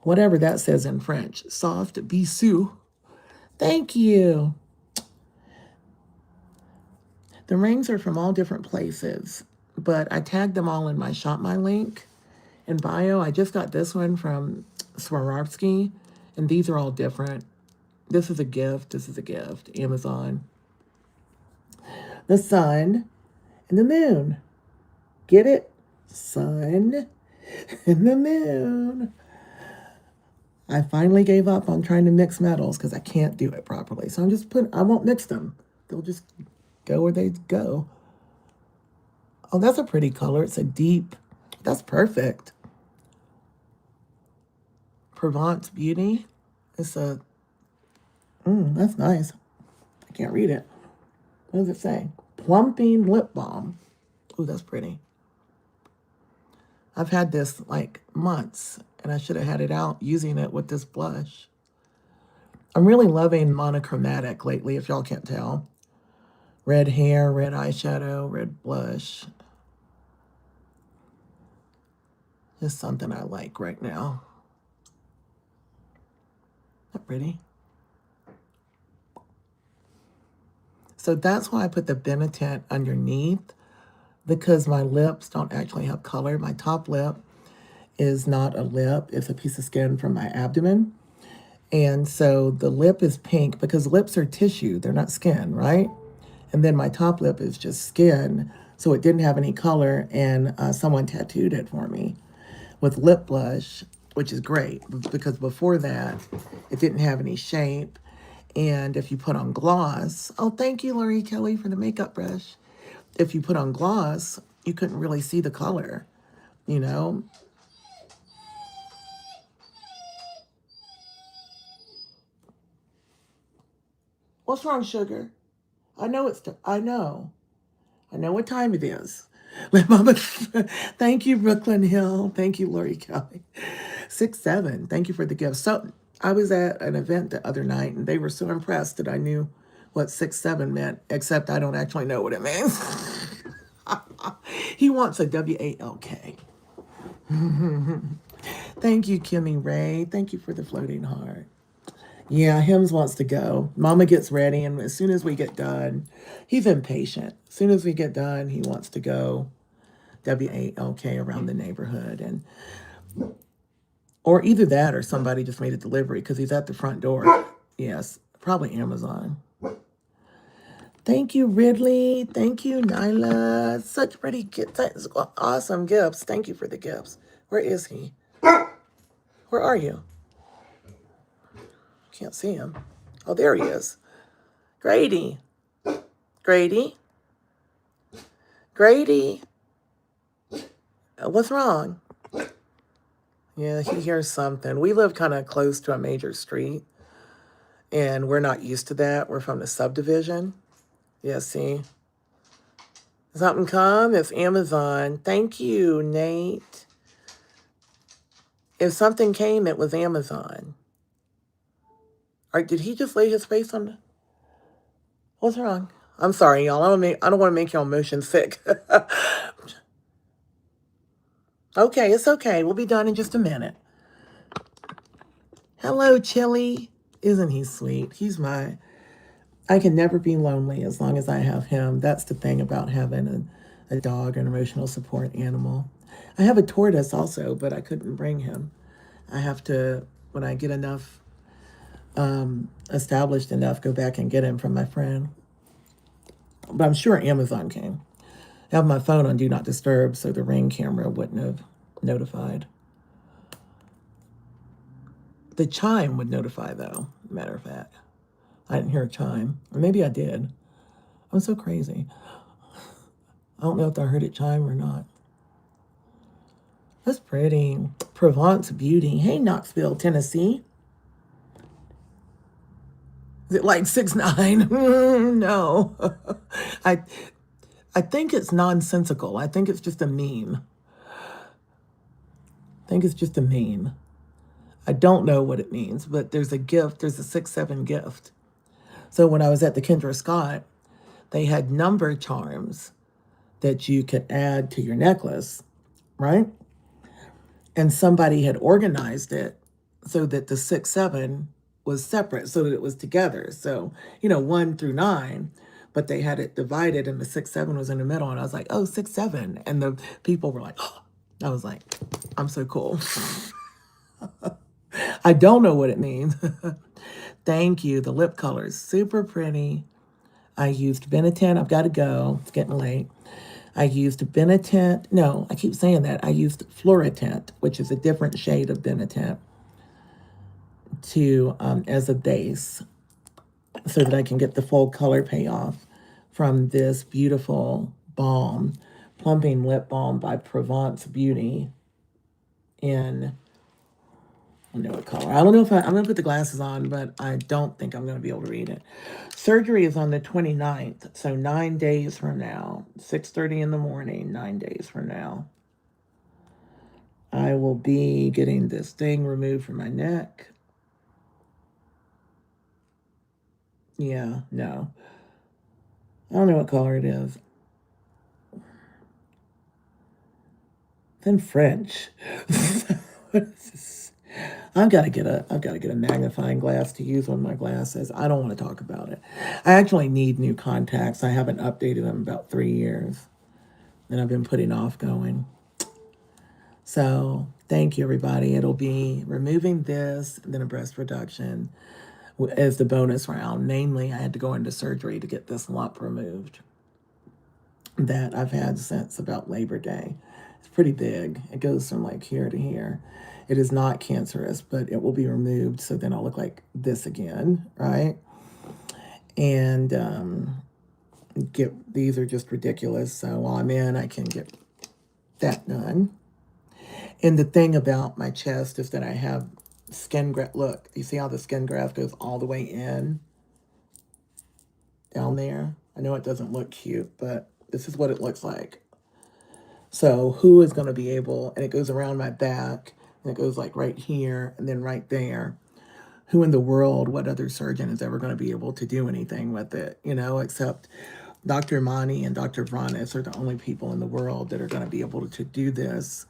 Whatever that says in French. Soft bisou. Thank you. The rings are from all different places, but I tagged them all in my Shop My link in bio. I just got this one from Swarovski, and these are all different. This is a gift. This is a gift. Amazon. The sun and the moon. Get it? Sun and the moon. I finally gave up on trying to mix metals because I can't do it properly. So I won't mix them. They'll just go where they go. Oh, that's a pretty color. It's a deep, that's perfect. Provence Beauty. It's that's nice. I can't read it. What does it say? Plumping lip balm. Oh, that's pretty. I've had this like months, and I should have had it out using it with this blush. I'm really loving monochromatic lately, if y'all can't tell. Red hair, red eyeshadow, red blush. Just something I like right now. Not pretty. So that's why I put the Benetint underneath, because my lips don't actually have color. My top lip is not a lip. It's a piece of skin from my abdomen. And so the lip is pink because lips are tissue. They're not skin, right? And then my top lip is just skin. So it didn't have any color, and someone tattooed it for me with lip blush, which is great because before that, it didn't have any shape. And if you put on gloss, oh, thank you, Lori Kelly, for the makeup brush. If you put on gloss, you couldn't really see the color, you know? What's wrong, sugar? I know I know. I know what time it is. Mama, thank you, Brooklyn Hill. Thank you, Lori Kelly. 6'7". Thank you for the gift. So I was at an event the other night, and they were so impressed that I knew what 6'7" meant, except I don't actually know what it means. He wants a WALK. Thank you, Kimmy Ray. Thank you for the floating heart. Yeah, Hims wants to go. Mama gets ready, and as soon as we get done, he's impatient. As soon as we get done, he wants to go WALK around the neighborhood, and or either that or somebody just made a delivery because he's at the front door. Yes, probably Amazon. Thank you, Ridley. Thank you, Nyla. Such pretty gifts. Awesome gifts. Thank you for the gifts. Where is he? Where are you? Can't see him. Oh, there he is. Grady. Grady. Grady. What's wrong? Yeah, he hears something. We live kind of close to a major street, and we're not used to that. We're from the subdivision. Yeah, see? Something come? It's Amazon. Thank you, Nate. If something came, it was Amazon. Did he just lay his face on? What's wrong? I'm sorry, y'all. I don't want to make y'all motion sick. Okay, it's okay. We'll be done in just a minute. Hello, Chili. Isn't he sweet? I can never be lonely as long as I have him. That's the thing about having a dog, an emotional support animal. I have a tortoise also, but I couldn't bring him. I have to, when I get enough established enough, go back and get him from my friend. But I'm sure Amazon came. I have my phone on Do Not Disturb, so the Ring camera wouldn't have notified. The chime would notify, though, matter of fact. I didn't hear a chime. Or maybe I did. I'm so crazy. I don't know if I heard it chime or not. That's pretty. Provence Beauty. Hey, Knoxville, Tennessee. Is it like 6'9"? No. I think it's nonsensical. I think it's just a meme. I don't know what it means, but there's a gift. There's a 6'7" gift. So when I was at the Kendra Scott, they had number charms that you could add to your necklace, right? And somebody had organized it so that the 6'7" was separate, so that it was together. So, 1 through 9, but they had it divided, and the 6'7" was in the middle. And I was like, oh, 6'7", and the people were like, oh. I was like, I'm so cool. I don't know what it means. Thank you. The lip color is super pretty. I used Benetint. I've got to go. It's getting late. I used Benetint. No, I keep saying that. I used Floritint, which is a different shade of Benetint, as a base so that I can get the full color payoff from this beautiful balm, Plumping Lip Balm by Provence Beauty in, I know what color. I don't know if I'm going to put the glasses on, but I don't think I'm going to be able to read it. Surgery is on the 29th, so 9 days from now, 6:30 in the morning, 9 days from now. I will be getting this thing removed from my neck. Yeah, no. I don't know what color it is. Then French. What is this? I've got to get a magnifying glass to use on my glasses. I don't want to talk about it. I actually need new contacts. I haven't updated them about 3 years, and I've been putting off going. So thank you, everybody. It'll be removing this, and then a breast reduction as the bonus round. Namely, I had to go into surgery to get this lump removed that I've had since about Labor Day. It's pretty big. It goes from like here to here. It is not cancerous, but it will be removed, so then I'll look like this again, right? And these are just ridiculous. So while I'm in, I can get that done. And the thing about my chest is that I have skin graft. Look, you see how the skin graft goes all the way in down there? I know it doesn't look cute, but this is what it looks like. So who is going to be able, and it goes around my back, and it goes like right here, and then right there. Who in the world, what other surgeon is ever going to be able to do anything with it, except Dr. Mani and Dr. Vranis are the only people in the world that are going to be able to do this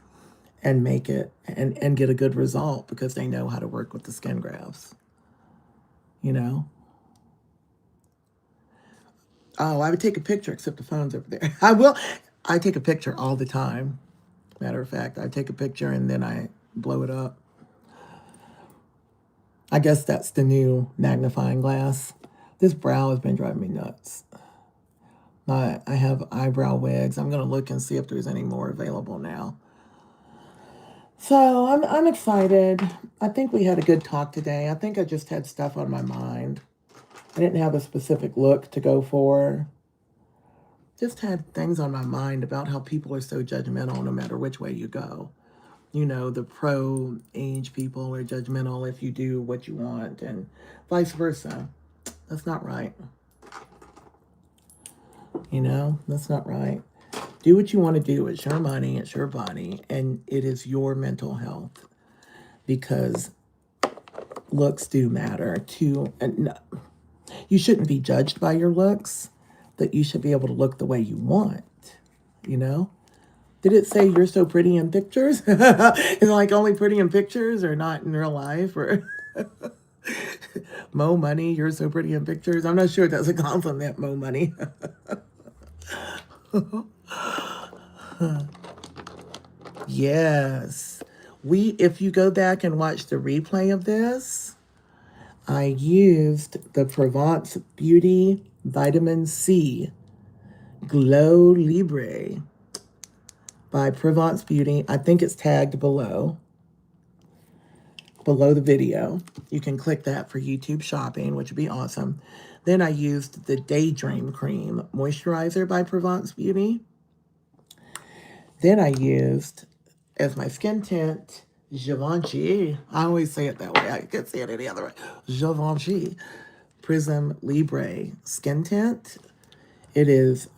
and make it and get a good result because they know how to work with the skin grafts, Oh, I would take a picture, except the phone's over there. I will. I take a picture all the time. Matter of fact, I take a picture and then I blow it up. I guess that's the new magnifying glass. This brow has been driving me nuts. I have eyebrow wigs. I'm going to look and see if there's any more available now. So I'm excited. I think we had a good talk today. I think I just had stuff on my mind. I didn't have a specific look to go for. Just had things on my mind about how people are so judgmental no matter which way you go. The pro-age people are judgmental if you do what you want and vice versa. That's not right. That's not right. Do what you want to do. It's your money, it's your body, and it is your mental health. Because looks do matter too. And you shouldn't be judged by your looks, that you should be able to look the way you want, Did it say you're so pretty in pictures? Is it like only pretty in pictures or not in real life? Or Mo Money, you're so pretty in pictures? I'm not sure that's a compliment, Mo Money. Yes. If you go back and watch the replay of this, I used the Provence Beauty Vitamin C Glow Libre by Provence Beauty. I think it's tagged below the video. You can click that for YouTube shopping, which would be awesome. Then I used the Daydream Cream Moisturizer by Provence Beauty. Then I used, as my skin tint, Givenchy. I always say it that way. I can't say it any other way. Givenchy Prism Libre Skin Tint. It is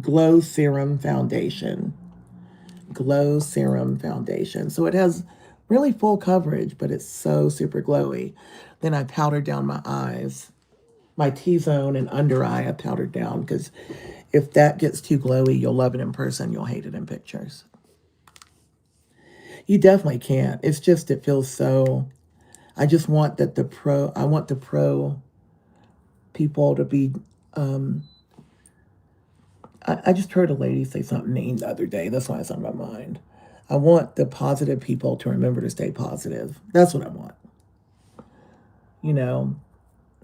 Glow Serum Foundation. Glow Serum Foundation. So it has really full coverage, but it's so super glowy. Then I powdered down my eyes. My T-zone and under eye I powdered down because if that gets too glowy, you'll love it in person. You'll hate it in pictures. You definitely can't. It's just, it feels so, I just want that I want the pro people to be, I just heard a lady say something mean the other day. That's why it's on my mind. I want the positive people to remember to stay positive. That's what I want.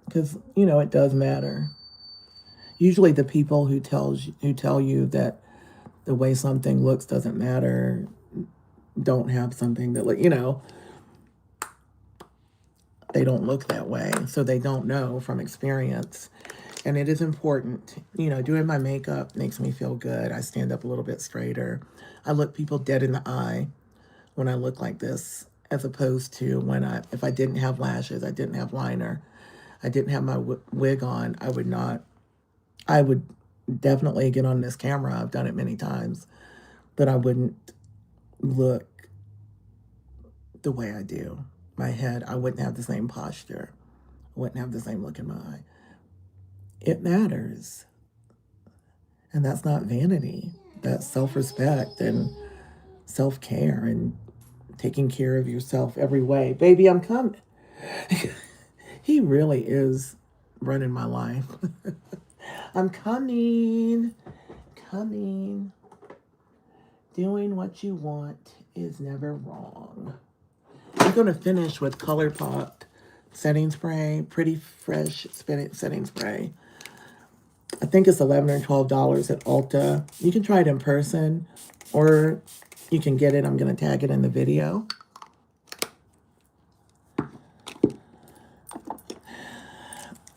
Because, it does matter. Usually the people who tell you that the way something looks doesn't matter don't have something that, they don't look that way. So they don't know from experience. And it is important. Doing my makeup makes me feel good. I stand up a little bit straighter. I look people dead in the eye when I look like this, as opposed to if I didn't have lashes, I didn't have liner, I didn't have my wig on, I would definitely get on this camera. I've done it many times, but I wouldn't look the way I do. My head, I wouldn't have the same posture. I wouldn't have the same look in my eye. It matters. And that's not vanity. That's self-respect and self-care and taking care of yourself every way. Baby, I'm coming. He really is running my life. I'm coming. Coming. Doing what you want is never wrong. I'm going to finish with ColourPop setting spray, Pretty Fresh setting spray. I think it's $11 or $12 at Ulta. You can try it in person, or you can get it. I'm going to tag it in the video.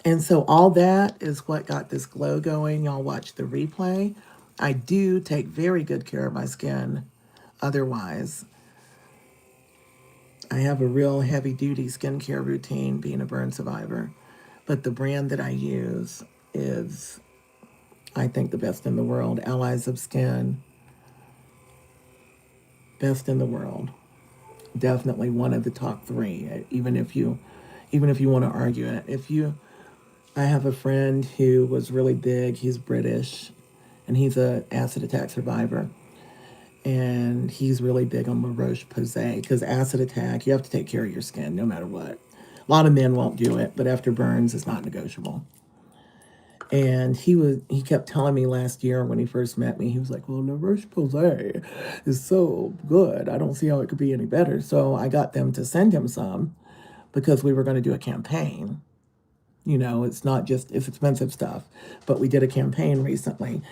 And so all that is what got this glow going. Y'all watch the replay. I do take very good care of my skin otherwise. I have a real heavy-duty skincare routine being a burn survivor. But the brand that I use is, I think, the best in the world. Allies of Skin. Best in the world. Definitely one of the top 3, even if you want to argue it. I have a friend who was really big. He's British, and he's a acid attack survivor. And he's really big on La Roche-Posay, because acid attack, you have to take care of your skin no matter what. A lot of men won't do it, but after burns, it's not negotiable. And he kept telling me last year when he first met me, he was like, well, La Roche-Posay is so good. I don't see how it could be any better. So I got them to send him some because we were going to do a campaign. You know, it's not just, it's expensive stuff, but we did a campaign recently.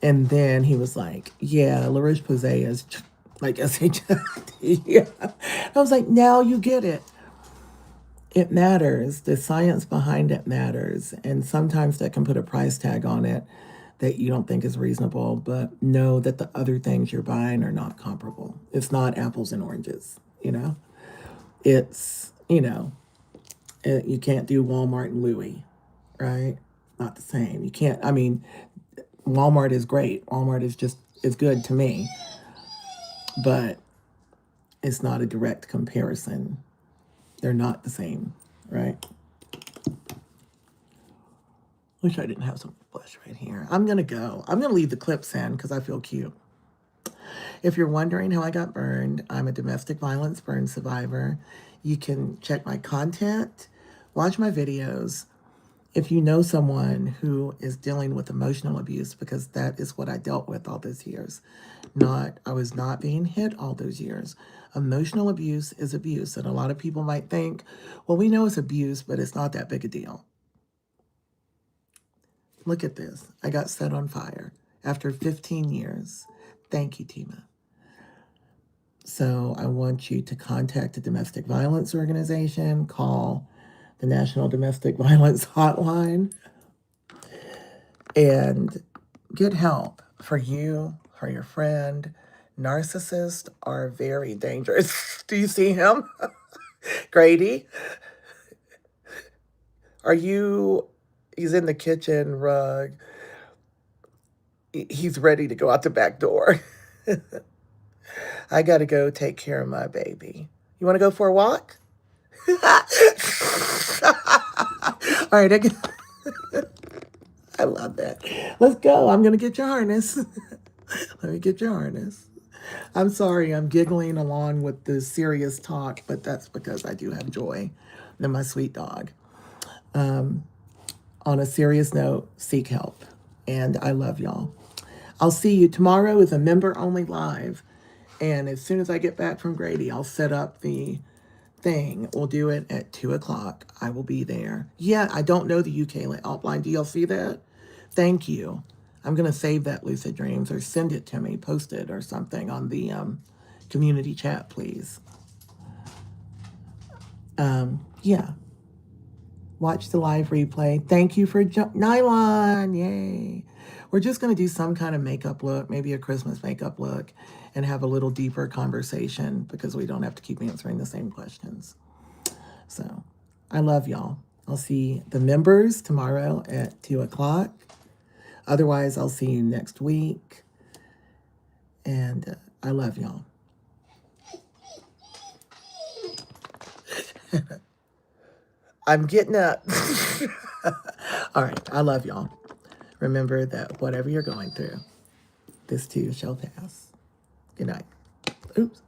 And then he was like, yeah, La Roche-Posay is like SHIT. Yeah. I was like, now you get it. It matters. The science behind it matters. And sometimes that can put a price tag on it that you don't think is reasonable, but know that the other things you're buying are not comparable. It's not apples and oranges, you know? It's, you can't do Walmart and Louis, right? Not the same. You can't, Walmart is great. Walmart is good to me, but it's not a direct comparison. They're not the same, right? Wish I didn't have some blush right here. I'm going to go. I'm going to leave the clips in because I feel cute. If you're wondering how I got burned, I'm a domestic violence burn survivor. You can check my content, watch my videos. If you know someone who is dealing with emotional abuse, because that is what I dealt with all those years. I was not being hit all those years. Emotional abuse is abuse. And a lot of people might think, well, we know it's abuse, but it's not that big a deal. Look at this. I got set on fire after 15 years. Thank you, Tima. So I want you to contact a domestic violence organization, call the National Domestic Violence Hotline, and get help for you, for your friend. Narcissists are very dangerous. Do you see him? Grady? He's in the kitchen rug. He's ready to go out the back door. I got to go take care of my baby. You want to go for a walk? All right, I love that. Let's go. I'm going to get your harness. Let me get your harness. I'm sorry, I'm giggling along with the serious talk, but that's because I do have joy in my sweet dog. On a serious note, seek help. And I love y'all. I'll see you tomorrow is a member-only live. And as soon as I get back from Grady, I'll set up the thing. We'll do it at 2 o'clock. I will be there. Yeah, I don't know the UK outline. Do y'all see that? Thank you. I'm going to save that, Lucid Dreams, or send it to me, post it or something on the community chat, please. Yeah. Watch the live replay. Thank you for Nylon. Yay. We're just going to do some kind of makeup look, maybe a Christmas makeup look, and have a little deeper conversation because we don't have to keep answering the same questions. So I love y'all. I'll see the members tomorrow at 2 o'clock. Otherwise, I'll see you next week. And I love y'all. I'm getting up. All right. I love y'all. Remember that whatever you're going through, this too shall pass. Good night. Oops.